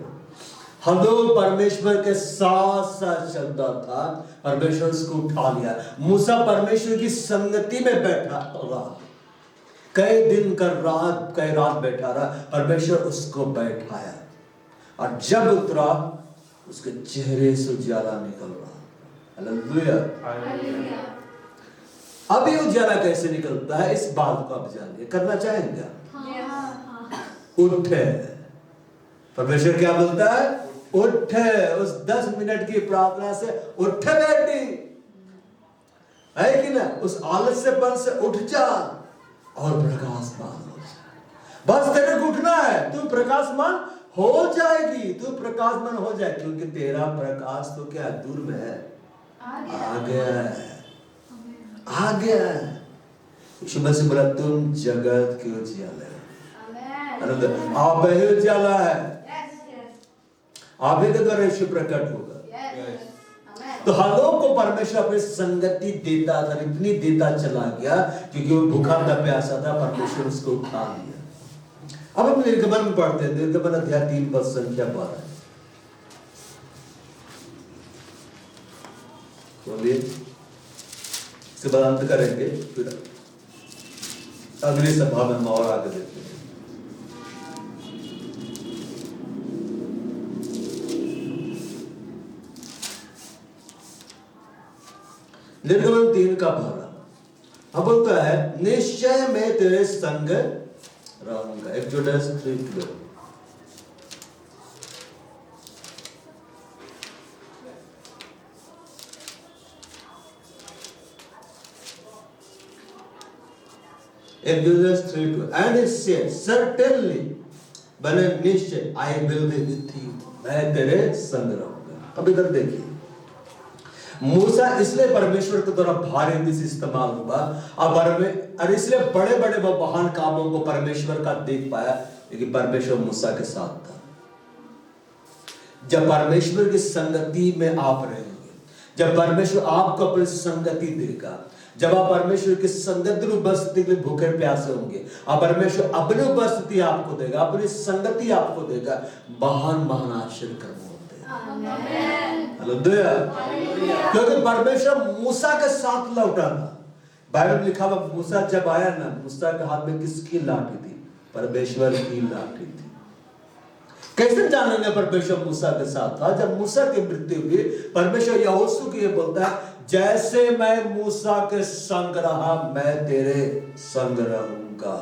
हम लोग परमेश्वर के साथ साथ चलता था, परमेश्वर उसको उठा लिया। मूसा परमेश्वर की संगति में बैठा रहा, कई दिन कई रात बैठा रहा, परमेश्वर उसको बैठाया, और जब उतरा उसके चेहरे से उजाला निकल रहा। हालेलुया। अभी उजाला कैसे निकलता है, इस बात को आप जानिए, करना चाहेंगे? उठे, परमेश्वर क्या बोलता है? उठे। उस 10 मिनट की प्रार्थना से उठे बेटी, है कि ना? उस आलस्यपन से उठ जा और प्रकाशमान हो जा। बस तेरे को उठना है, तू प्रकाशमान हो जाएगी, तू प्रकाशमान हो जाए, क्योंकि तेरा प्रकाश तो क्या दूर में है, आ गया है, आ गया है। यीशु मसीह बोला तुम जगत के उजियाले हो, आप ही उजियाला है, आप ही के द्वारा यीशु प्रकट होगा। तो हर लोग को परमेश्वर अपनी संगति देता था, इतनी देता चला गया क्योंकि वो भूखा था, प्यासा था, परमेश्वर उसको उठा लिया। अब हम निर्गमन में पढ़ते हैं, निर्गमन अध्याय 3 पद संख्या 12। बोलिए, इसके बाद अंत करेंगे, फिर अगली सभा में हम और आगे देखते हैं। निर्गमन 3 का 12 अब बोलता है निश्चय मैं तेरे संग रहूंगा। Exodus 3:12। Exodus 3:12 and it says certainly, बने निश्चय, I will be with you, मैं तेरे संग रहूंगा। अब इधर देखिए, मूसा इसलिए परमेश्वर के द्वारा भारी से इस्तेमाल हुआ और इसलिए बड़े बड़े वो महान कामों को परमेश्वर का देख पाया क्योंकि परमेश्वर मूसा के साथ था। जब परमेश्वर की संगति में आप रहेंगे, जब परमेश्वर आपको अपनी संगति देगा, जब आप परमेश्वर की संगति उपस्थिति के लिए भूखे प्यासे होंगे, और परमेश्वर अपनी उपस्थिति आपको देगा, अपनी संगति आपको देगा, महान महान आश्चर्य कर्म होते हैं। हालेलुया। क्योंकि परमेश्वर मूसा के साथ लौटा था। बाइबल में लिखा हुआ मूसा जब आया ना, मूसा के हाथ में किसकी लाठी थी? परमेश्वर की लाठी थी। कैसे जानेंगे परमेश्वर मूसा के साथ था? जब मूसा की मृत्यु हुई, परमेश्वर यहोशू को ये बोलता है जैसे मैं मूसा के संग रहा मैं तेरे संग रहूंगा।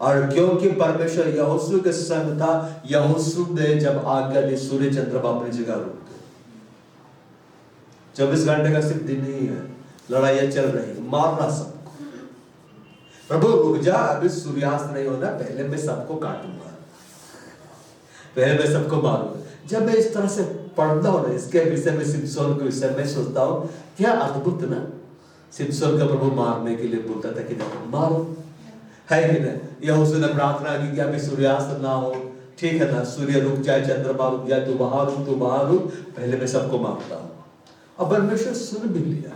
और क्योंकि परमेश्वर यहोशू के संग था, यहोशू ने जब आज्ञा दी, सूर्य चंद्रमा अपनी जगह रुक गए। 24 घंटे का सिर्फ दिन ही है, लड़ाइयां चल रही, मारना सबको। प्रभु रुक जा, अभी सूर्यास्त नहीं होना, पहले मैं सबको काटूंगा, पहले मैं सबको मारूंगा। जब मैं इस तरह से पढ़ता हूं ना, इसके विषय में, सिमसोन के विषय में सोचता हूं, क्या अद्भुत ना। सिमसोन का प्रभु मारने के लिए बोलता था कि मारो, है कि नहीं? यहोशू ने प्रार्थना की कि अभी सूर्यास्त ना हो, ठीक है ना, सूर्य रुक जाए, चंद्रमा रुक जाए, तू वहां रुक, पहले मैं सबको मारता हूं। अब परमेश्वर सुन भी लिया।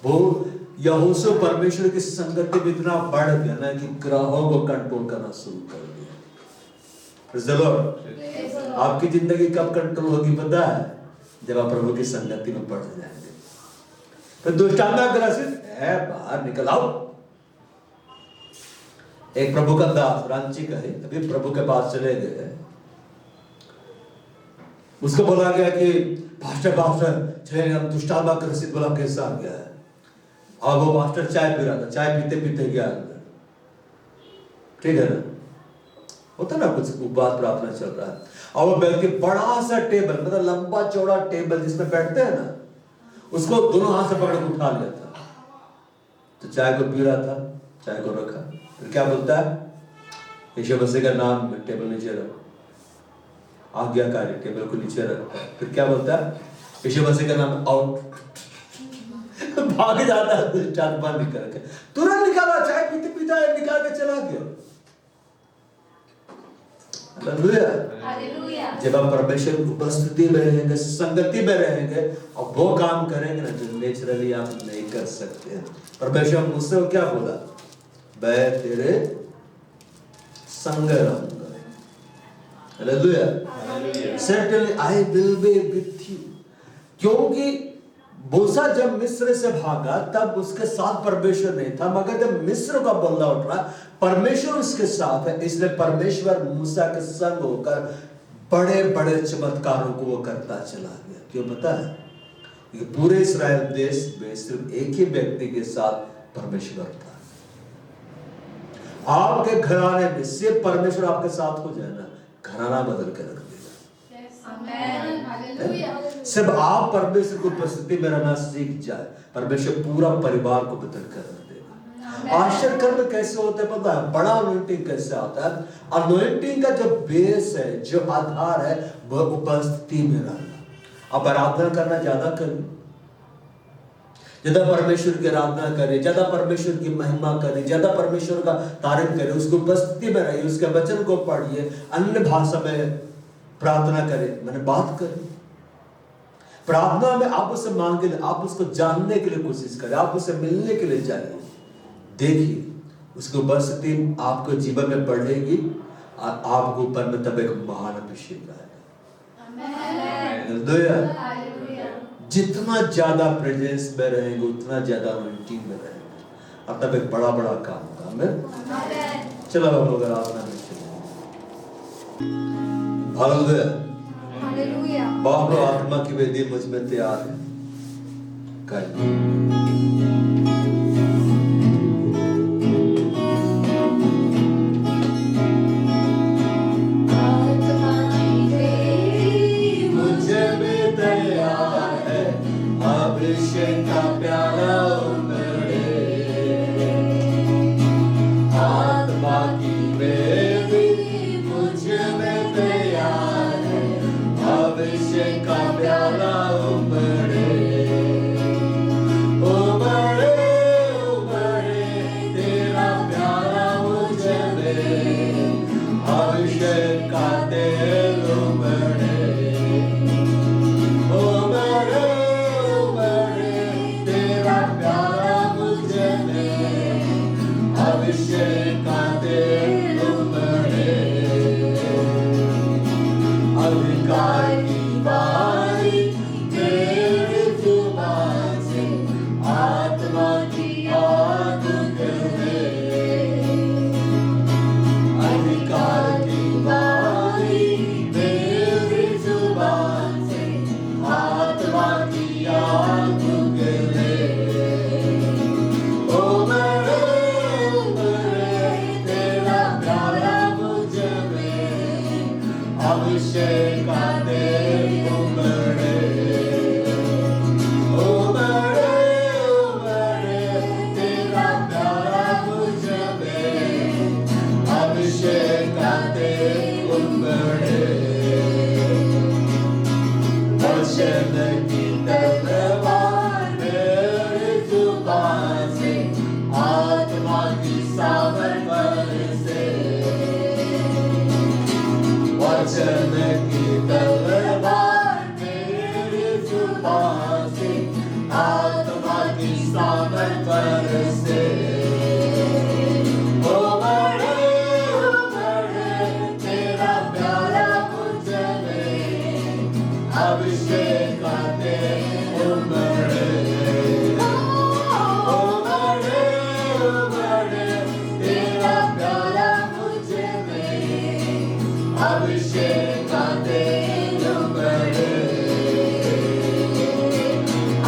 वो यहोशू परमेश्वर की संगति में इतना बढ़ गया ना कि ग्रहों को कंट्रोल करना शुरू कर दिया। आपकी जिंदगी कब कंट्रोल होगी पता है? जब आप प्रभु की संगति में बढ़ जाएंगे। तो दुष्टात्मा ग्रसित है, बाहर निकल आओ। एक प्रभु का दास रांची का है, अभी प्रभु के पास चले गए, उसको बोला गया कि पास्टर चले, हम दुष्टात्मा ग्रसित, बोला कैसा आ गया है? और वो पास्टर चाय पी रहा था, चाय पीते पीते गया अंदर, ठीक है ना, होता ना कुछ उपवास प्रार्थना चल रहा है, और वो बैठ के बड़ा सा टेबल, मतलब लंबा चौड़ा टेबल जिसमें बैठते हैं ना, उसको दोनों हाथ से पकड़ के उठा लिया था। तो चाय को पी रहा था, चाय को रखा, फिर क्या बोलता है? यीशु मसीह का नाम टेबल नीचे रखो, आज्ञाकारी, टेबल को नीचे रखता है। फिर क्या बोलता है? यीशु मसीह का नाम, आउट। भाग जाता है दुष्टात्मा निकल के, तुरंत निकाला, चाय पीते पीते निकाल के चला गया। हालेलुया। जब आप परमेश्वर की उपस्थिति में रहेंगे, संगति में रहेंगे, और वो काम करेंगे ना जो नेचुरली आप नहीं कर सकते। परमेश्वर मुझसे क्या बोला? मैं तेरे संग रहूंगा। Hallelujah. Certainly I will be with you। क्योंकि मूसा जब मिस्र से भागा तब उसके साथ परमेश्वर नहीं था, मगर जब मिस्र का बल्ला उठ रहा परमेश्वर उसके साथ है, इसलिए परमेश्वर मूसा के संग होकर बड़े बड़े चमत्कारों को वो करता चला गया। क्यों पता है? कि पूरे इस्राएल देश में सिर्फ एक ही व्यक्ति के साथ परमेश्वर था। आपके घराने में सिर्फ परमेश्वर आपके साथ हो जाए ना, घराना बदल के रख देगा। सिर्फ आप परमेश्वर की उपस्थिति में रहना सीख जाए, परमेश्वर पूरा परिवार को बदल कर रख देगा। आश्चर्य कर्म कैसे होते हैं पता है? बड़ा अनॉइंटिंग कैसे आता है? अनॉइंटिंग का जो बेस है, जो आधार है, वह उपस्थिति में रहना। आप आराधना करना ज्यादा करें, ज्यादा परमेश्वर की आराधना करें, ज्यादा परमेश्वर की महिमा करें, ज्यादा परमेश्वर का तारीफ करें, उसकी उपस्थिति में रहिए, उसके वचन को पढ़िए, अन्य भाषा में प्रार्थना करें, मैंने बात करी। प्रार्थना में आप उससे मांगे, आप उसको जानने के लिए कोशिश करें, आप उससे मिलने के लिए जाइए, देखिए उसकी उपस्थिति आपको जीवन में बढ़ेगी और आपको ऊपर में तब एक महान अभिषेक आएगा। जितना ज्यादा प्रेजेंस में रहेंगे उतना ज्यादा अनॉइंटिंग में रहेंगे और तब एक बड़ा बड़ा काम होगा। आमीन। चलो हम लोग आराधना में चलें। हालेलुया। बाप आत्मा की वेदी मुझ में तैयार है। अभिषेक का प्याला उमड़े, आत्मा की वेदी मुझ में तैयार है। अभिषेक का प्याला उमड़े, उमड़े उमड़े तेरा प्याला मुझ में। अभिषेक का तेल उमड़े, अभिषेक का तेल उमड़े। अधिकार की वाणी तेरी जुबान से, आत्मा की आग उगले। अधिकार की वाणी तेरी जुबान से, आत्मा की आग उगले। अभिषेक का तेल उमड़े, उमड़े उमड़े तेरा प्यारा मुझ में। अभिषेक का तेल उमड़े, वचन की तलवार मेरी जुबान से, आत्मा की सामर्थ बरसे। वचन की तलवार मेरी जुबान से, आत्मा की सामर्थ बरसे। उमड़े उमड़े तेरा प्यारा मुझ में। अभिषेक का तेल उमड़े, उमड़े उमड़े तेरा प्यारा मुझ में। अभिषेक का तेल उमड़े,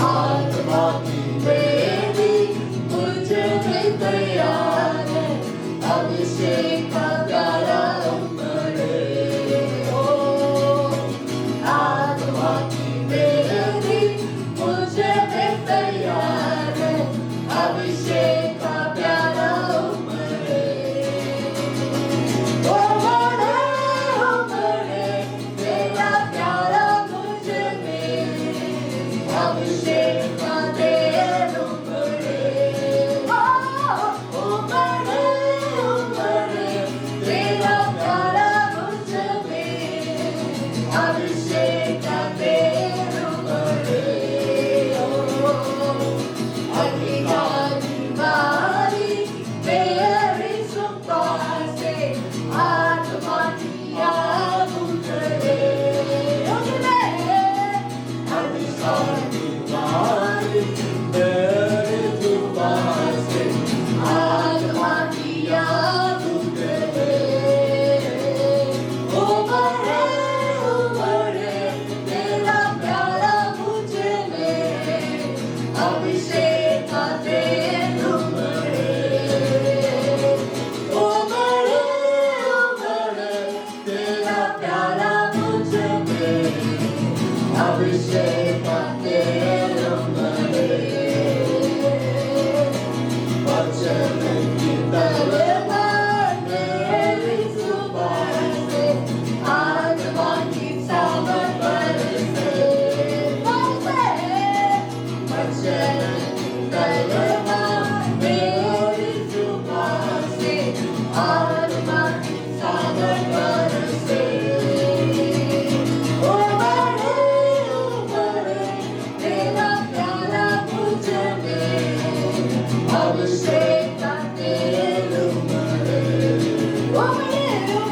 आत्मा की वेदी मुझ में तैयार है। अभिषेक का प्याला उमड़े, आत्मा की वेदी मुझ में तैयार है। अभिषेक का प्याला उमड़े, तेरा प्यारा मुझ में। अभिषेक का तेल उमड़े, उमड़े उमड़े तेरा प्यारा मुझ में। अभिषेक का तेल उमड़े। अधिकार की वाणी मेरी जुबान से, अभिषेक का तेल मरे, वचन की तलवार मेरी जुबान से, आत्मा की सामर्थ बरसे। वचन की तलवार मेरी जुबान से, आत्मा की सामर्थ बरसे। अभिषेक का तेल उमड़े, उमड़े,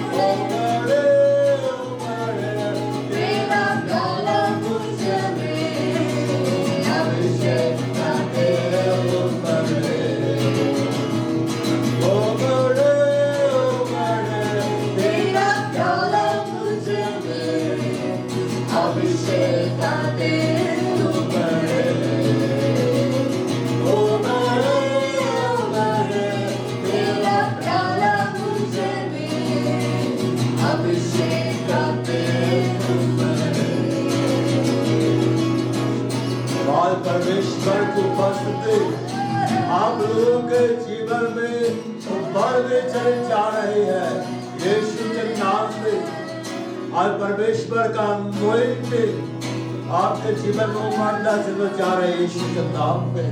तेरा प्याला मुझ में। अभिषेक का तेल उमड़े, उमड़े, तेरा प्याला मुझ में। अभिषेक का तेल उमड़े, परमेश्वर की उपस्थिति आप लोगों के जीवन में बढ़ते चले जा रही है यीशु के नाम में। और परमेश्वर का anointing आपके जीवन में उमड़ना चले जा रहा है यीशु के नाम में।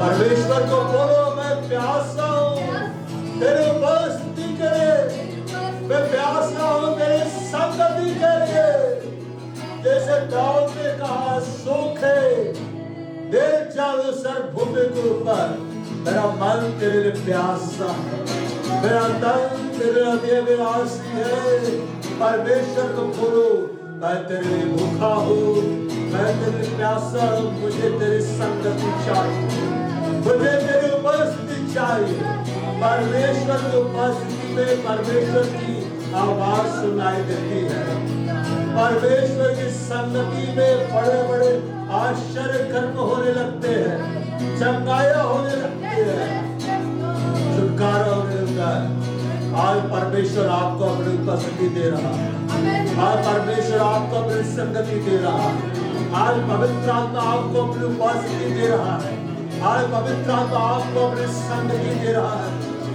परमेश्वर को बोलो, मैं प्यासा हूँ तेरे उपस्थिति के लिए, मैं प्यासा हूँ तेरी संगति के लिए। जैसे दाऊद ने कहा, सूखे देर चालू सर भूमि के ऊपर, मेरा मन तेरे लिए प्यासा है, मेरा तन तेरे लिए विलासी है। परमेश्वर को बोलो, मैं तेरे लिए भूखा हूँ, मैं तेरे लिए प्यासा हूँ, मुझे तेरी संगति चाहिए, मुझे तेरी उपस्थिति चाहिए। परमेश्वर की उपस्थिति में परमेश्वर की आवाज सुनाई देती है। परमेश्वर की संगति में बड़े बड़े आश्चर्य कर्म होने लगते हैं, चंगाइयां होने लगती है, छुटकारा होने लगता है। आज परमेश्वर आपको अपनी उपस्थिति दे रहा है, आज परमेश्वर आपको अपनी संगति दे रहा है, आज पवित्र आत्मा आपको अपनी उपस्थिति दे रहा है, आज पवित्र आत्मा आपको अपनी संगति दे रहा है।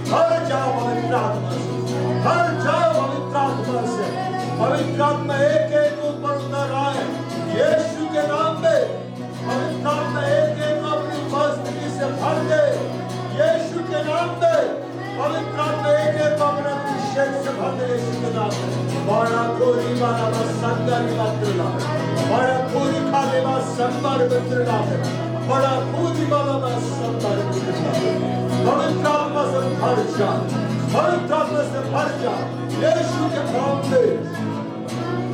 हर जाओ पवित्र आत्मा से, हर जाओ पवित्र आत्मा से। पवित्र आत्मा एक एक ऊपर उतर आए यीशु के नाम में। पवित्र आत्मा एक एक अपनी उपस्थिति से भर दे यीशु के नाम में। पवित्र आत्मा एक एक अपने अभिषेक से भर दे यीशु के नाम में। बड़ा कोरी वाला बस संगरी मात्रा, बड़ा कोरी खाली बस संबर मित्रा, बड़ा कोरी वाला बस संबर मित्रा। पवित्र आत्मा से भर जा, पवित्र आत्मा से भर जा यीशु के नाम में,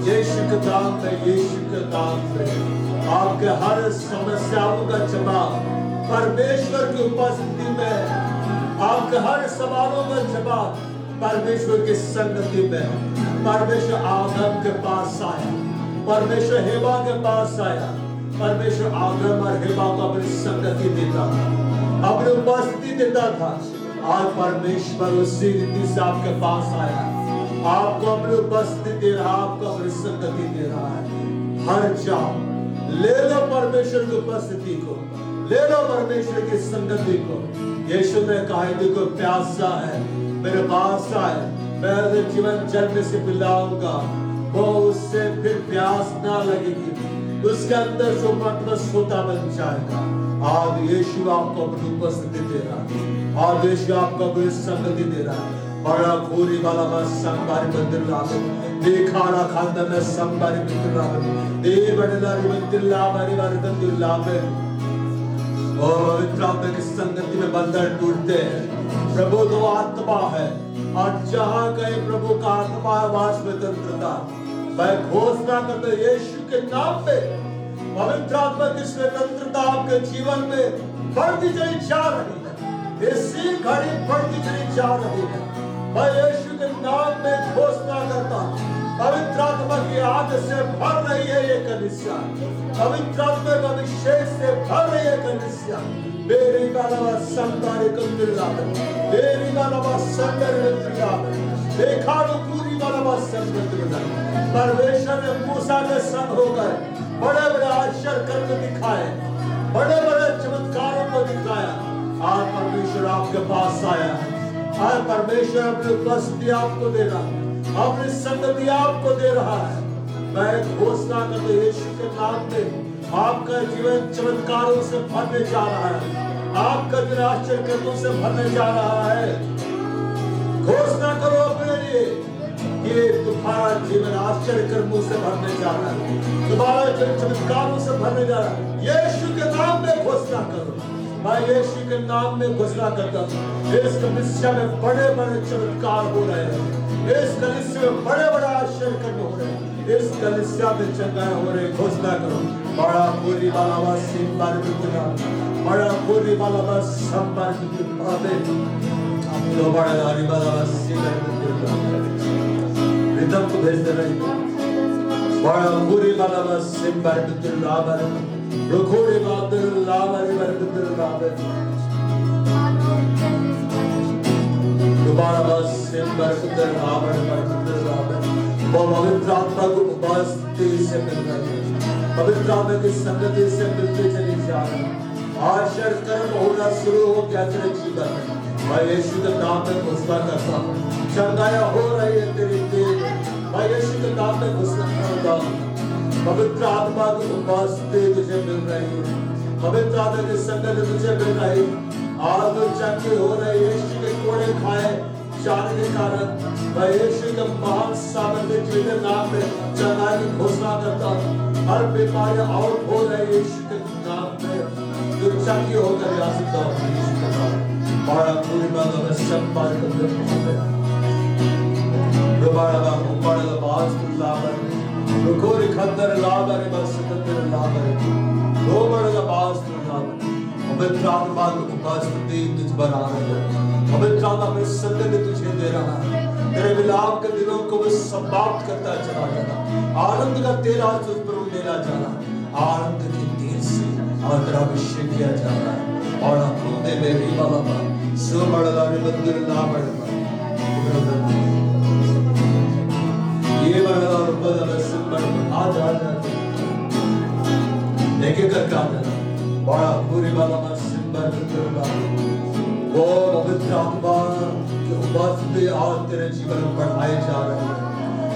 यीशु के नाम में, यीशु के नाम में। आपके हर समस्याओं का जवाब परमेश्वर की उपस्थिति में, आपके हर सवालों का जवाब परमेश्वर की संगति में। परमेश्वर आदम के पास आया, परमेश्वर हेवा के पास आया, परमेश्वर आदम और हेवा को अपनी संगति देता था, अपनी उपस्थिति देता था। आज परमेश्वर उसी रीति से आपके पास आया, आपको अपनी उपस्थिति दे रहा, आपको अपनी संगति दे रहा है। हर जाओ, ले लो परमेश्वर की उपस्थिति को, ले लो परमेश्वर की संगति को। यीशु ने कहा, देखो प्यासा है मेरे पास आए, मैं उसे जीवन जल में से पिलाऊंगा, वो उससे फिर प्यास ना लगेगी, उसके अंदर जो मतलब सोता बन जाएगा। आज यीशु आपको अपनी उपस्थिति दे रहा है, आज यीशु आपको अपनी संगति दे रहा है। बड़ा पूरी वाला बस संबारी मंदिर लावे, देखा खानदान में संबारी मंदिर लावे, दे बड़े मंदिर लावे, मंदिर लावे। और पवित्र आत्मा की संगति में बंधन टूटते हैं। प्रभु तो आत्मा है, और जहाँ कहीं प्रभु का आत्मा है वहाँ स्वतंत्रता। मैं घोषणा करता हूं यीशु के नाम में पवित्र आत्मा की स्वतंत्रता आपके जीवन में बढ़ती चली जा रही है, इसी घड़ी बढ़ती चली जा रही है। मैं यीशु के नाम में घोषणा करता हूं, पवित्र आत्मा की आग से भर रही है ये कलीसिया, पवित्र आत्मा के अभिषेक से भर रही है कलीसिया। मेरी बालवा संतारे कंदिला, मेरी बालवा संतारे कंदिला, देखा लो पूरी बालवा संतारे। परमेश्वर ने मूसा मूसा के संग हो गए, बड़े बड़े आश्चर्य कर्म दिखाए, बड़े बड़े चमत्कारों को दिखाया। आज परमेश्वर आपके पास आया, आज परमेश्वर अपनी उपस्थिति आपको दे रहा है, अपनी संगति आपको दे रहा है। मैं घोषणा करते यीशु के नाम में आपका जीवन चमत्कारों से भरने जा रहा है, आपका दिन आश्चर्य कर्मों से भरने जा रहा है। घोषणा करो अपने लिए, ये तुम्हारा जीवन आश्चर्य कर्मों से भरने जा रहा है, तुम्हारा जीवन चमत्कारों से भरने जा रहा है। यीशु के नाम में घोषणा करो। मैं यीशु के नाम में घोषणा करता हूँ, इस कलीसिया में बड़े बड़े चमत्कार हो रहे हैं, इस कलीसिया में बड़े बड़े आश्चर्य कर्म हो रहे हैं, इस कलीसिया में चंगाई हो रही। घोषणा करो। बड़ा पूरी बालावा सिंबार बिकुना, बड़ा पूरी बालावा संबार बिकुना, तो बड़ा गारी बालावा सिंबार बिकुना। रिदम को भेज दे रही, बड़ा पूरी बालावा सिंबार बिकुना, रुकोरे बादल लावारे बरकत लावे, दोबारा बस सिंबार बिकुना लावारे बरकत लावे। वो पवित्र आत्मा को उपस्थिति से मिल रही है, पवित्र आत्मा की संगति से मिलते चली जा रही है। आश्चर्य कर्म होना शुरू हो गया तेरे जीवन में। मैं यीशु के नाम में घोषणा करता हूँ, चंगाइयाँ हो रही है तेरी देह में। मैं यीशु के नाम में घोषणा करता हूँ, पवित्र आत्मा की उपस्थिति तुझे मिल रही है, पवित्र आत्मा की संगति तुझे मिल रही है। आज तो चंगे हो रहे, यीशु के कोड़े खाए जाने के कारण मैं यीशु के महान सामर्थ्य के नाम में चंगाई की घोषणा करता हूँ। हर बीमारी आउट हो रही है यीशु के नाम में, जो चंगी होकर जा सकता हूँ यीशु के नाम। बड़ा पूरी बात में सब बात करते हैं, दोबारा बात ऊपर का बात लावर, रुकोरी खंडर लावर, बस खंडर लावर, दोबारा का बात लावर। पवित्र आत्मा की उपस्थिति तुझ पर आ रही है, पवित्र आत्मा अपनी संगति तुझे दे रहा है। तेरे विलाप के दिनों को वो समाप्त करता चला जा रहा, आनंद का तेरा तुझ पर उड़ेला जा रहा, आनंद के तेल से और तेरा अभिषेक किया जा रहा है। और अपने में भी बाबा सो बड़ा मंदिर ना बढ़ा, ये बड़ा बड़ा सिंबल आ जा देखे कर क्या बड़ा पूरी वाला सिंबल वो पवित्र आत्मा की उपस्थिति आज तेरे जीवन में बढ़ाए जा रहे हैं।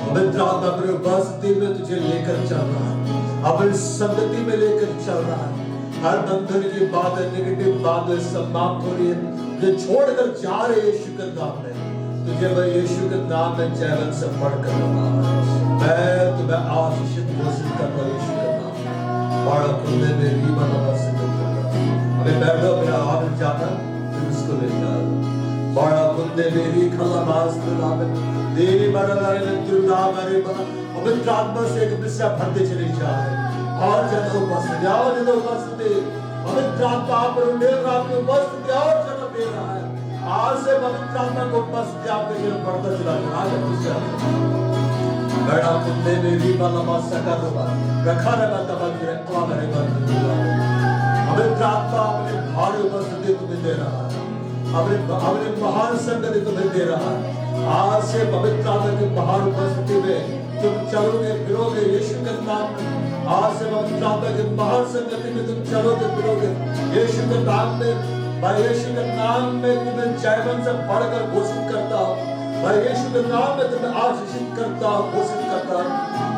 पवित्र आत्मा अपनी उपस्थिति में तुझे लेकर चल रहा है, अपनी संगति में लेकर चल रहा है। हर बंधन की बातें, नेगेटिव बातें समाप्त हो रही है, जो छोड़कर जा रहे यीशु के नाम में। तुझे मैं यीशु के नाम में जीवन से बढ़कर रहा मैं तुम्हें आशीषित घोषित करता हूं यीशु के नाम में। बड़ा खुले में रीबा लगा से अबे बैठो, मेरा हाथ जाता उसको ले जा। बड़ा खुले में री खला मास नाम देवी बड़ा लाने तुला मारे बना पवित्र आत्मा से एक विषय भरते चले जा रहे और जब बस जाओ जब बस दे पवित्र आत्मा आप पर उड़े आपके बस जाओ जब दे रहा है। आज से पवित्र आत्मा को उपस्थिति आपके जीवन बढ़ता चला जा रहा है। बड़ा कुत्ते में भी बाला सकर होगा रखा रहा तब तक मेरे बंद पवित्र आत्मा अपने भारी उपस्थिति तुम्हें दे रहा है, अपने महान संगति तुम्हें दे रहा है। आज से पवित्र आत्मा की महान उपस्थिति में तुम चलोगे फिरोगे यीशु के नाम में। आज से पवित्र आत्मा की महान संगति में तुम चलोगे फिरोगे यीशु के नाम में। मैं यीशु के नाम में तुम्हें जीवन से बढ़कर घोषित करता हूँ। मैं यीशु के नाम में तुम्हें आशीषित करता हूँ, घोषित करता हूँ।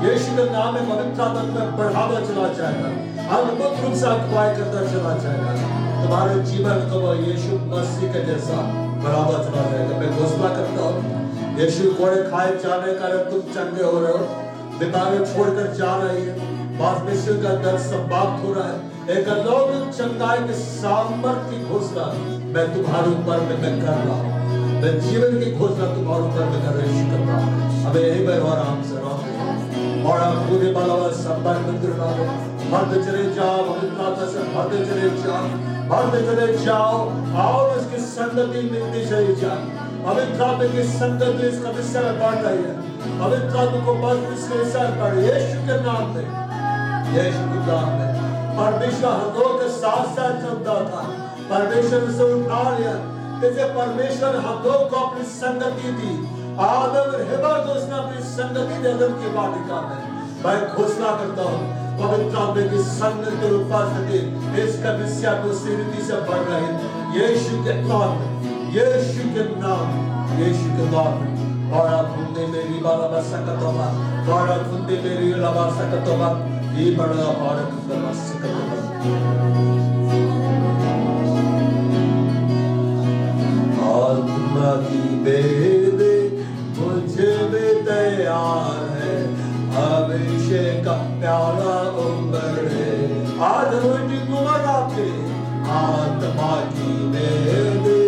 यीशु के नाम में पवित्र आत्मा में बढ़ावा चला जाएगा, अद्भुत रूप से अगुवाई करता चला जाएगा। तुम्हारे जीवन को वो यीशु मसीह के जैसा बढ़ावा चला जाएगा। मैं घोषणा करता हूँ यीशु कोड़े खाए जाने का तुम चंगे हो रहे हो, बीमारी छोड़कर जा रही है, मांसपेशियों का दर्द समाप्त हो रहा है। एक अलौकिक चंगाई के सामर्थ्य की घोषणा मैं तुम्हारे ऊपर में मैं कर रहा हूँ। मैं जीवन की घोषणा तुम्हारे ऊपर में कर रही करता हूँ। हमें यही पर और आराम से रहो और पूरे बाला संपर्क मंदिर बढ़ते चले जाओ, पवित्र आत्मा से बढ़ते चले जाओ, बढ़ते चले जाओ और उसकी संगति मिलती चली जाए। पवित्र आत्मा की संगति इसका विषय में बढ़ रही है। पवित्र आत्मा को बस इसके विषय पर यीशु के नाम में, यीशु के नाम में परमेश्वर हाथों के साथ साथ चलता था, परमेश्वर से उठा लिया। जैसे परमेश्वर हाथों को अपनी संगति दी, आदम और हवा को उसने अपनी संगति दी आदम की वाटिका में। मैं घोषणा करता हूँ पवित्र आत्मा की संगत और उपस्थिति इस कलीसिया को सीधी से भर रही यीशु के नाम में, यीशु के नाम में, यीशु के नाम में। और आप फुंदे मेरी बाला बसकतोबा, और आप फुंदे मेरी बाला बसकतोबा, ये बड़ा भारत का बसकतोबा। आत्मा की बेदे मुझे भी तैयार है, अभिषेक का प्याला उमड़े। आज रोटी कुमार आपके आत्मा की बेदे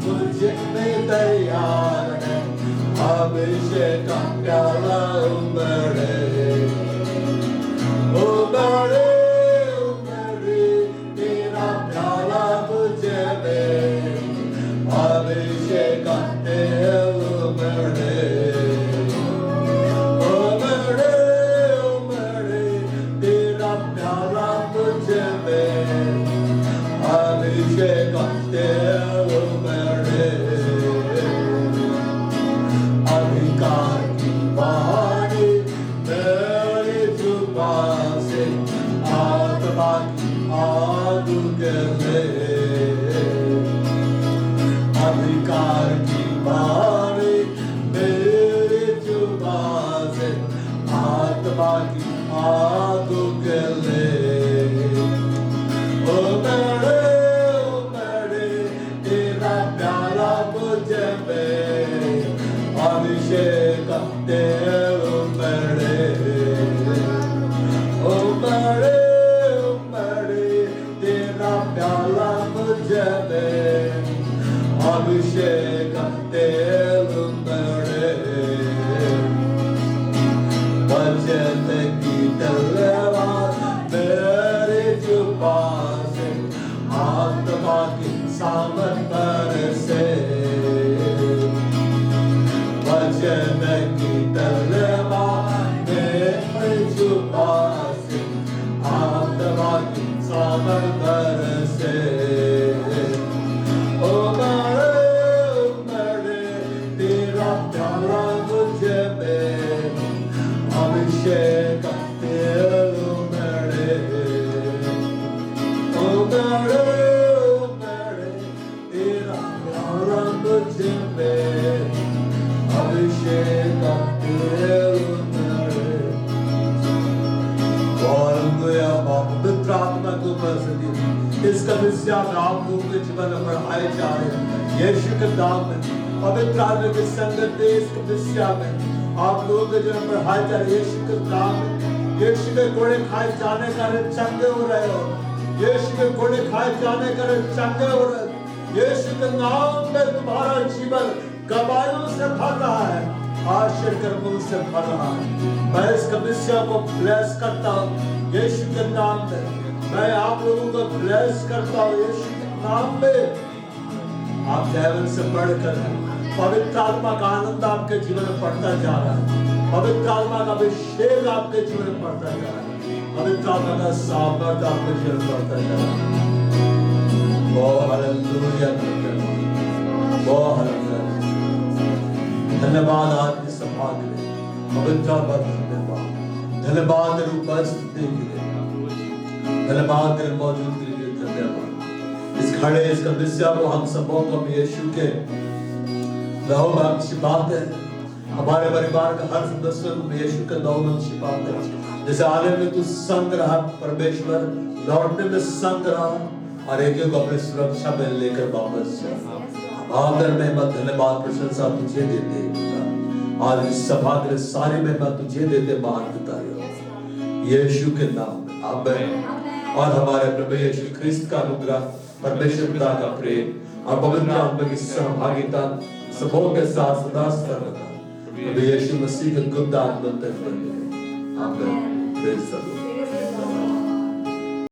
मुझे भी तैयार है, अभिषेक का प्याला उमड़े। उमड़े उमड़े तेरा प्याला मुझे में, अभिषेक का तेल उमड़े। उमड़े उमड़े तेरा प्याला मुझे में, अभिषेक का तेल उमड़े। अधिकार की वाणी मेरी जुबान से, आत्मा की आग उगले। अधिकार की वाणी मेरी जुबान से, आत्मा की आग उगले। उमड़े उमड़े तेरा प्याला मुझ में, अभिषेक का तेल उमड़े। उमड़े उमड़े तेरा प्याला मुझ में, अभिषेक का तेल उमड़े। वचन की तलवार मेरी जुबान से, आत्मा की सामर्थ से। वचन की तलवार मेरी जुबान से, आत्मा की सामर्थ से। उमड़े उमड़े तेरा प्याला मुझ में, अभिषेक का तेल उमड़े। उमड़े उमड़े तेरा प्याला मुझ में, अभिषेक का तेल उमड़े। और पवित्र आत्मा को उपस्थिति इस कलीसिया में आप लोगों के जीवन में बढ़ाए जा रहे हैं यीशु के नाम में। पवित्र आत्मा की संगत इस कलीसिया में आप लोगों के जीवन में बढ़ाए जा रहे यीशु के नाम में। यीशु के घोड़े खाए जाने का चंगे हो रहे हो, यीशु के घोड़े खाए जाने का चंगे हो रहे हो। यीशु के नाम में तुम्हारा जीवन गवाहियों से भर रहा है, आशीष कर्मों से भर रहा है। मैं इस कलीसिया को ब्लेस करता हूँ यीशु के नाम में। मैं आप लोगों को ब्लेस करता हूँ यीशु के नाम में। आप डेविल से बढ़कर हैं। पवित्र आत्मा का आनंद आपके जीवन में बढ़ता जा रहा है, पवित्र आत्मा का अभिषेक आपके जीवन में बढ़ता जा रहा है, पवित्र आत्मा का सामर्थ्य आपके जीवन में बढ़ता जा रहा है। बहुत हालेलुया, बहुत हालेलुया। धन्यवाद आज की सभा के लिए, पवित्र आत्मा धन्यवाद। धन्यवाद तेरी उपस्थिति के लिए, धन्यवाद तेरे मौजूदगी के लिए, धन्यवाद। इस खड़े इस कलीसिया को हम सबों को यीशु के लहू में छिपाते हैं। हमारे परिवार का हर सदस्य को यीशु के लहू में छिपाते हैं। जैसे आने में तू संग रहा परमेश्वर, लौटने में संग रहा और एक को अपनी सुरक्षा में लेकर वापस चला। आदर में मैं धन्यवाद प्रशंसा तुझे देते आज इस सभा के सारी में मैं तुझे देते मान देता यीशु के नाम में आमीन। और हमारे प्रभु यीशु ख्रिस्त का अनुग्रह, परमेश्वर पिता का प्रेम और पवित्र आत्मा की सहभागिता सबों के साथ सदा सर्वदा प्रभु यीशु मसीह के गुप्त आत्मा तक बने। आमीन। Praise the Lord.